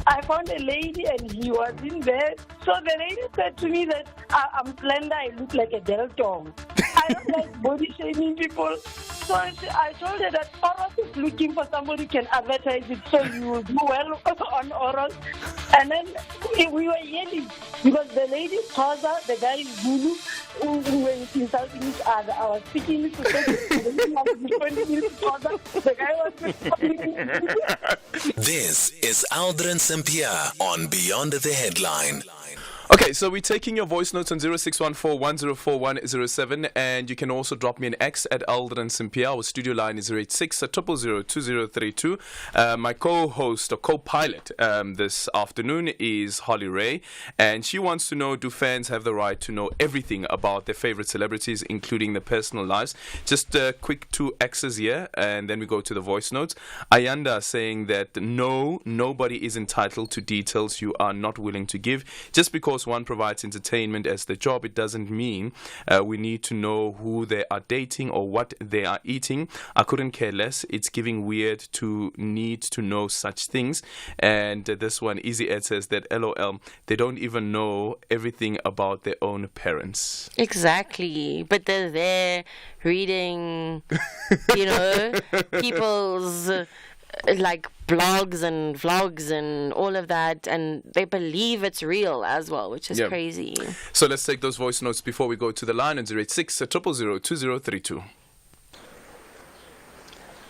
I found a lady and he was in bed. So the lady said to me that I'm slender, I look like a deltong. I don't like body shaming people. So I told her that Oros is looking for somebody who can advertise it, so you will do well on Oros. And then we were yelling because the lady Xhosa, the guy is Zulu, who were insulting each other. I was speaking to the guy was This is Aldrin Sampear on Beyond the Headline. Okay, so we're taking your voice notes on 0614-104107, and you can also drop me an X at Aldrin Sampear. Our studio line is 086-000-2032. My co-host or co-pilot this afternoon is Holly Ray, and she wants to know, do fans have the right to know everything about their favorite celebrities, including their personal lives? Just quick 2 X's here, and then we go to the voice notes. Ayanda saying that no, nobody is entitled to details you are not willing to give. Just because one provides entertainment as the job, it doesn't mean we need to know who they are dating or what they are eating. I couldn't care less. It's giving weird to need to know such things. And this one, Easy Ed, says that LOL, they don't even know everything about their own parents. Exactly. But they're there reading, people's like blogs and vlogs and all of that, and they believe it's real as well, which is crazy. So let's take those voice notes before we go to the line on 086-000-2032.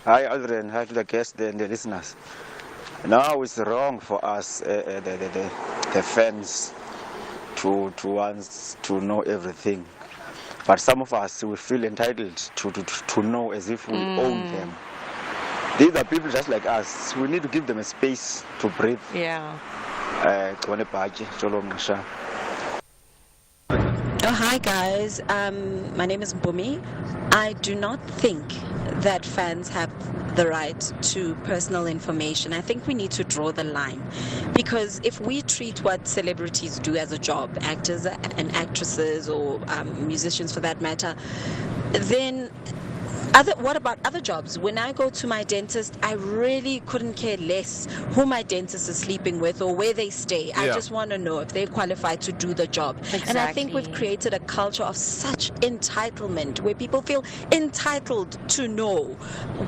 Hi Aldrin, hi to the guests and the listeners. Now it's wrong for us, the fans, to want to know everything. But some of us, we feel entitled to know as if we own them. These are people just like us. We need to give them a space to breathe. Yeah. Oh, hi guys. My name is Bumi. I do not think that fans have the right to personal information. I think we need to draw the line, because if we treat what celebrities do as a job, actors and actresses or musicians for that matter, then What about other jobs? When I go to my dentist, I really couldn't care less who my dentist is sleeping with or where they stay. I just want to know if they're qualified to do the job. Exactly. And I think we've created a culture of such entitlement where people feel entitled to know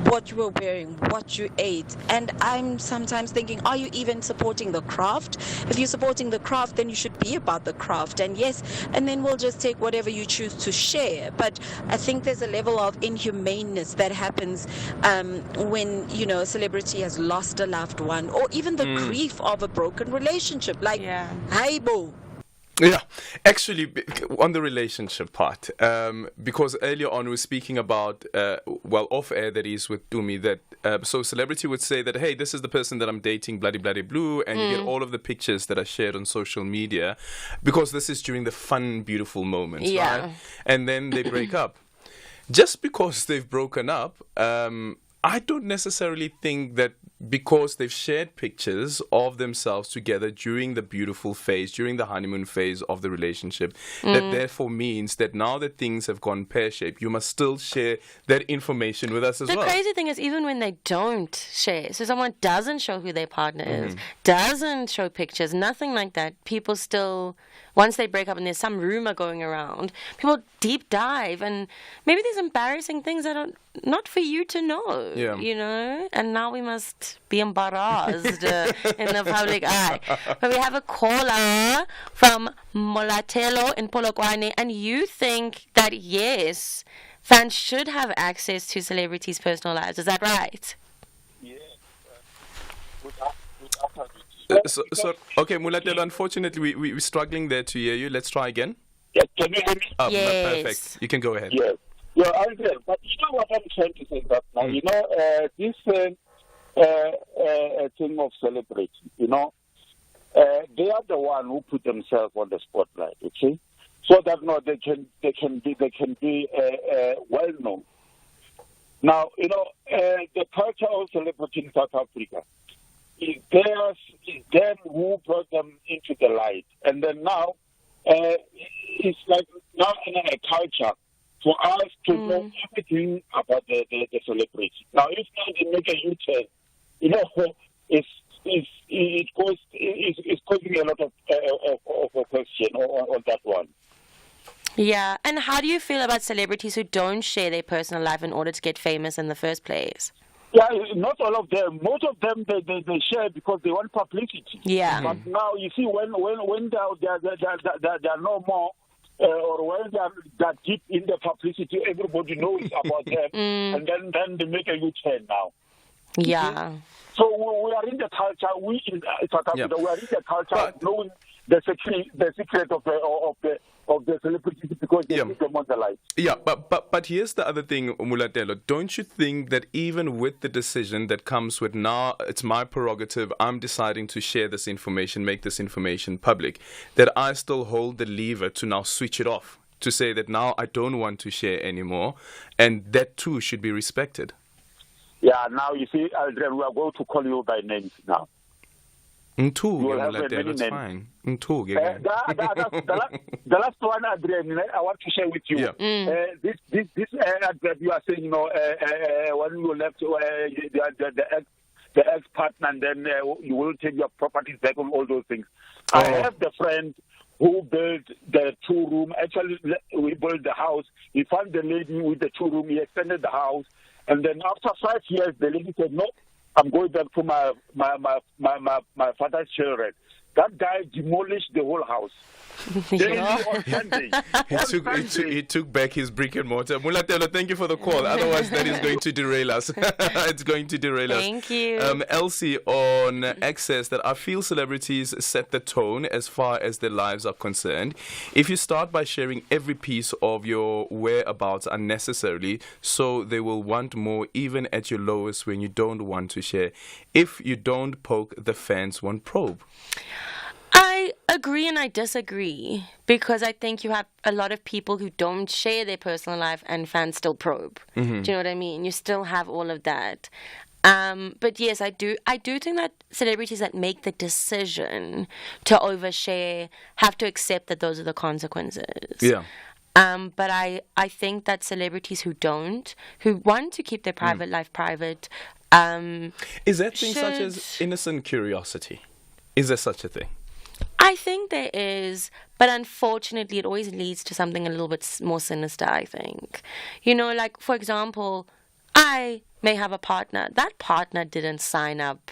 what you were wearing, what you ate. And I'm sometimes thinking, are you even supporting the craft? If you're supporting the craft, then you should be about the craft. And yes, and then we'll just take whatever you choose to share. But I think there's a level of inhumaneness that happens when, a celebrity has lost a loved one, or even the grief of a broken relationship. Like, hi, boo. Yeah, actually, on the relationship part, because earlier on we were speaking about, off air, that is, with Dumi, that so celebrity would say that, hey, this is the person that I'm dating, bloody bloody blue, and you get all of the pictures that are shared on social media, because this is during the fun, beautiful moments, right? And then they break up. Just because they've broken up, I don't necessarily think that because they've shared pictures of themselves together during the beautiful phase, during the honeymoon phase of the relationship, that therefore means that now that things have gone pear-shaped, you must still share that information with us as well. The crazy thing is, even when they don't share, so someone doesn't show who their partner is, doesn't show pictures, nothing like that, people still, once they break up and there's some rumor going around, people deep dive, and maybe there's embarrassing things that are not for you to know, and now we must be embarrassed in the public eye. But we have a caller from Molatelo in Polokwane, and you think that, yes, fans should have access to celebrities' personal lives. Is that right? Okay, Mulatelo, unfortunately, we're struggling there to hear you. Let's try again. Yeah, can you hear me? Yes. Perfect. You can go ahead. Yes. Yeah, Aldrin, but you know what I'm trying to say that now? This thing of celebrating, they are the one who put themselves on the spotlight, okay? So that they can be well known. Now, the culture of celebrating in South Africa is them who brought them into the light, and then now it's like now in a culture for us to know everything about the celebrity. Now, if they make a U-turn, it's causing a lot of question on that one. Yeah, and how do you feel about celebrities who don't share their personal life in order to get famous in the first place? Yeah, not all of them. Most of them they share because they want publicity. Yeah. But now you see when they're no more, or when they're deep in the publicity, everybody knows about them, and then they make a U-turn now. Yeah. So we are in the culture. We in South Africa, we are in the culture of knowing the secret of the celebrities because they put them on the light. Yeah, but here's the other thing, Mulatelo. Don't you think that even with the decision that comes with now, it's my prerogative, I'm deciding to share this information, make this information public, that I still hold the lever to now switch it off, to say that now I don't want to share anymore, and that too should be respected? Yeah, now you see, Aldrin, we are going to call you by names now. That's Mulatelo, fine. The last one, Adrian, I want to share with you. Yeah. This Adrian, you are saying, when you left the ex-partner, and then you will take your properties back and all those things. I have the friend who built the 2-room. Actually, we built the house. He found the lady with the 2-room. He extended the house. And then after 5 years, the lady said, no, I'm going back to my father's children. That guy demolished the whole house. He took back his brick and mortar. Mulatelo, thank you for the call. Otherwise, that is going to derail us. It's going to derail us. Thank you. Elsie on Access that I feel celebrities set the tone as far as their lives are concerned. If you start by sharing every piece of your whereabouts unnecessarily, so they will want more even at your lowest when you don't want to share. If you don't poke, the fans won't probe. I agree and I disagree because I think you have a lot of people who don't share their personal life and fans still probe. Do you know what I mean? You still have all of that. But yes, I do think that celebrities that make the decision to overshare have to accept that those are the consequences. Yeah. But I think that celebrities who want to keep their private life private, is that thing such as innocent curiosity? Is there such a thing? I think there is, but unfortunately, it always leads to something a little bit more sinister, I think. You know, like, for example, I may have a partner. That partner didn't sign up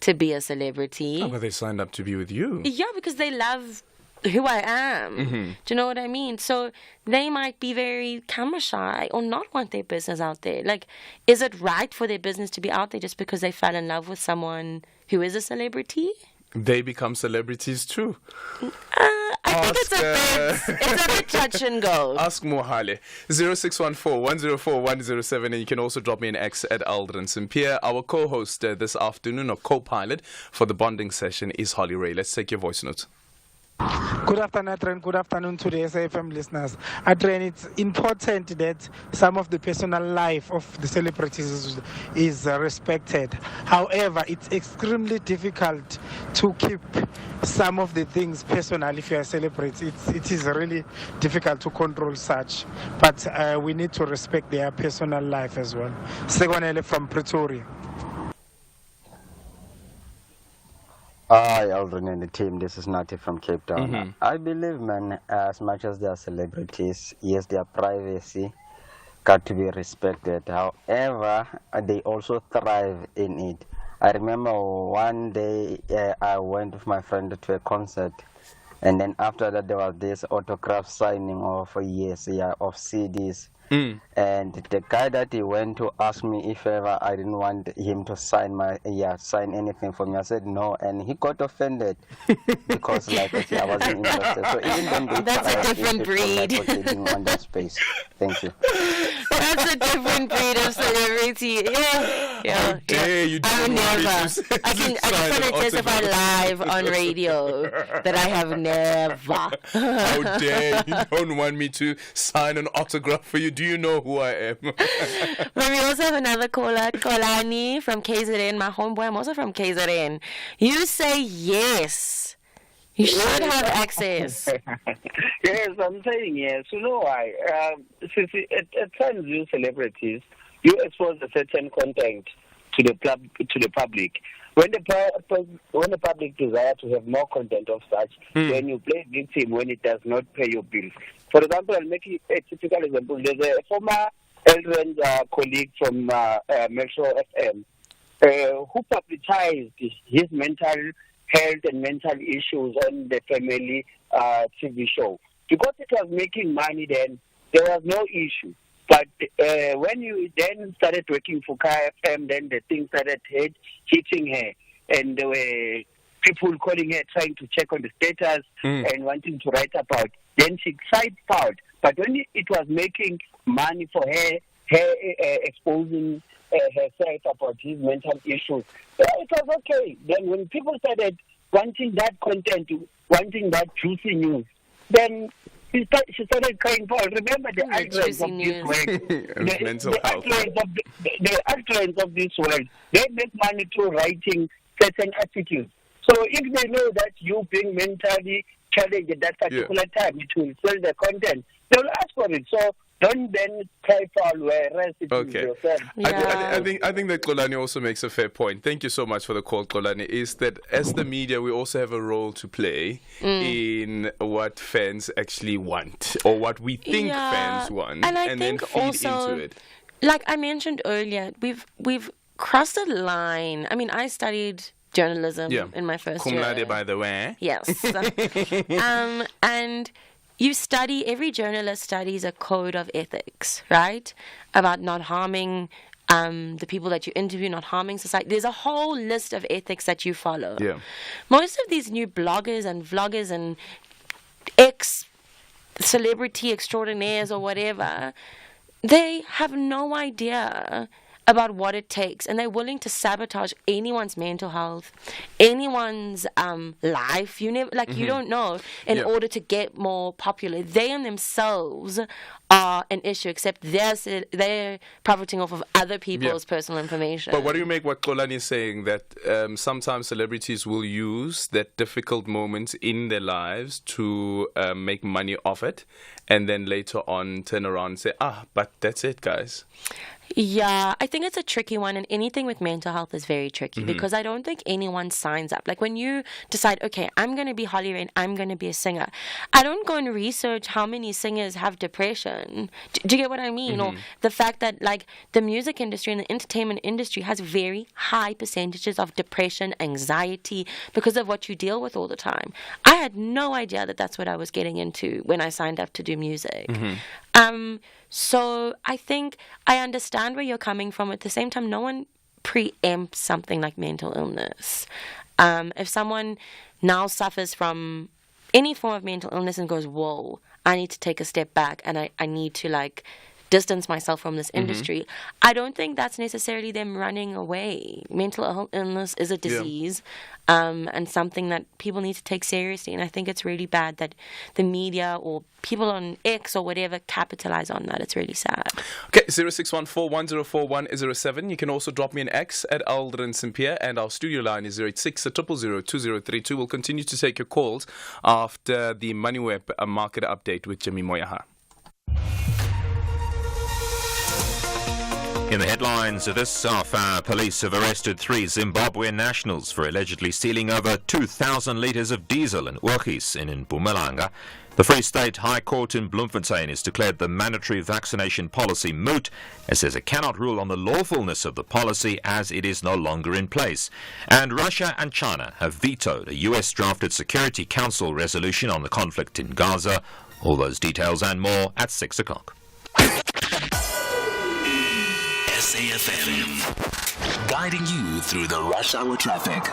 to be a celebrity. Oh, but they signed up to be with you. Yeah, because they love who I am. Mm-hmm. Do you know what I mean? So they might be very camera shy or not want their business out there. Like, is it right for their business to be out there just because they fell in love with someone who is a celebrity? They become celebrities too. I think it's a bit touch and go. Ask Mohale. 0614-104-107, and you can also drop me an X at Aldrin Sampear. Our co-host this afternoon, or co-pilot for the bonding session, is Holly Ray. Let's take your voice notes. Good afternoon, Adrian. Good afternoon to the SAFM listeners. Adrian, it's important that some of the personal life of the celebrities is respected. However, it's extremely difficult to keep some of the things personal if you're a celebrity. It is really difficult to control such. But we need to respect their personal life as well. Segonele from Pretoria. Hi, Aldrin and the team. This is Nati from Cape Town. Mm-hmm. I believe, man, as much as they are celebrities, yes, their privacy got to be respected. However, they also thrive in it. I remember one day I went with my friend to a concert, and then after that there was this autograph signing of CDs. And the guy that he went to asked me if ever I didn't want him to sign anything for me. I said no, and he got offended because I wasn't interested. So even then that's a different breed. On that space. Thank you. That's a different breed of celebrity. Yeah. Dare you I would never. I can testify live on radio that I have never. How dare you don't want me to sign an autograph for you? Do you know who I am? But we also have another caller, Kolani from KZN, my homeboy. I'm also from KZN. You say yes. You should have access. Yes, I'm saying yes. You know why? At times, you celebrities, you expose a certain content to the public. When the public desire to have more content of such, then you play victim when it does not pay your bills. For example, I'll make a typical example. There's a former Aldrin colleague from Metro FM who publicized his mental health and mental issues on the family TV show. Because it was making money then, there was no issue. But when you then started working for KFM, then the thing started hitting her. And there were people calling her, trying to check on the status and wanting to write about. Then she tried out. But when it was making money for her exposing herself about his mental issues, it was okay. Then when people started wanting that content, wanting that juicy news, then she started crying for. Remember the actors of this world, the actors of this world, they make money through writing certain articles. So if they know that you being mentally challenged at that particular time, it will sell the content. They will ask for it. So don't then cry foul whereas it is yourself. I think that Kolani also makes a fair point. Thank you so much for the call, Kolani. Is that as the media, we also have a role to play in what fans actually want or what we think fans want, and then think feed also, into it. Like I mentioned earlier, we've crossed a line. I mean, I studied journalism in my first Cum year. laude, by the way. Yes. And every journalist studies a code of ethics, right? About not harming the people that you interview, not harming society. There's a whole list of ethics that you follow. Yeah. Most of these new bloggers and vloggers and ex-celebrity extraordinaires or whatever, they have no idea about what it takes, and they're willing to sabotage anyone's mental health, anyone's life. You never you don't know in order to get more popular. They in themselves are an issue, except they're profiting off of other people's personal information. But what do you make what Xolani is saying, that sometimes celebrities will use that difficult moment in their lives to make money off it, and then later on turn around and say, but that's it, guys? Yeah, I think it's a tricky one, and anything with mental health is very tricky because I don't think anyone signs up. Like when you decide, okay, I'm going to be Holly Rain, I'm going to be a singer, I don't go and research how many singers have depression. Do you get what I mean? Or the fact that like the music industry and the entertainment industry has very high percentages of depression, anxiety because of what you deal with all the time. I had no idea that that's what I was getting into when I signed up to do music. So I think I understand where you're coming from. At the same time, no one preempts something like mental illness. If someone now suffers from any form of mental illness and goes, whoa, I need to take a step back and I need to distance myself from this industry, I don't think that's necessarily them running away. Mental illness is a disease and something that people need to take seriously, and I think it's really bad that the media or people on X or whatever capitalize on that. It's really sad. Okay, 0614104107. You can also drop me an X at Aldrin Sampear, and our studio line is 086-000-2032. We'll continue to take your calls after the MoneyWeb market update with Jimmy Moyaha. In the headlines of this half hour, police have arrested 3 Zimbabwean nationals for allegedly stealing over 2,000 litres of diesel in Urgis in Mpumalanga. The Free State High Court in Bloemfontein has declared the mandatory vaccination policy moot. It says it cannot rule on the lawfulness of the policy as it is no longer in place. And Russia and China have vetoed a US-drafted Security Council resolution on the conflict in Gaza. All those details and more at 6 o'clock. SAFM, guiding you through the rush hour traffic.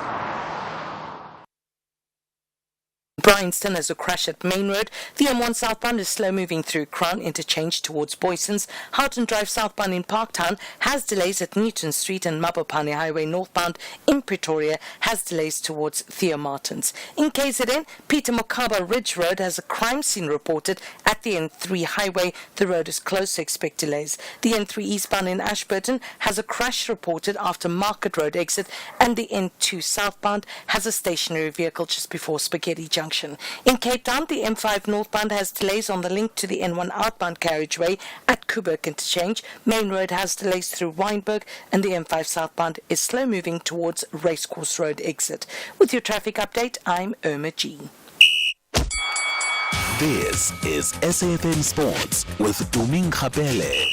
Bryanston has a crash at Main Road. The M1 southbound is slow moving through Crown interchange towards Boysons. Houghton Drive southbound in Parktown has delays at Newton Street, and Mabopane Highway northbound in Pretoria has delays towards Theo Martins. In KZN, Peter Mokaba Ridge Road has a crime scene reported at the N3 highway. The road is closed, so expect delays. The N3 eastbound in Ashburton has a crash reported after Market Road exit, and the N2 southbound has a stationary vehicle just before Spaghetti Junction. In Cape Town, the M5 northbound has delays on the link to the N1 outbound carriageway at Kuburg interchange. Main Road has delays through Wynberg, and the M5 southbound is slow moving towards Racecourse Road exit. With your traffic update, I'm Irma G. This is SAFM Sports with Tuming Khapele.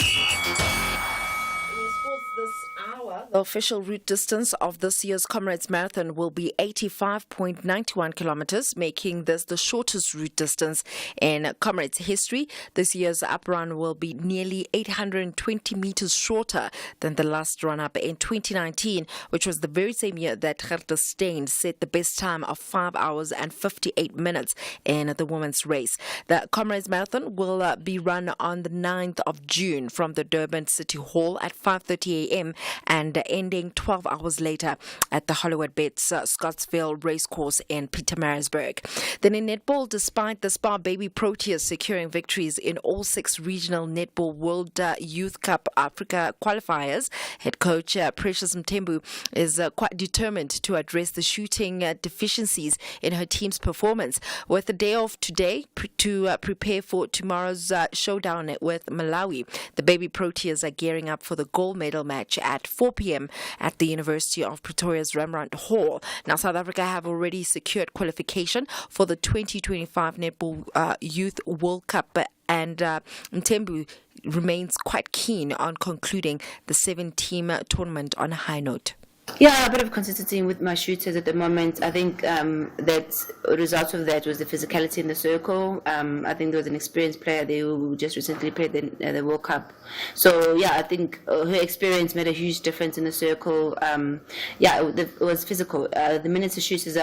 The official route distance of this year's Comrades Marathon will be 85.91 kilometers, making this the shortest route distance in Comrades history. This year's up run will be nearly 820 meters shorter than the last run-up in 2019, which was the very same year that Gerda Steyn set the best time of 5 hours and 58 minutes in the women's race. The Comrades Marathon will be run on the 9th of June from the Durban City Hall at 5:30 a.m. and ending 12 hours later at the Hollywood Bets Scottsville Racecourse in Pietermaritzburg. Then in netball, despite the Spar Baby Proteas securing victories in all 6 regional netball World Youth Cup Africa qualifiers, head coach Precious Mthembu is quite determined to address the shooting deficiencies in her team's performance. With the day off today to prepare for tomorrow's showdown with Malawi, the Baby Proteas are gearing up for the gold medal match at 4 p.m. at the University of Pretoria's Rembrandt Hall. Now, South Africa have already secured qualification for the 2025 Netball Youth World Cup, and Mthembu remains quite keen on concluding the 7-team tournament on a high note. Yeah, a bit of consistency with my shooters at the moment. I think that a result of that was the physicality in the circle. I think there was an experienced player there who just recently played the World Cup. So, yeah, I think her experience made a huge difference in the circle. It was physical. The minutes the shooters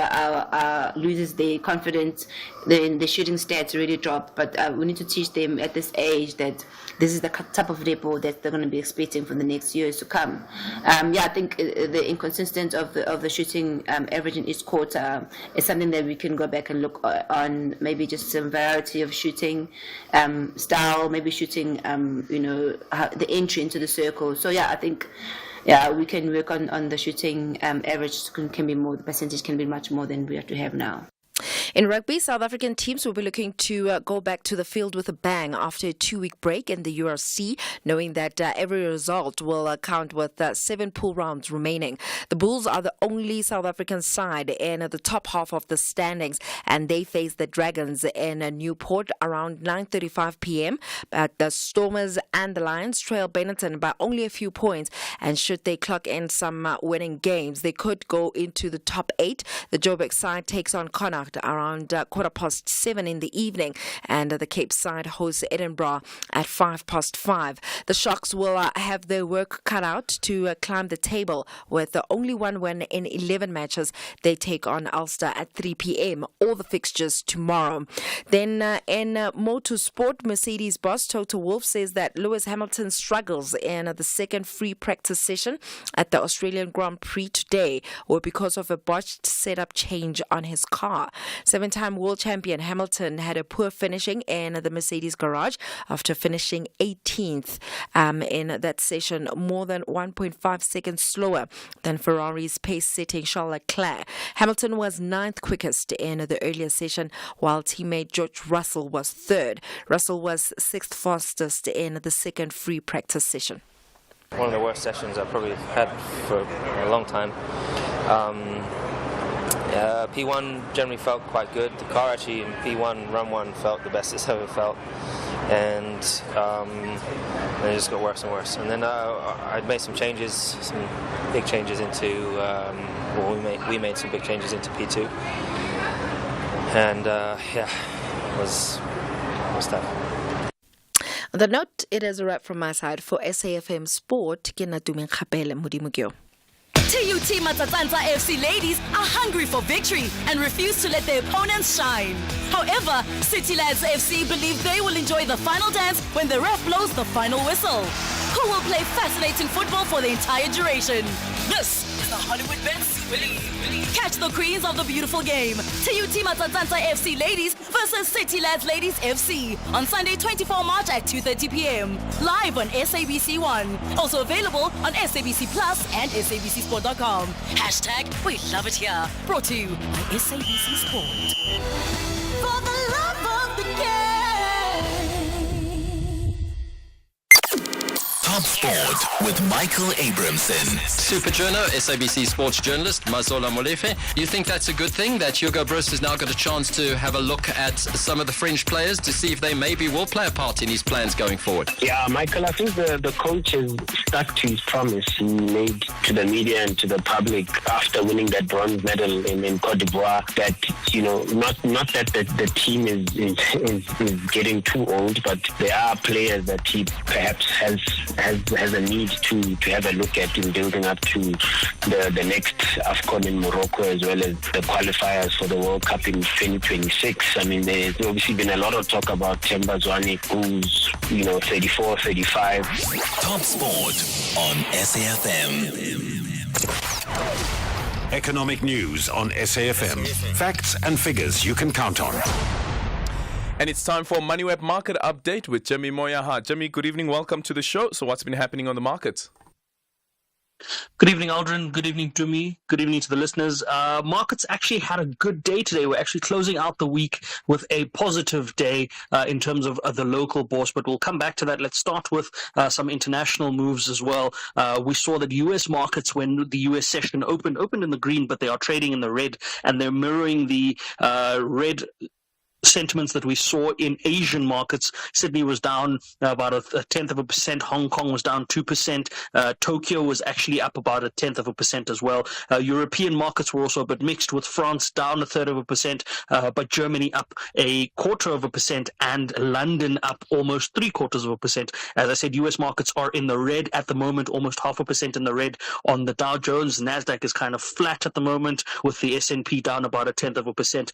loses their confidence, the shooting stats really drop. But we need to teach them at this age that this is the type of level that they're going to be expecting for the next years to come. I think the inconsistent of the shooting average in each quarter is something that we can go back and look on. Maybe just some variety of shooting style, maybe shooting the entry into the circle. So I think we can work on the shooting average can be more, the percentage can be much more than we have to have now. In rugby, South African teams will be looking to go back to the field with a bang after a 2-week break in the URC, knowing that every result will count with 7 pool rounds remaining. The Bulls are the only South African side in the top half of the standings, and they face the Dragons in Newport around 9:35 p.m. But the Stormers and the Lions trail Benetton by only a few points, and should they clock in some winning games, they could go into the top 8. The Joburg side takes on Connacht around 7:15 in the evening, and the Cape side hosts Edinburgh at 5:05. The Sharks will have their work cut out to climb the table with only one win in 11 matches. They take on Ulster at 3 p.m. All the fixtures tomorrow. Then in motorsport, Mercedes boss Toto Wolff says that Lewis Hamilton struggles in the second free practice session at the Australian Grand Prix today, or because of a botched setup change on his car. 7-time world champion Hamilton had a poor finishing in the Mercedes garage after finishing 18th in that session, more than 1.5 seconds slower than Ferrari's pace-setting Charles Leclerc. Hamilton was 9th quickest in the earlier session, while teammate George Russell was 3rd. Russell was 6th fastest in the second free practice session. One of the worst sessions I've probably had for a long time. P1 generally felt quite good. The car actually in P1 Run 1 felt the best it's ever felt, and it just got worse and worse. And then I made some changes, some big changes into. We made some big changes into P2, and it was tough. On the note, it is a wrap from my side for SAFM Sport. Ke Natumeng Kgapele Modimo. TUT Matsatsanza FC ladies are hungry for victory and refuse to let their opponents shine. However, City Lads FC believe they will enjoy the final dance when the ref blows the final whistle. Who will play fascinating football for the entire duration? This is the Hollywood Bet Super League. Catch the queens of the beautiful game. TUT Matsatsanza FC ladies versus City Lads Ladies FC on Sunday 24 March at 2:30 p.m. Live on SABC1. Also available on SABC Plus and SABCSport.com. #We love it here. Brought to you by SABC Sport. For the love of the game. Top Sport with Michael Abramson. Super Journo, SABC sports journalist, Mazola Molefe. You think that's a good thing that Hugo Broos has now got a chance to have a look at some of the French players to see if they maybe will play a part in his plans going forward? Yeah, Michael, I think the coach has stuck to his promise he made to the media and to the public after winning that bronze medal in Cote d'Ivoire, that, not that the team is getting too old, but there are players that he perhaps has a need to have a look at in building up to the next AFCON in Morocco, as well as the qualifiers for the World Cup in 2026. I mean, there's obviously been a lot of talk about Themba Zwane, who's 34, 35. Top Sport on SAFM. Economic news on SAFM. Facts and figures you can count on. And it's time for MoneyWeb Market Update with Jimmy Moyaha. Jimmy, good evening. Welcome to the show. So what's been happening on the markets? Good evening, Aldrin. Good evening, Jimmy. Good evening to the listeners. Markets actually had a good day today. We're actually closing out the week with a positive day in terms of the local bourse, but we'll come back to that. Let's start with some international moves as well. We saw that U.S. markets, when the U.S. session opened in the green, but they are trading in the red, and they're mirroring the red sentiments that we saw in Asian markets. Sydney was down about a 0.1%. Hong Kong was down 2%. Tokyo was actually up about a 0.1% as well. European markets were also a bit mixed, with France down a 0.3%, but Germany up a 0.25% and London up almost 0.75%. As I said, US markets are in the red at the moment, almost 0.5% in the red on the Dow Jones. Nasdaq is kind of flat at the moment, with the S&P down about a 0.1%.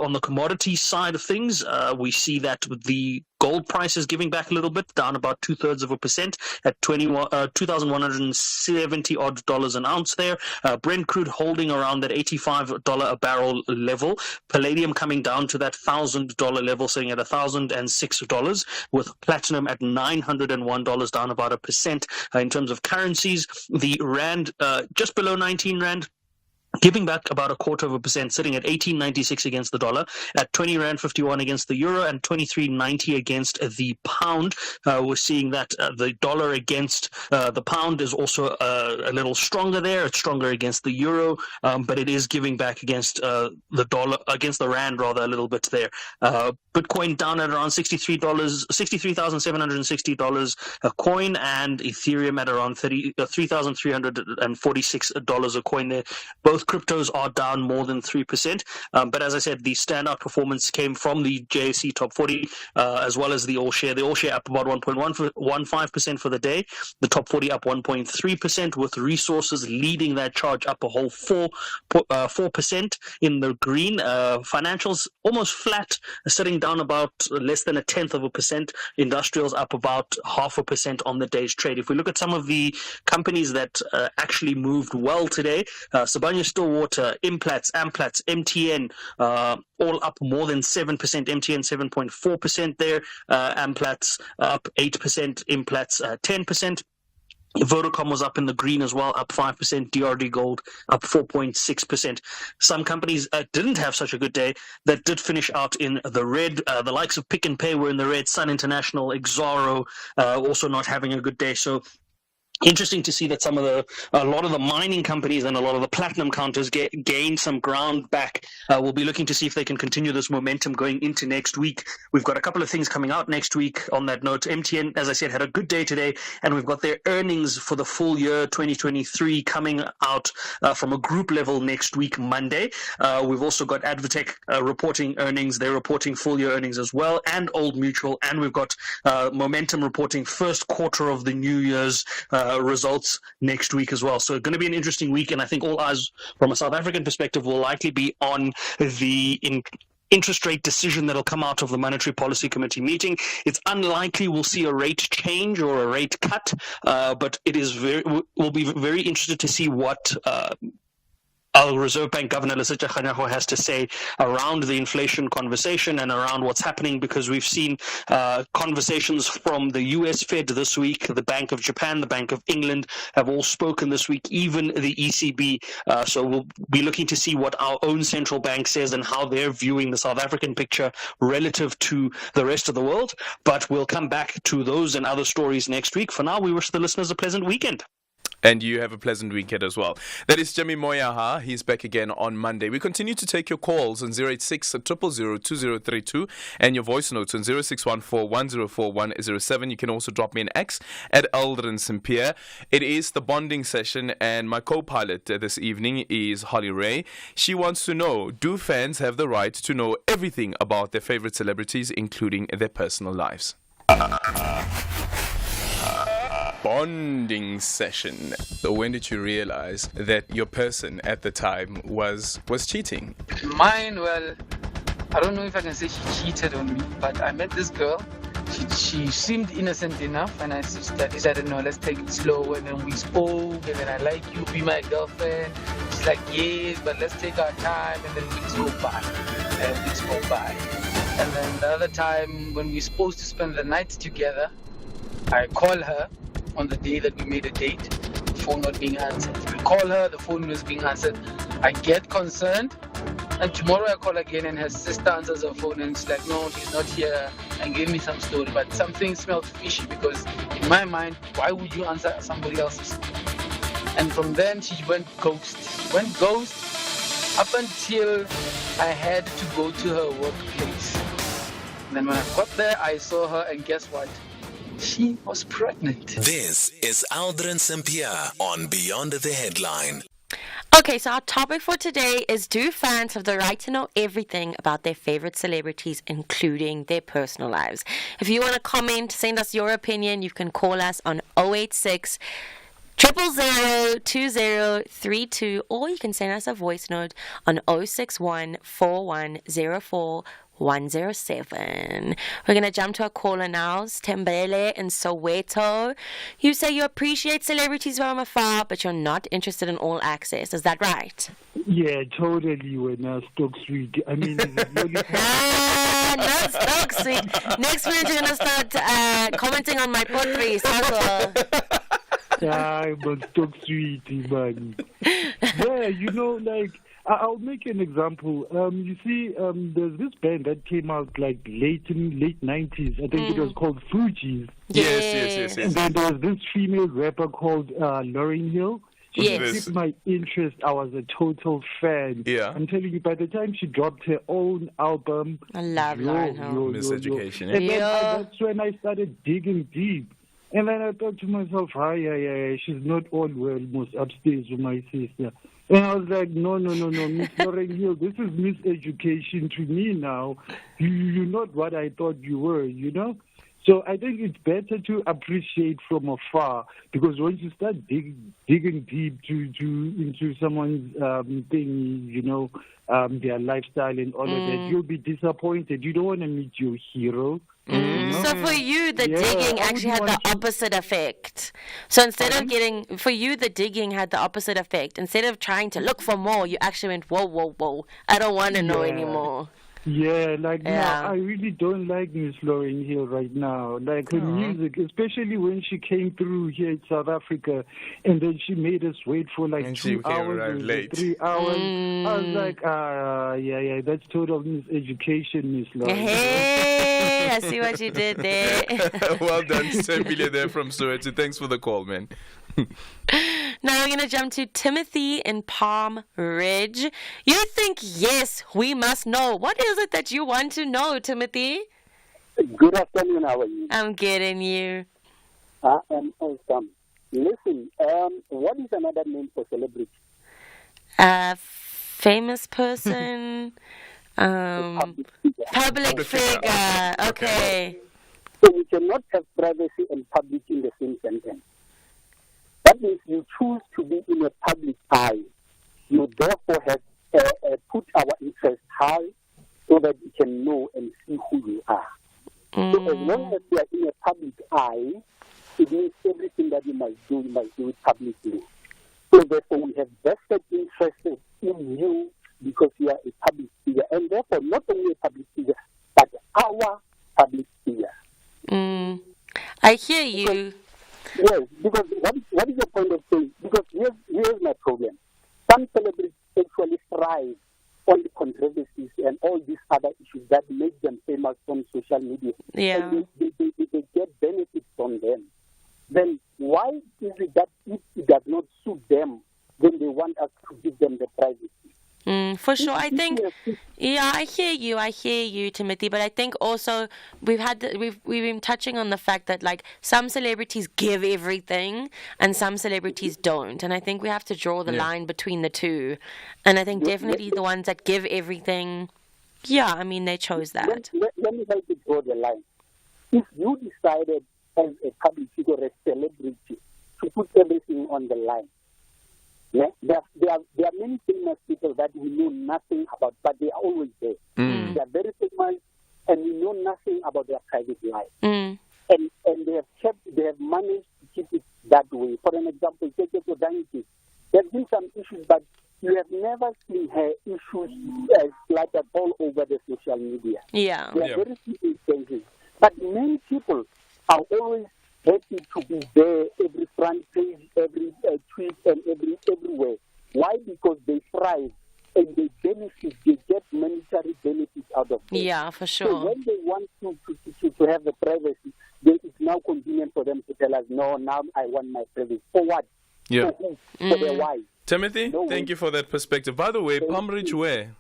On the commodity side of things, we see that the gold price is giving back a little bit, down about 0.2% at $2,170 odd an ounce there. Brent crude holding around that $85 a barrel level. Palladium coming down to that $1,000 level, sitting at $1,006, with platinum at $901, down about 1%. In terms of currencies, the rand just below 19 rand, giving back about a 0.25%, sitting at 18.96 against the dollar, at 20 rand 51 against the euro, and 23.90 against the pound. We're seeing that the dollar against the pound is also a little stronger there. It's stronger against the euro, but it is giving back against the dollar, against the rand rather, a little bit there. Bitcoin down at around $63,760 a coin, and Ethereum at around $3,346 a coin there. Both cryptos are down more than 3%. But as I said, the standout performance came from the JSE Top 40, as well as the All Share. The All Share up about 1.15% for the day. The Top 40 up 1.3%, with resources leading that charge up a whole 4% in the green. Financials almost flat, sitting down about less than 0.1%. Industrials up about 0.5% on the day's trade. If we look at some of the companies that actually moved well today, Sibanye-Stillwater, Implats, Amplats, MTN, all up more than 7%. MTN 7.4% there. Amplats up 8%. Implats 10%. Vodacom was up in the green as well, up 5%. DRD Gold up 4.6%. Some companies didn't have such a good day that did finish out in the red. The likes of Pick n Pay were in the red. Sun International, Exaro also not having a good day. So interesting to see that a lot of the mining companies and a lot of the platinum counters gained some ground back. We'll be looking to see if they can continue this momentum going into next week. We've got a couple of things coming out next week on that note. MTN, as I said, had a good day today, and we've got their earnings for the full year 2023 coming out from a group level next week, Monday. We've also got Advotech reporting earnings. They're reporting full year earnings as well, and Old Mutual, and we've got Momentum reporting first quarter of the new year's results next week as well. So it's going to be an interesting week, and I think all eyes from a South African perspective will likely be on the interest rate decision that'll come out of the Monetary Policy Committee meeting. It's unlikely we'll see a rate change or a rate cut, but we'll be very interested to see what our Reserve Bank Governor Lesotho Kganyago has to say around the inflation conversation and around what's happening, because we've seen conversations from the US Fed this week, the Bank of Japan, the Bank of England have all spoken this week, even the ECB. So we'll be looking to see what our own central bank says and how they're viewing the South African picture relative to the rest of the world. But we'll come back to those and other stories next week. For now, we wish the listeners a pleasant weekend. And you have a pleasant weekend as well. That is Jimmy Moyaha. He's back again on Monday. We continue to take your calls on 086-000-2032 and your voice notes on 0614-104-107. You can also drop me an X at Aldrin Sampear. It is the bonding session, and my co-pilot this evening is Holly Ray. She wants to know, do fans have the right to know everything about their favorite celebrities, including their personal lives? Bonding session. So when did you realize that your person at the time was cheating? Mine, well, I don't know if I can say she cheated on me, but I met this girl. She seemed innocent enough, and I decided, no, let's take it slow. And then we spoke, and then I like you, be my girlfriend. She's like, yes, but let's take our time. And then weeks go by, and weeks go by. And then the other time, when we were supposed to spend the night together, I call her on the day that we made a date, the phone not being answered. I call her, the phone was being answered. I get concerned, and tomorrow I call again, and her sister answers her phone, and she's like, no, she's not here, and gave me some story. But something smelled fishy, because in my mind, why would you answer somebody else's? And from then, she went ghost. up until I had to go to her workplace. And then when I got there, I saw her, and guess what? She was pregnant. This is Aldrin Sampear on Beyond the Headline. Okay, so our topic for today is, do fans have the right to know everything about their favorite celebrities, including their personal lives? If you want to comment, send us your opinion, you can call us on 086 000 2032, or you can send us a voice note on 061 4104 107. We're going to jump to a caller now. Tembele in Soweto. You say you appreciate celebrities from afar, but you're not interested in all access. Is that right? Yeah, totally. When Stoke Street. I mean, no Stoke Street. Next week you're going to start commenting on my pottery. Yeah, but Stoke Street, man. Yeah, I'll make an example. You see, there's this band that came out like late 90s. I think it was called Fugees. Yes. And then there was this female rapper called Lauryn Hill. She piqued my interest. I was a total fan. Yeah. I'm telling you, by the time she dropped her own album, I love Lauryn Hill. Miseducation. And then that's when I started digging deep. And then I thought to myself, she's not all well, most upstairs with my sister. And I was like, no, Miss Lauryn Hill, this is miseducation to me now. You're not what I thought you were, So I think it's better to appreciate from afar, because once you start digging deep into someone's thing, their lifestyle and all of that, you'll be disappointed. You don't want to meet your hero. So for you, the digging actually had the opposite effect. So instead of for you, the digging had the opposite effect. Instead of trying to look for more, you actually went, whoa, I don't want to know anymore. Yeah, no, I really don't like Miss Lauryn Hill right now. Like her music, especially when she came through here in South Africa, and then she made us wait for like 2 hours or 3 hours. I was like, that's total miseducation, Miss Lauryn. Hey, I see what you did there. Well done, Sembile there from Soweto. Thanks for the call, man. Now we're going to jump to Timothy in Palm Ridge. You think, yes, we must know. What is it that you want to know, Timothy? Good afternoon, how are you? I'm getting you. I am awesome. Listen, what is another name for celebrity? Famous person, public figure. Okay. So you cannot have privacy and public in the same sentence. That means you choose to be in a public eye. You therefore have put our interest high so that we can know and see who you are. So as long as you are in a public eye, it means everything that you must do it publicly. So therefore we have vested interest in you because you are a public figure. And therefore not only a public figure, but our public figure. I hear you. Yes, because what is the point of saying? Because here's my problem. Some celebrities actually thrive on the controversies and all these other issues that make them famous on social media. Yeah. And they get benefits from them. Then why is it that if it does not suit them, then they want us to give them the privacy? For sure, I think. Yeah, I hear you, Timothy. But I think also we've been touching on the fact that like some celebrities give everything and some celebrities don't, and I think we have to draw the line between the two. And I think definitely the ones that give everything, they chose that. Let me help you draw the line. If you decided as a public figure, a celebrity, to put everything on the line. Yeah? There are many famous people that we know nothing about, but they are always there. They are very famous, and we know nothing about their private life. And they have managed to keep it that way. For an example, take Dynasty. There have been some issues, but you have never seen her issues like that all over the social media. Yeah. There are very few instances. But many people are always happy to be there, every front page, every tweet, and everywhere. Why? Because they thrive and they benefit. They get monetary benefits out of it. Yeah, for sure. So when they want to have the privacy, then it's now convenient for them to tell us, no, now I want my privacy. For what? Yeah. For who? For their wives. Timothy, thank you for that perspective. By the way, Pumridge where?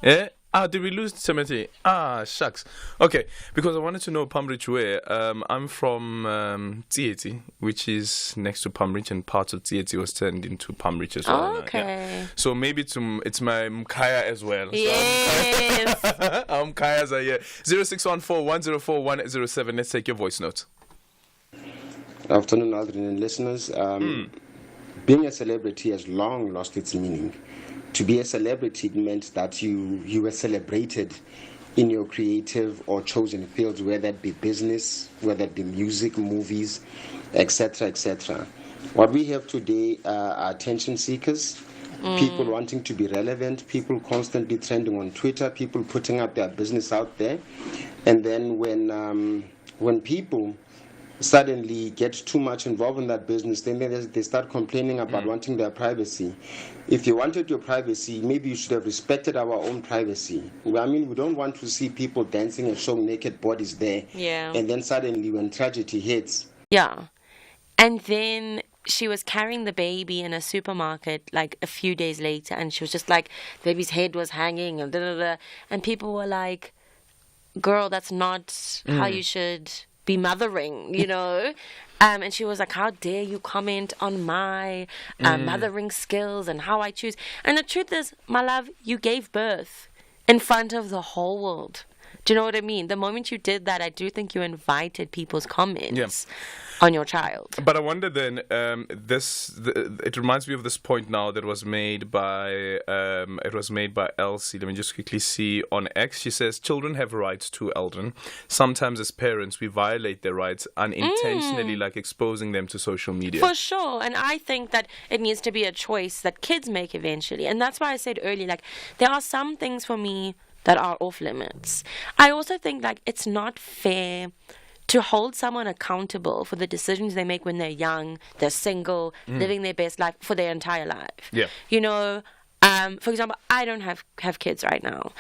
Yeah? Did we lose Timothy? Shucks. Okay, because I wanted to know Pumridge where. I'm from Tsietsi, which is next to Pumridge, and parts of Tsietsi was turned into Pumridge as well. Okay. Yeah. So maybe it's my Mkaya as well. So Yes. our Mkayas are here. 0614-104-107. Let's take your voice note. Afternoon, Aldrin and listeners. Being a celebrity has long lost its meaning. To be a celebrity meant that you were celebrated in your creative or chosen fields, whether it be business, whether it be music, movies, etc., etc. What we have today are attention seekers, people wanting to be relevant, people constantly trending on Twitter, people putting up their business out there. And then when people suddenly get too much involved in that business, then they start complaining about wanting their privacy. If you wanted your privacy, maybe you should have respected our own privacy. I mean, we don't want to see people dancing and showing naked bodies there. Yeah. And then suddenly when tragedy hits. Yeah. And then she was carrying the baby in a supermarket like a few days later, and she was just like, the baby's head was hanging and and people were like, girl, that's not how you should be mothering, you know. And she was like, how dare you comment on my mothering skills and how I choose. And the truth is, my love, you gave birth in front of the whole world. Do you know what I mean? The moment you did that, I do think you invited people's comments on your child. But I wonder then, it reminds me of this point now that was made by Elsie. Let me just quickly see on X. She says, children have rights too, Aldrin. Sometimes as parents, we violate their rights unintentionally, like exposing them to social media. For sure. And I think that it needs to be a choice that kids make eventually. And that's why I said earlier, like, there are some things for me that are off limits. I also think, like, it's not fair to hold someone accountable for the decisions they make when they're young, they're single, living their best life for their entire life. Yeah. You know, for example, I don't have kids right now.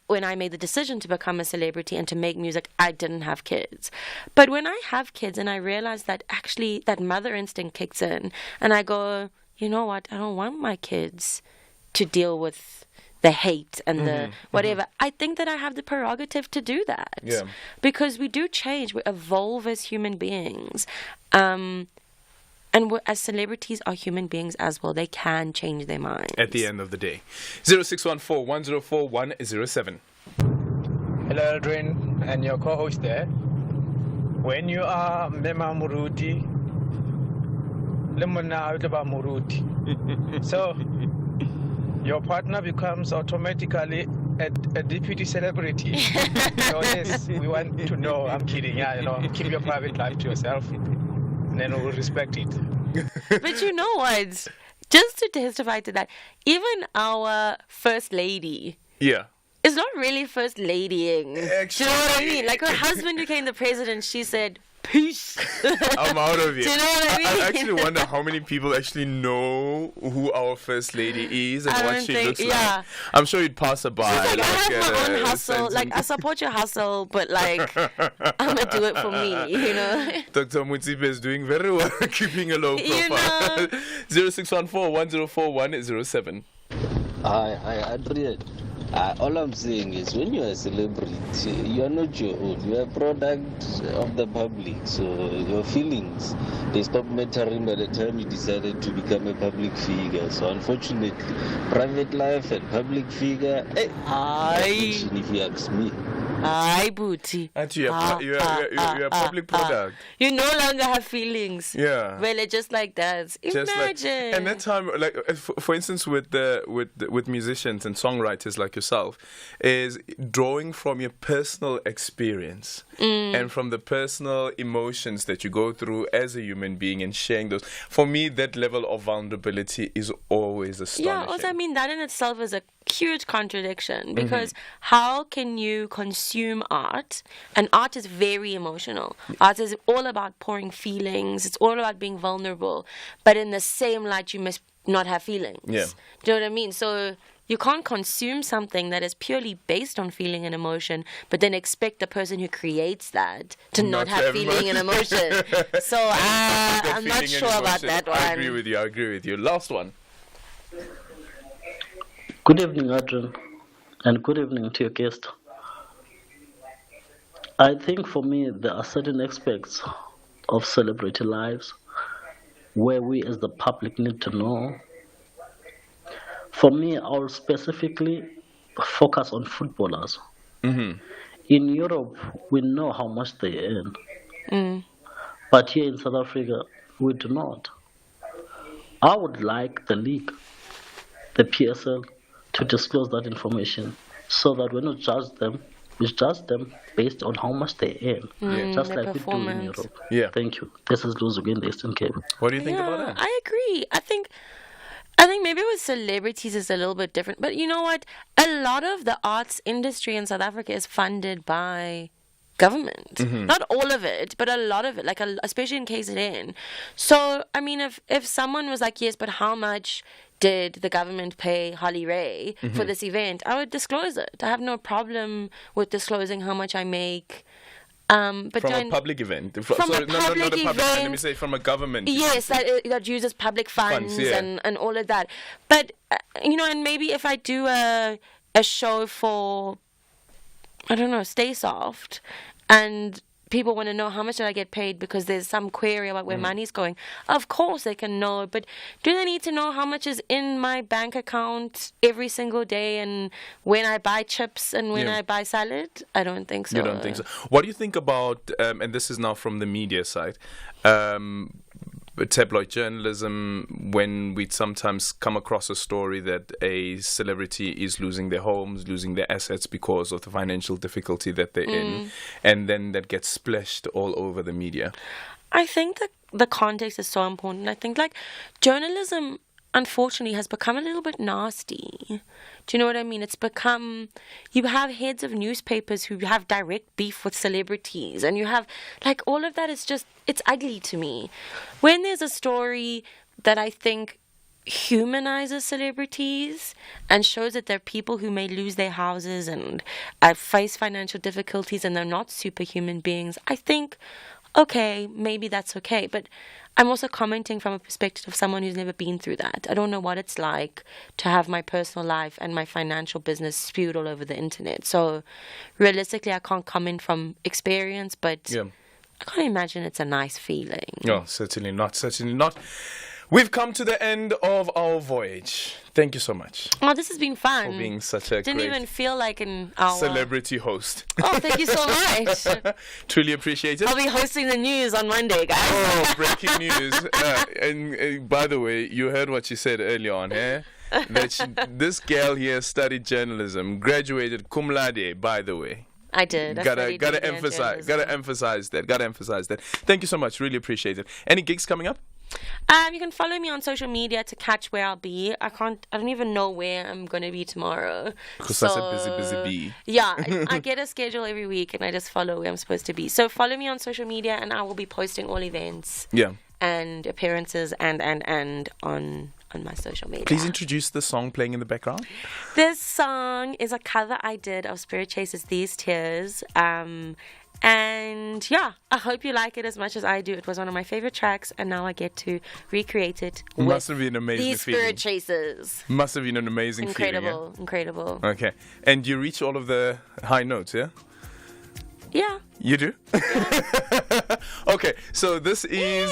When I made the decision to become a celebrity and to make music, I didn't have kids. But when I have kids and I realize that actually that mother instinct kicks in, and I go, you know what, I don't want my kids to deal with the hate and the whatever. I think that I have the prerogative to do that. Yeah. Because we do change. We evolve as human beings. And as celebrities are human beings as well. They can change their minds. At the end of the day. 0614-104-107. Hello, Aldrin, and your co-host there. When you are Mema Muruti, Lemona Outaba Muruti. So your partner becomes automatically a deputy celebrity. So yes, we want to know. I'm kidding. Yeah, you know, keep your private life to yourself, and then we'll respect it. But you know what? Just to testify to that, even our first lady. Yeah. It's not really first ladying. Actually, do you know what I mean? Like, her husband became the president, she said, peace. I'm out of here. Do you know what I mean? I actually wonder how many people actually know who our first lady is and what she looks like. I'm sure you'd pass her by. Like, I have my own hustle. Like, I support your hustle, but like, I'm going to do it for me, you know? Dr. Mutsipe is doing very well keeping a low profile. 0614-104-107. Hi, Adrian. All I'm saying is, when you're a celebrity, you're not your own. You're a product of the public. So your feelings, they stop mattering by the time you decided to become a public figure. So unfortunately, private life and public figure, if you ask me. Aye, booty. You're a public product. You no longer have feelings. Yeah. Well, just like that. Imagine. And that time, like for instance, with musicians and songwriters like yourself, is drawing from your personal experience and from the personal emotions that you go through as a human being and sharing those. For me, that level of vulnerability is always astonishing. Yeah. Also, I mean, that in itself is a huge contradiction, because how can you consume art? And art is very emotional. Art is all about pouring feelings. It's all about being vulnerable. But in the same light, you must not have feelings. Yeah. Do you know what I mean? So you can't consume something that is purely based on feeling and emotion, but then expect the person who creates that to not have feeling and emotion. So I'm not sure about that one. I agree with you. Last one. Good evening, Aldrin, and good evening to your guest. I think for me, there are certain aspects of celebrity lives where we as the public need to know. For me, I'll specifically focus on footballers. Mm-hmm. In Europe, we know how much they earn. But here in South Africa, we do not. I would like the league, the PSL, to disclose that information so that when we judge them based on how much they earn, just like we do in Europe. Yeah. Thank you. This is Luz again, the Eastern Cape. What do you think about that? I agree. I think maybe with celebrities it's a little bit different. But you know what? A lot of the arts industry in South Africa is funded by government. Mm-hmm. Not all of it, but a lot of it, especially in KZN. So, I mean, if someone was like, yes, but how much did the government pay Holly Ray for this event, I would disclose it. I have no problem with disclosing how much I make. But from a public event. Not a public event, let me say from a government. Yes, that uses public funds yeah. and all of that. But, and maybe if I do a show for, I don't know, Stay Soft, and people want to know how much did I get paid because there's some query about where money's going. Of course they can know, but do they need to know how much is in my bank account every single day and when I buy chips and when I buy salad? I don't think so. You don't think so? What do you think about, and this is now from the media side, tabloid journalism, when we sometimes come across a story that a celebrity is losing their homes, losing their assets because of the financial difficulty that they're in, and then that gets splashed all over the media? I think that the context is so important. I think journalism unfortunately has become a little bit nasty. Do you know what I mean? It's become, you have heads of newspapers who have direct beef with celebrities, and you have, all of that is just, it's ugly to me. When there's a story that I think humanizes celebrities and shows that there are people who may lose their houses and face financial difficulties and they're not superhuman beings, I think, okay, maybe that's okay. But I'm also commenting from a perspective of someone who's never been through that. I don't know what it's like to have my personal life and my financial business spewed all over the internet. So realistically, I can't comment from experience, but I can't imagine it's a nice feeling. No, certainly not. Certainly not. We've come to the end of our voyage. Thank you so much. Oh, this has been fun. For being such a Didn't even feel like an hour. Celebrity host. Oh, thank you so much. Truly appreciate it. I'll be hosting the news on Monday, guys. Oh, breaking news. And by the way, you heard what she said earlier on, eh? That this girl here studied journalism, graduated cum laude, by the way. I did. Gotta emphasize that. Thank you so much. Really appreciate it. Any gigs coming up? You can follow me on social media to catch where I'll be. I don't even know where I'm going to be tomorrow. Because that's a busy bee. Yeah, I get a schedule every week and I just follow where I'm supposed to be. So follow me on social media and I will be posting all events. Yeah. And appearances and on my social media. Please introduce the song playing in the background. This song is a cover I did of Spirit Chasers' These Tears. And yeah, I hope you like it as much as I do. It was one of my favorite tracks, and now I get to recreate it with Must have been an amazing these feeling. Spirit Chasers. Must have been an amazing Incredible, feeling. incredible. Okay. And you reach all of the high notes, yeah? Yeah. You do? Okay, so this is...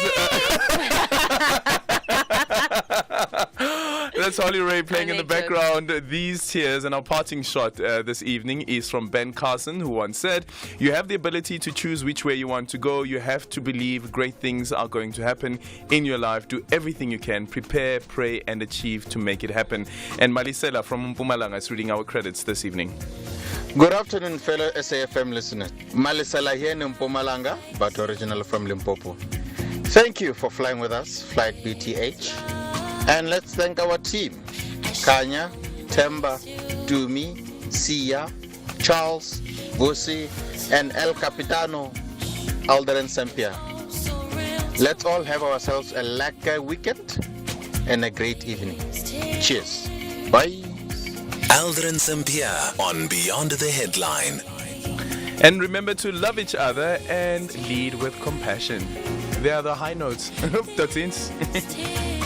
That's Holly Ray playing in the background. These Tears, and our parting shot this evening is from Ben Carson, who once said, "You have the ability to choose which way you want to go. You have to believe great things are going to happen in your life. Do everything you can. Prepare, pray, and achieve to make it happen." And Malisela from Mpumalanga is reading our credits this evening. Good afternoon, fellow SAFM listeners. Malisela here in Mpumalanga, but original from Limpopo. Thank you for flying with us, Flight BTH. And let's thank our team, Kanya, Temba, Dumi, Sia, Charles, Vusi, and El Capitano, Aldrin Sampear. Let's all have ourselves a lekker weekend and a great evening. Cheers. Bye. Aldrin Sampear on Beyond the Headline. And remember to love each other and lead with compassion. They are the high notes. That's it.